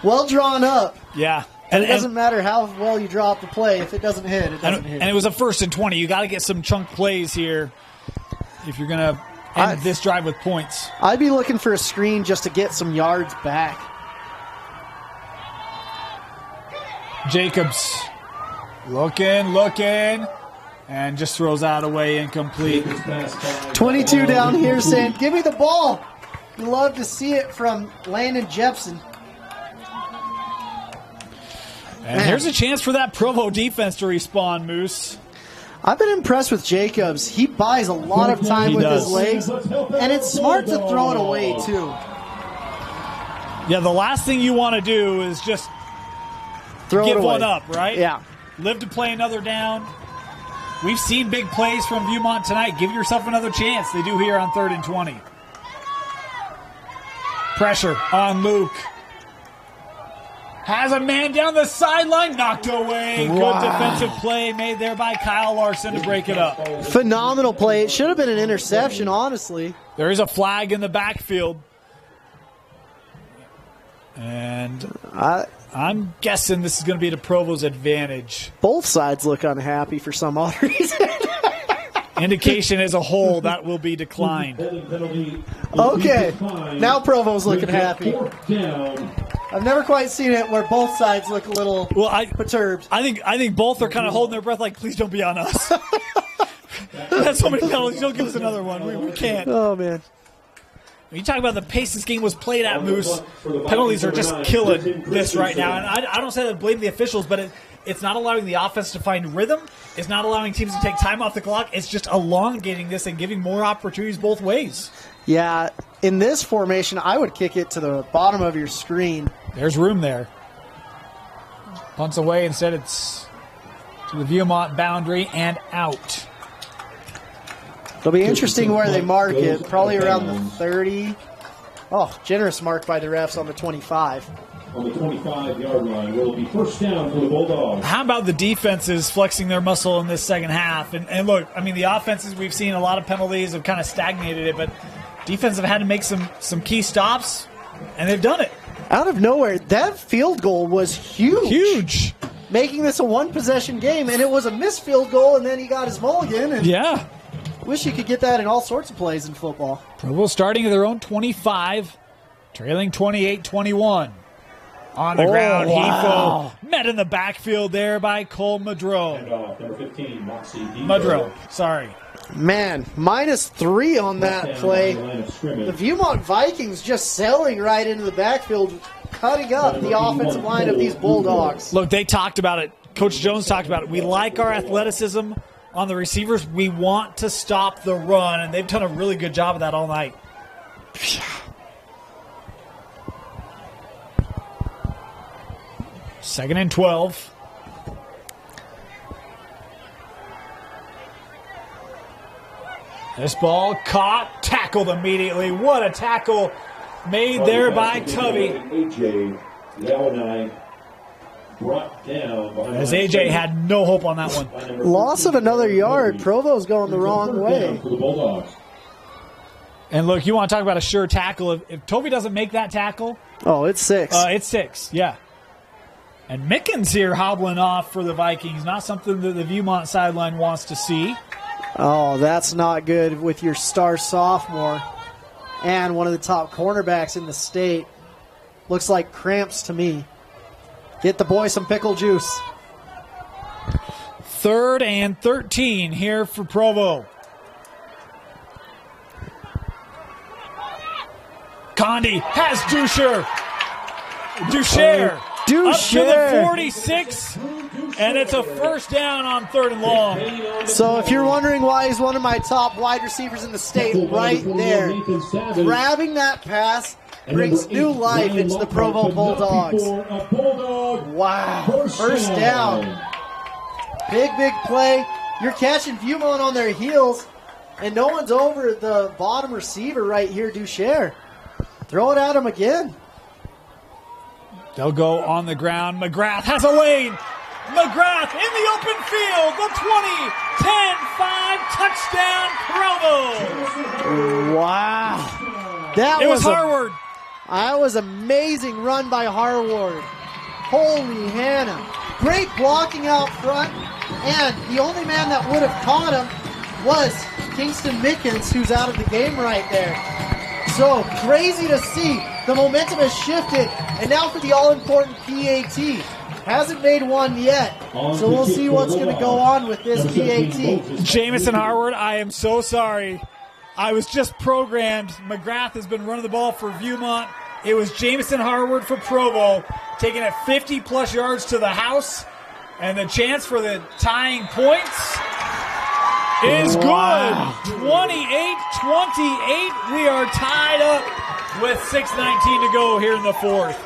well drawn up. Yeah. And it doesn't matter how well you draw up the play. If it doesn't hit, it doesn't hit. And it was a 1st and 20. You got to get some chunk plays here if you're going to end this drive with points. I'd be looking for a screen just to get some yards back. Jacobs looking, and just throws out away, incomplete. 22 down here saying, give me the ball. You love to see it from Landon Jepson. And here's a chance for that Provo defense to respawn, Moose. I've been impressed with Jacobs. He buys a lot of time with his legs, and it's smart to throw it away, too. Yeah, the last thing you want to do is just give one up, right? Yeah. Live to play another down. We've seen big plays from Viewmont tonight. Give yourself another chance. They do here on 3rd and 20. Pressure on Luke. Has a man down the sideline, knocked away. Wow. Good defensive play made there by Kyle Larson to break it up. Phenomenal play. It should have been an interception, honestly. There is a flag in the backfield. And I'm guessing this is going to be to Provo's advantage. Both sides look unhappy for some odd reason. Indication as a whole, that will be declined. Okay, now Provo's looking happy. I've never quite seen it where both sides look a little perturbed. I think both are kind of holding their breath like, please don't be on us. That's so many penalties. Don't give us another one. We can't. Oh, man. When you talk about the pace this game was played at, Moose, penalties are just killing this right now. And I don't say that I blame the officials, but it's not allowing the offense to find rhythm. It's not allowing teams to take time off the clock. It's just elongating this and giving more opportunities both ways. Yeah, in this formation, I would kick it to the bottom of your screen. There's room there. Punts away. Instead, it's to the Viewmont boundary and out. It'll be interesting where they mark it. Probably around the 30. Oh, generous mark by the refs on the 25. On the 25-yard line will be first down for the Bulldogs. How about the defenses flexing their muscle in this second half? And look, I mean, the offenses, we've seen a lot of penalties have kind of stagnated it, but defense have had to make some key stops, and they've done it. Out of nowhere, that field goal was huge. Huge. Making this a one-possession game, and it was a missed field goal, and then he got his mulligan. And yeah. Wish you could get that in all sorts of plays in football. Provo starting at their own 25, trailing 28-21. On the ground, wow. Hefo met in the backfield there by Cole Madro. Number 15, Madro, sorry. Man, -3 on that play. The Viewmont Vikings just sailing right into the backfield, cutting up the offensive line of these Bulldogs. Look, they talked about it. Coach Jones talked about it. We like our athleticism on the receivers. We want to stop the run, and they've done a really good job of that all night. Second and 12. This ball caught, tackled immediately. What a tackle made there by Tubby. AJ Leonine brought down. As AJ had no hope on that one. Loss of another yard. Provo's going the wrong way. For the Bulldogs. And look, you want to talk about a sure tackle. If Toby doesn't make that tackle. Oh, it's 6. It's 6, yeah. And Mickens here hobbling off for the Vikings. Not something that the Viewmont sideline wants to see. Oh, that's not good with your star sophomore and one of the top cornerbacks in the state. Looks like cramps to me. Get the boy some pickle juice. 3rd and 13 here for Provo. Condi has Dusher. Up to the 46, and it's a first down on 3rd and long. So if you're wondering why he's one of my top wide receivers in the state, right there. Grabbing that pass brings new life into the Provo Bulldogs. Wow. First down. Big play. You're catching Viewmont on their heels, and no one's over the bottom receiver right here, Dusher. Throw it at him again. They'll go on the ground. McGrath has a lane. McGrath in the open field. The 20, 10-5 touchdown, Provo. Wow. That was Harward. That was amazing run by Harward. Holy Hannah. Great blocking out front. And the only man that would have caught him was Kingston Mickens, who's out of the game right there. So crazy to see. The momentum has shifted, and now for the all-important PAT. Hasn't made one yet, so we'll see what's going to go on with this PAT. Jamison Harward, I am so sorry. I was just programmed. McGrath has been running the ball for Viewmont. It was Jamison Harward for Provo, taking it 50-plus yards to the house, and the chance for the tying points is good. 28-28. We are tied up with 6:19 to go here in the 4th.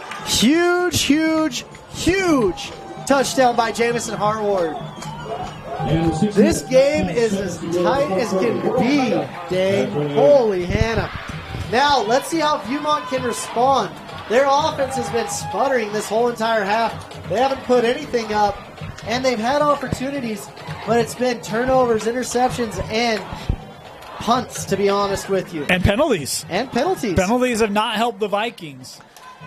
Huge touchdown by Jamison Harward. This game is as tight as can be, Dave. Holy Hannah. Now, let's see how Viewmont can respond. Their offense has been sputtering this whole entire half. They haven't put anything up, and they've had opportunities, but it's been turnovers, interceptions, and punts, to be honest with you. And penalties. And penalties. Penalties have not helped the Vikings.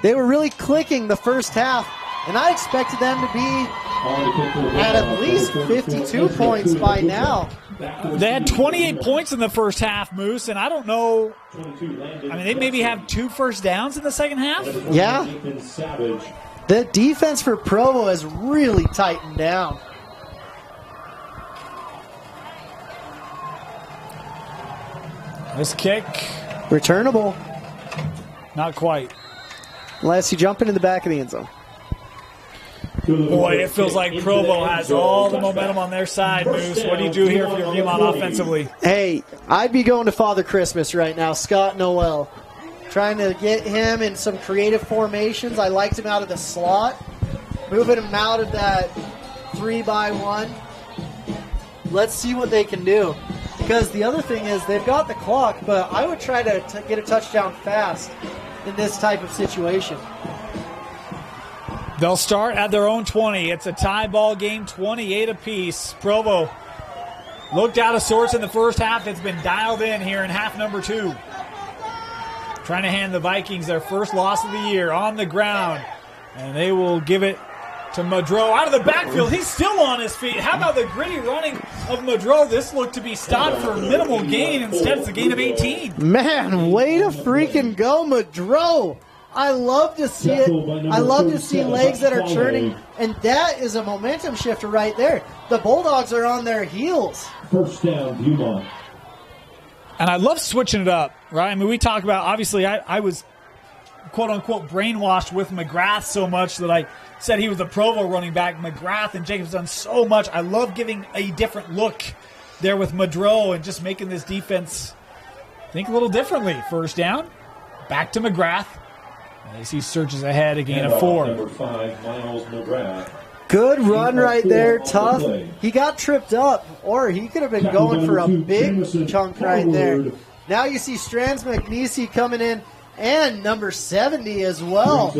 They were really clicking the first half, and I expected them to be at least 52 points by now. They had 28 points in the first half, Moose, and I don't know. I mean, they maybe have 2 first downs in the second half? Yeah. The defense for Provo has really tightened down. This kick. Returnable. Not quite. Unless you jump into the back of the end zone. Boy, it feels like Provo has all the momentum on their side, Moose. What do you do here for your Viewmont offensively? Hey, I'd be going to Father Christmas right now, Scott Noel. Trying to get him in some creative formations. I liked him out of the slot. Moving him out of that 3-by-1. Let's see what they can do. Because the other thing is they've got the clock, but I would try to get a touchdown fast in this type of situation. They'll start at their own 20. It's a tie ball game, 28 apiece. Provo looked out of sorts in the first half. It's been dialed in here in half number 2. Trying to hand the Vikings their first loss of the year on the ground. And they will give it to Madro out of the backfield. He's still on his feet. How about the gritty running of Madro? This looked to be stopped for minimal gain. Instead, it's a gain of 18. Man, way to freaking go, Madro. I love to see it. I love to see legs that are turning, and that is a momentum shifter right there. The Bulldogs are on their heels. First down, Viewmont. And I love switching it up, right? I mean, we talk about, obviously, I was, quote-unquote, brainwashed with McGrath so much that I said he was a Provo running back. McGrath and Jacobs done so much. I love giving a different look there with Madro and just making this defense think a little differently. First down, back to McGrath. As he searches ahead, a gain of 4. Number 5, Miles McGrath. Good run right there, tough. He got tripped up, or he could have been going for a big chunk right there. Now you see Strands McNeese coming in, and number 70 as well,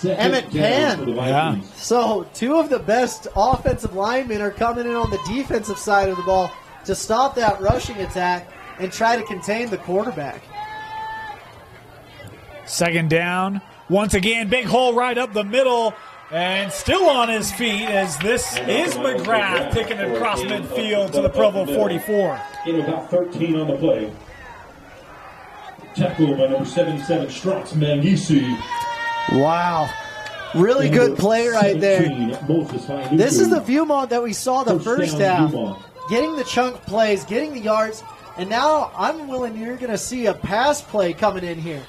Emmett Pan. Yeah. So 2 of the best offensive linemen are coming in on the defensive side of the ball to stop that rushing attack and try to contain the quarterback. Second down. Once again, big hole right up the middle, and still on his feet as this is McGrath taking it across midfield to the Provo 44. In about 13 on the play. Tackle by number 77, Strauss Mangisi. Wow. Really good play right there. This is the Viewmont that we saw the first half. Getting the chunk plays, getting the yards, and now I'm willing you're going to see a pass play coming in here.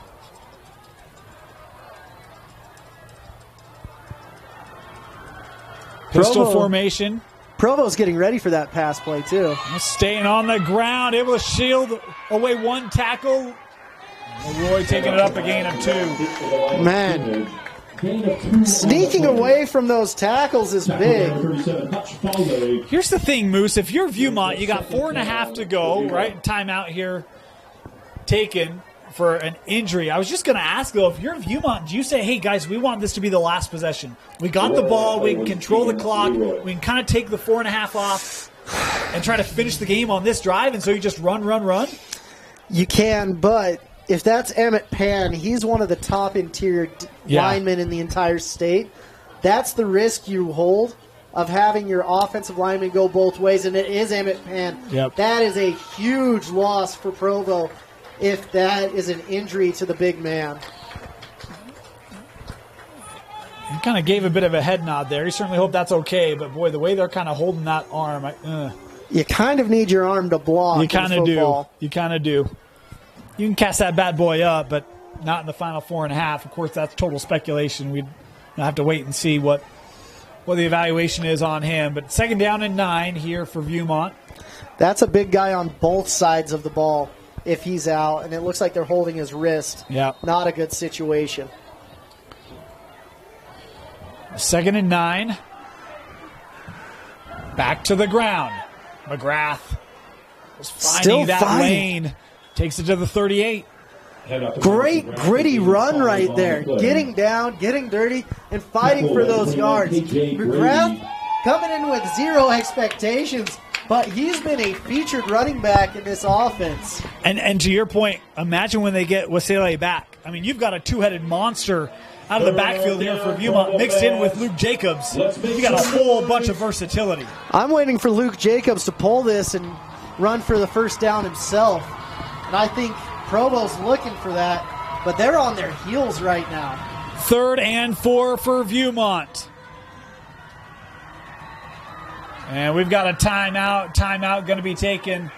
Pistol formation. Provo's getting ready for that pass play, too. Staying on the ground, able to shield away 1 tackle. Roy taking it up, a gain of 2. Man, sneaking away from those tackles is big. Here's the thing, Moose. If you're Viewmont, you got 4.5 to go, right? Timeout here taken for an injury. I was just going to ask, though, if you're Viewmont, do you say, hey, guys, we want this to be the last possession? We got the ball. We can control the clock. We can kind of take the 4.5 off and try to finish the game on this drive, and so you just run? You can, but if that's Emmett Pan, he's one of the top interior linemen in the entire state. That's the risk you hold of having your offensive lineman go both ways, and it is Emmett Pan. Yep. That is a huge loss for Provo if that is an injury to the big man. He kind of gave a bit of a head nod there. He certainly hoped that's okay, but boy, the way they're kind of holding that arm, you kind of need your arm to block. You kind of do. You kind of do. You can cast that bad boy up, but not in the final 4.5. Of course, that's total speculation. We'd have to wait and see what the evaluation is on him. But second down and 9 here for Viewmont. That's a big guy on both sides of the ball if he's out, and it looks like they're holding his wrist. Yeah. Not a good situation. Second and 9. Back to the ground. McGrath was finding that lane. Takes it to the 38. Great gritty run right there. Getting down, getting dirty, and fighting for those yards. McGrath coming in with zero expectations, but he's been a featured running back in this offense. And to your point, imagine when they get Wasile back. I mean, you've got a two-headed monster out of the backfield here for Viewmont, mixed in with Luke Jacobs. You got a whole bunch of versatility. I'm waiting for Luke Jacobs to pull this and run for the first down himself. And I think Provo's looking for that, but they're on their heels right now. 3rd and 4 for Viewmont. And we've got a timeout. Timeout going to be taken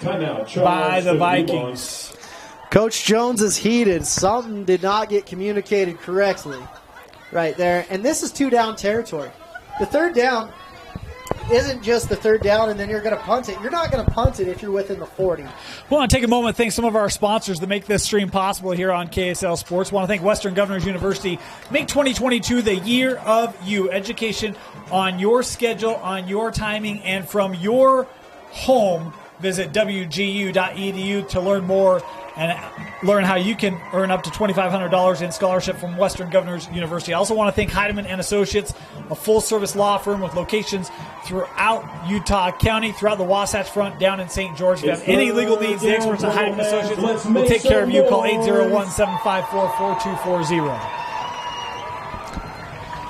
by the Vikings. Coach Jones is heated. Something did not get communicated correctly right there. And this is 2-down territory. The 3rd down isn't just the 3rd down and then you're going to punt it. You're not going to punt it if you're within the 40. I want to take a moment to thank some of our sponsors that make this stream possible here on KSL Sports. I want to thank Western Governors University. Make 2022 the year of you. Education on your schedule, on your timing, and from your home. Visit wgu.edu to learn more and learn how you can earn up to $2,500 in scholarship from Western Governors University. I also want to thank Heidemann & Associates, a full-service law firm with locations throughout Utah County, throughout the Wasatch Front, down in St. George. If you have any legal needs, the experts at Heidemann & Associates will take care of you. Call 801-754-4240.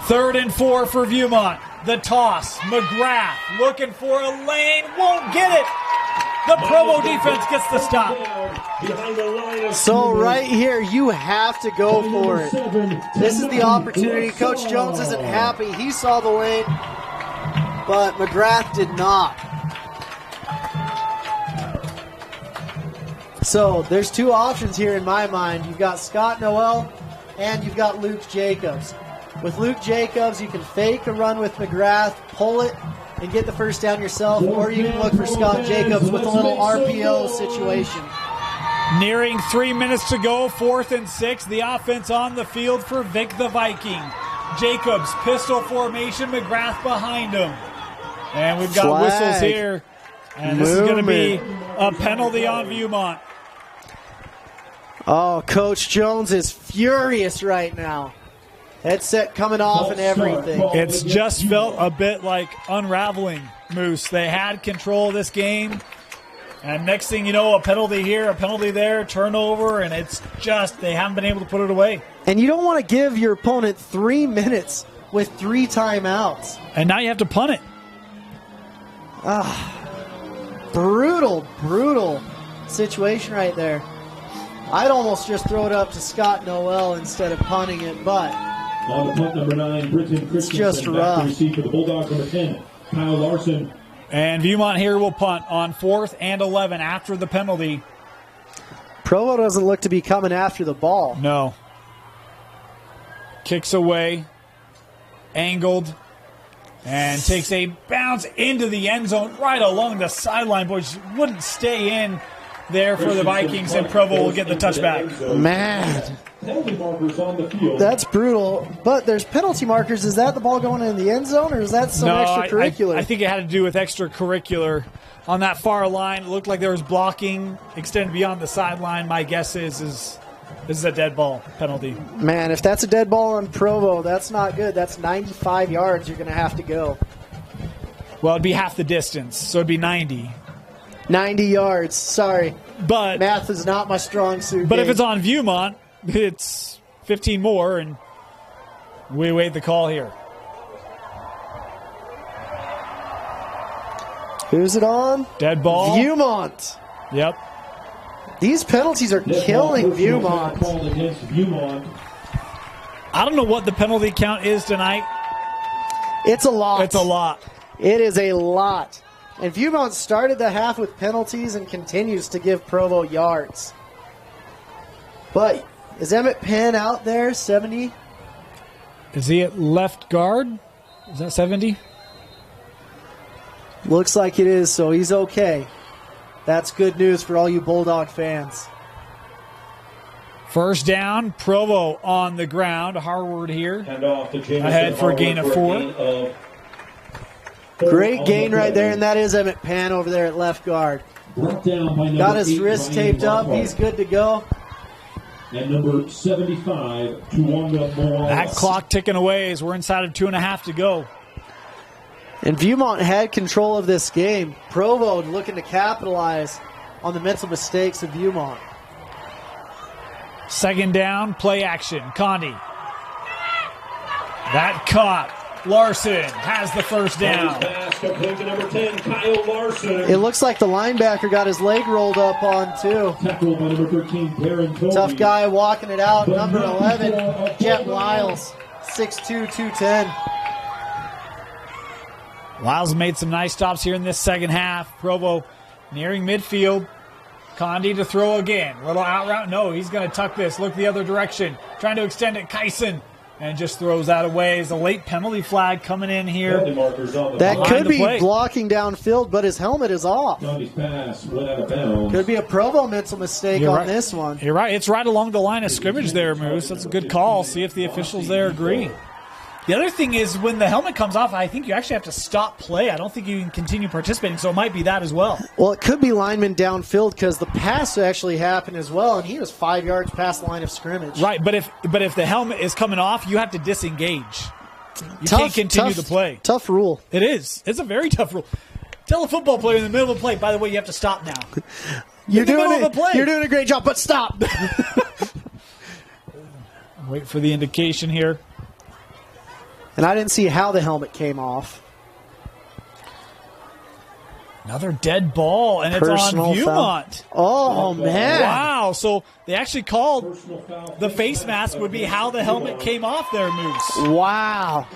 3rd and 4 for Viewmont. The toss. McGrath looking for a lane. Won't get it. The Provo defense gets the stop. So right here, you have to go for it. This is the opportunity. Coach Jones isn't happy. He saw the lane, but McGrath did not. So there's 2 options here in my mind. You've got Scott Noel and you've got Luke Jacobs. With Luke Jacobs, you can fake a run with McGrath, pull it, and get the first down yourself, or you can look for Scott Jacobs with a little RPO situation. Nearing 3 minutes to go, 4th and 6. The offense on the field for Vic the Viking. Jacobs, pistol formation, McGrath behind him. And we've got whistles here. And this is going to be a penalty on Viewmont. Oh, Coach Jones is furious right now. Headset coming off and everything. It's just felt a bit like unraveling, Moose. They had control of this game. And next thing you know, a penalty here, a penalty there, turnover, and it's just they haven't been able to put it away. And you don't want to give your opponent 3 minutes with 3 timeouts. And now you have to punt it. Brutal situation right there. I'd almost just throw it up to Scott Noel instead of punting it, but on the punt, number 9, Britton Christensen. It's just rough. Back to receive for the Bulldogs, number 10, Kyle Larson. And Viewmont here will punt on 4th and 11 after the penalty. Provo doesn't look to be coming after the ball. No. Kicks away, angled, and takes a bounce into the end zone right along the sideline. Boys, wouldn't stay in there for the Vikings, and Provo will get the touchback. Man, that's brutal. But there's penalty markers. Is that the ball going in the end zone, or is that some extracurricular? I think it had to do with extracurricular. On that far line, it looked like there was blocking extended beyond the sideline. My guess is this is a dead ball penalty. Man, if that's a dead ball on Provo, that's not good. That's 95 yards you're going to have to go. Well, it'd be half the distance, so it'd be 90. 90 yards, sorry. But math is not my strong suit. But if it's on Viewmont, it's 15 more, and we wait the call here. Who's it on? Dead ball. Viewmont. Yep. These penalties are killing Viewmont. I don't know what the penalty count is tonight. It's a lot. It's a lot. It is a lot. And Viewmont started the half with penalties and continues to give Provo yards. But is Emmett Penn out there, 70? Is he at left guard? Is that 70? Looks like it is, so he's okay. That's good news for all you Bulldog fans. First down, Provo on the ground. Harward here. Ahead for a gain of 4. Great gain right there, and that is Emmett Pan over there at left guard. Got his wrist taped up. He's good to go. And number 75, Tuwanda Moala. That clock ticking away as we're inside of 2.5 to go. And Viewmont had control of this game. Provo looking to capitalize on the mental mistakes of Viewmont. Second down, play action. Condi. That caught. Larson has the first down. Pass complete to number 10, Kyle Larson. It looks like the linebacker got his leg rolled up on, too. Tackled by number 13, Darren Toby. Tough guy walking it out. Number 11, Jet Wiles, 6'2", 210. Wiles made some nice stops here in this second half. Provo nearing midfield. Condi to throw again. Little out route. No, he's going to tuck this. Look the other direction. Trying to extend it. Kyson. And just throws that away. Is a late penalty flag coming in here. That could be blocking downfield, but his helmet is off. Pass went out of bounds. Could be a Provo mental mistake on this one. You're right. It's right along the line of scrimmage there, Moose. That's a good call. See if the officials there agree. The other thing is when the helmet comes off, I think you actually have to stop play. I don't think you can continue participating, so it might be that as well. Well, it could be lineman downfield because the pass actually happened as well, and he was 5 yards past the line of scrimmage. Right, but if the helmet is coming off, you have to disengage. You can't continue the play. Tough rule. It is. It's a very tough rule. Tell a football player in the middle of a play, by the way, you have to stop now. You're doing a great job, but stop. Wait for the indication here. And I didn't see how the helmet came off. Another dead ball, and it's on Viewmont. Oh, man. Wow. So they actually called the face mask would be how the helmet came off there, Moose. Wow.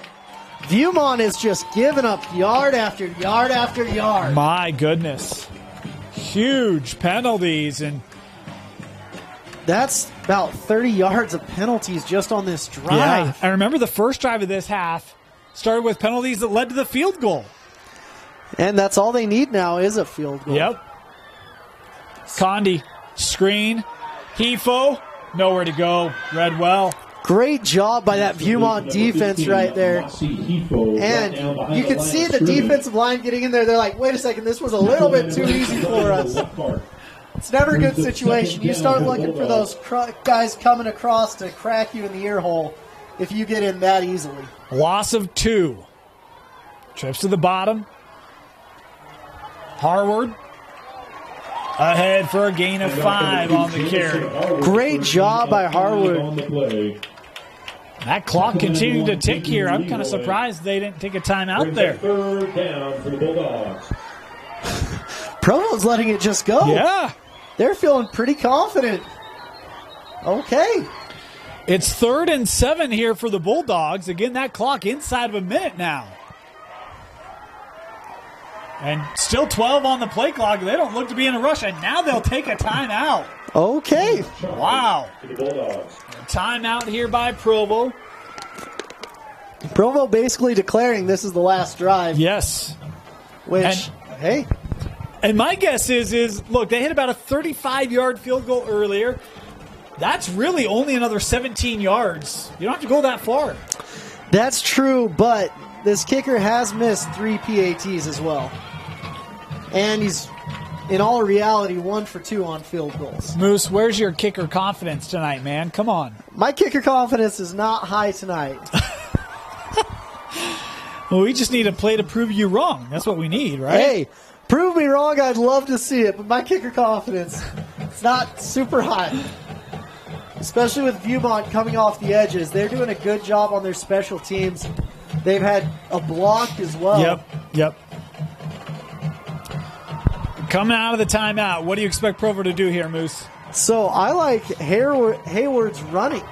Viewmont is just giving up yard after yard after yard. My goodness. Huge penalties. And that's about 30 yards of penalties just on this drive. Yeah. I remember the first drive of this half started with penalties that led to the field goal. And that's all they need now is a field goal. Yep. Condi, screen, Hefo, nowhere to go. Read well. Great job by that Viewmont defense right there. And you can see the defensive line getting in there. They're like, wait a second, this was a little bit too easy for us. It's never a good situation. You start looking for those guys coming across to crack you in the ear hole if you get in that easily. Loss of 2. Trips to the bottom. Harward ahead for a gain of 5 on the carry. Great job by Harwood. That clock continued to tick here. I'm kind of surprised they didn't take a timeout there. Third down for the Bulldogs. Provo's letting it just go. Yeah. They're feeling pretty confident. Okay. It's 3rd and 7 here for the Bulldogs. Again, that clock inside of a minute now. And still 12 on the play clock. They don't look to be in a rush, and now they'll take a timeout. Okay. Wow. Timeout here by Provo. Provo basically declaring this is the last drive. Yes. Which, hey. And my guess is look, they hit about a 35-yard field goal earlier. That's really only another 17 yards. You don't have to go that far. That's true, but this kicker has missed 3 PATs as well. And he's, in all reality, 1 for 2 on field goals. Moose, where's your kicker confidence tonight, man? Come on. My kicker confidence is not high tonight. Well, we just need a play to prove you wrong. That's what we need, right? Hey, prove me wrong, I'd love to see it, but my kicker confidence is not super high. Especially with Viewmont coming off the edges. They're doing a good job on their special teams. They've had a block as well. Yep. Coming out of the timeout, what do you expect Provo to do here, Moose? So I like Hayward's running.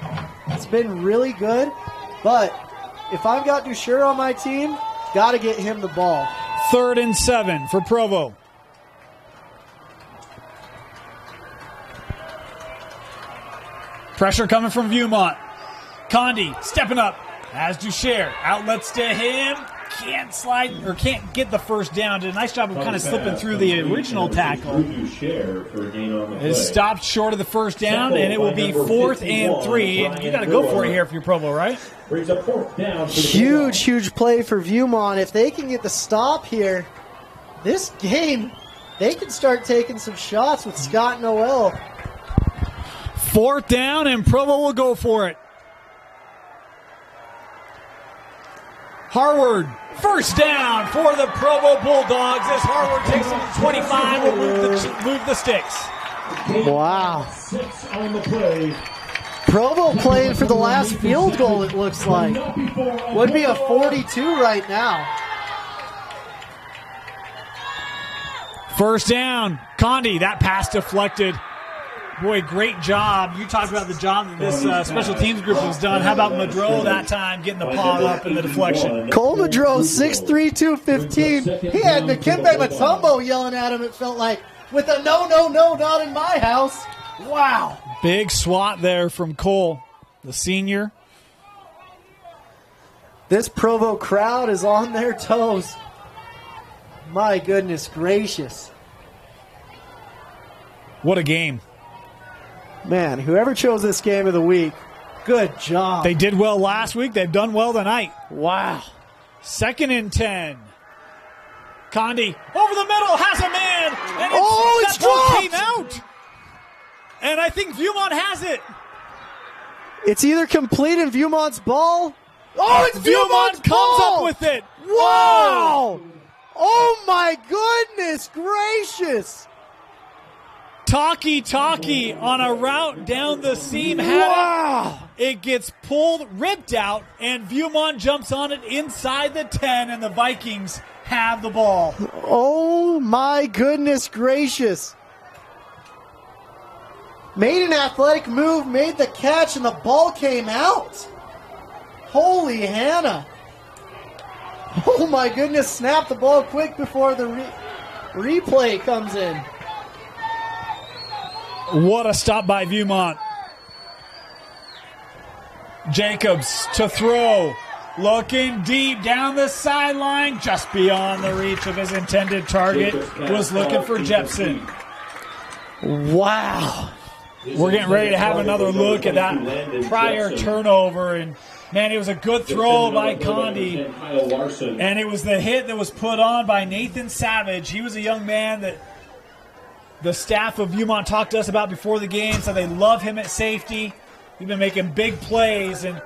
It's been really good, but if I've got Dusher on my team, got to get him the ball. 3rd and 7 for Provo. Pressure coming from Viewmont. Condi stepping up as Dusher. Outlets to him. Can't slide or can't get the first down. Did a nice job of kind of slipping through the original tackle. Is stopped short of the first down, and it will be 4th and 3. And you got to go for it here if you're Provo, right? Huge play for Viewmont. If they can get the stop here, this game, they can start taking some shots with Scott Noel. 4th down, and Provo will go for it. Harward, first down for the Provo Bulldogs as Harward takes it to 25 and move the sticks. Wow. 6 on the play. Provo playing for the last field goal, it looks like. Would be a 42 right now. First down. Condi, that pass deflected. Boy, great job. You talked about the job that this special teams group has done. How about Madro that time, getting the paw up in the deflection? Cole Madro, 6'3", 215. He had Nakembe Mutombo yelling at him, it felt like, with a no, not in my house. Wow. Big swat there from Cole, the senior. This Provo crowd is on their toes. My goodness gracious. What a game. Man, whoever chose this game of the week, good job. They did well last week. They've done well tonight. Wow. 2nd and 10. Condi over the middle, has a man. And it's that ball dropped. came out. And I think Viewmont has it. It's either complete and Viewmont's ball. Oh, it's Viewmont's comes ball. up with it. Wow. Oh, my goodness gracious. Talkie on a route down the seam. Wow. It gets pulled, ripped out, and Viewmont jumps on it inside the 10, and the Vikings have the ball. Oh, my goodness gracious. Made an athletic move, made the catch, and the ball came out. Holy Hannah. Oh, my goodness. Snap the ball quick before the replay comes in. What a stop by Viewmont. Jacobs to throw. Looking deep down the sideline, just beyond the reach of his intended target. Was looking for Jepson. Wow. We're getting ready to have another look at that prior turnover. And, man, it was a good throw by Condi. And it was the hit that was put on by Nathan Savage. He was a young man that the staff of Viewmont talked to us about before the game, so they love him at safety. He's been making big plays, and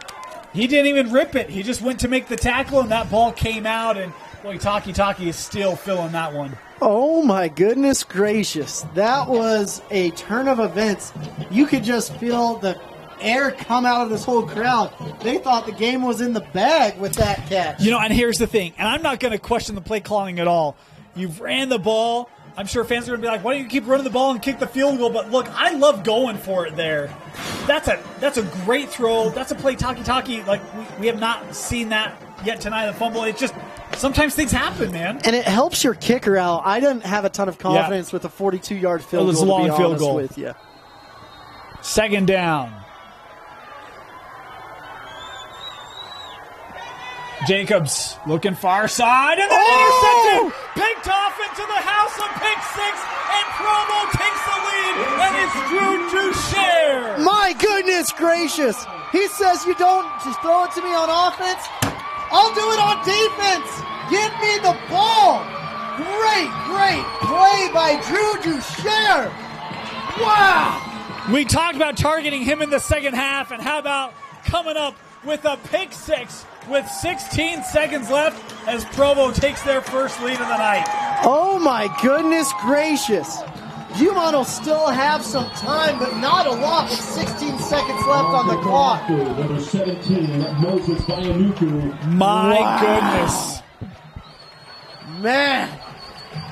he didn't even rip it. He just went to make the tackle, and that ball came out, and boy, Talkie is still feeling that one. Oh, my goodness gracious. That was a turn of events. You could just feel the air come out of this whole crowd. They thought the game was in the bag with that catch. You know, and here's the thing, and I'm not going to question the play calling at all. You've ran the ball. I'm sure fans are going to be like, why don't you keep running the ball and kick the field goal? But look, I love going for it there. That's a great throw. That's a play Talkie. Like, we have not seen that yet tonight, the fumble. It's just, sometimes things happen, man. And it helps your kicker out. I didn't have a ton of confidence with a 42-yard field goal, it was a long to be field honest goal. with you. 2nd down. Jacobs looking far side, and then intercepted, picked off into the house of pick 6, and Provo takes the lead, and it's Drew Ducher. My goodness gracious. He says you don't just throw it to me on offense. I'll do it on defense. Give me the ball. Great play by Drew Ducher. Wow. We talked about targeting him in the second half, and how about coming up with a pick 6 with 16 seconds left as Provo takes their first lead of the night. Oh my goodness gracious. Viewmont will still have some time, but not a lot with 16 seconds left on the clock. Number 17, Moses Bayanuku. My goodness. Man,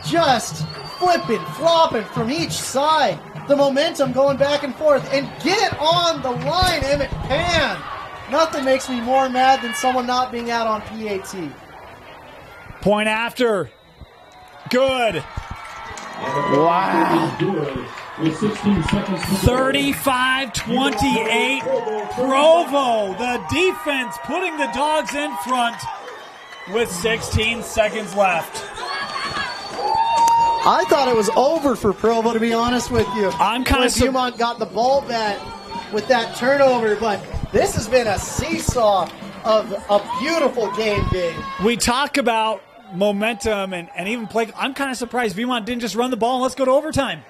just flipping, flopping from each side. The momentum going back and forth. And get on the line, Emmett Pan. Nothing makes me more mad than someone not being out on PAT. Point after. Good. Wow. 35-28. Provo, the defense putting the Dogs in front with 16 seconds left. I thought it was over for Provo, to be honest with you. I'm kind of Viewmont got the ball back with that turnover, but this has been a seesaw of a beautiful game. We talk about momentum and even play. I'm kind of surprised Viewmont didn't just run the ball and let's go to overtime.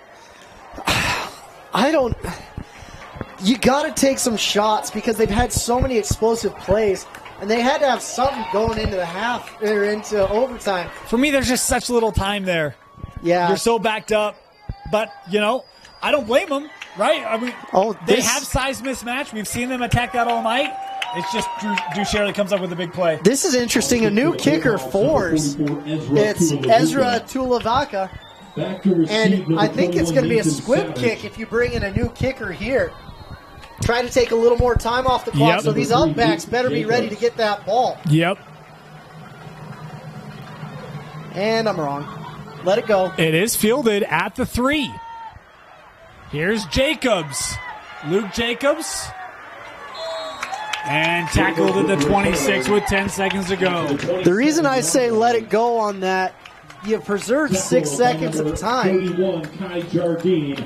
You got to take some shots because they've had so many explosive plays, and they had to have something going into the half or into overtime. For me, there's just such little time there. Yeah. You're so backed up. But, I don't blame them, right? I mean, they have size mismatch. We've seen them attack that all night. It's just Duchere that comes up with a big play. This is interesting. A new kicker fours. It's Ezra Tulavaka. And I think it's going to be a squib kick if you bring in a new kicker here. Try to take a little more time off the clock, so these up-backs better be ready to get that ball. Yep. And I'm wrong. Let it go. It is fielded at the 3. Here's Jacobs. Luke Jacobs. And tackled at the 26 with 10 seconds to go. The reason I say let it go on that, you preserved 6 seconds of time.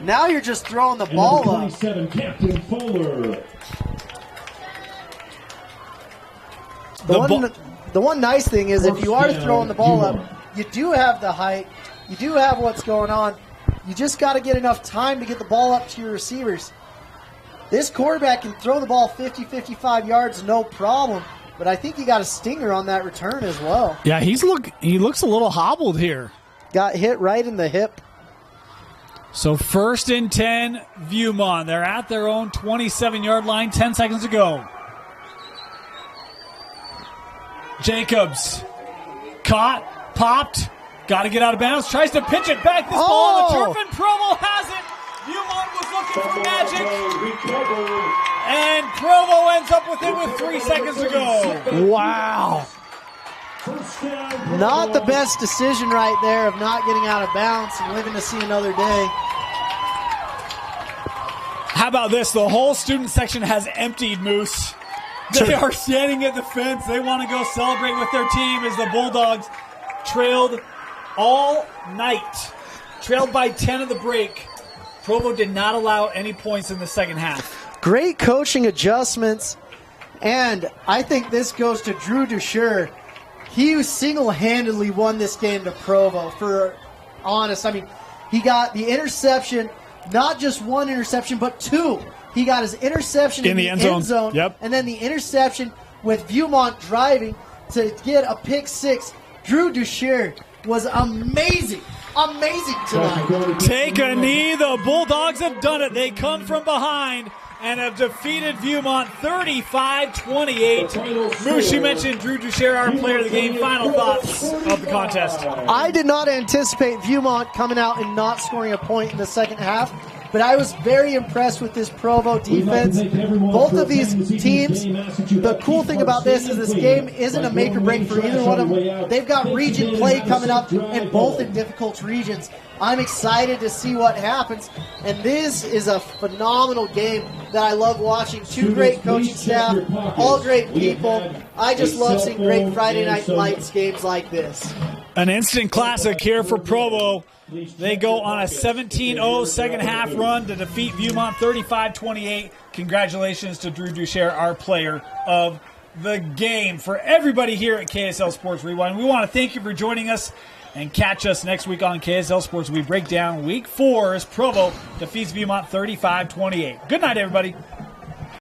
Now you're just throwing the ball up. The one nice thing is if you are throwing the ball up, you do have the height, you do have what's going on. You just got to get enough time to get the ball up to your receivers. This quarterback can throw the ball 50, 55 yards, no problem. But I think he got a stinger on that return as well. Yeah, he looks a little hobbled here. Got hit right in the hip. So 1st and 10, Viewmont. They're at their own 27-yard line, 10 seconds to go. Jacobs caught, popped, got to get out of bounds, tries to pitch it back. This ball on the turf, and Provo has it. Viewmont was looking for magic, and Provo ends up with it with 3 seconds to go. Wow. Not the best decision right there of not getting out of bounds and living to see another day. How about this? The whole student section has emptied, Moose. They are standing at the fence. They want to go celebrate with their team as the Bulldogs trailed all night. Trailed by 10 at the break. Provo did not allow any points in the second half. Great coaching adjustments, and I think this goes to Drew Duchere. He single-handedly won this game to Provo, for honest. I mean, he got the interception, not just one interception, but 2. He got his interception in the end zone, yep. And then the interception with Viewmont driving to get a pick 6. Drew Duchere was amazing. Amazing tonight. Take a knee. The Bulldogs have done it. They come from behind and have defeated Viewmont 35-28. Moose, you mentioned Drew Duchere, our player of the game. Final thoughts of the contest. I did not anticipate Viewmont coming out and not scoring a point in the second half, but I was very impressed with this Provo defense. Both of these teams, the cool thing about this is this game isn't a make or break for either one of them. They've got region play coming up, and both in difficult regions. I'm excited to see what happens, and this is a phenomenal game that I love watching. 2 great coaching staff, all great people. I just love seeing great Friday Night Lights games like this. An instant classic here for Provo. They go on a 17-0 second half run to defeat Viewmont 35-28. Congratulations to Drew Duchere, our player of the game. For everybody here at KSL Sports Rewind, we want to thank you for joining us, and catch us next week on KSL Sports. We break down Week 4 as Provo defeats Viewmont 35-28. Good night, everybody.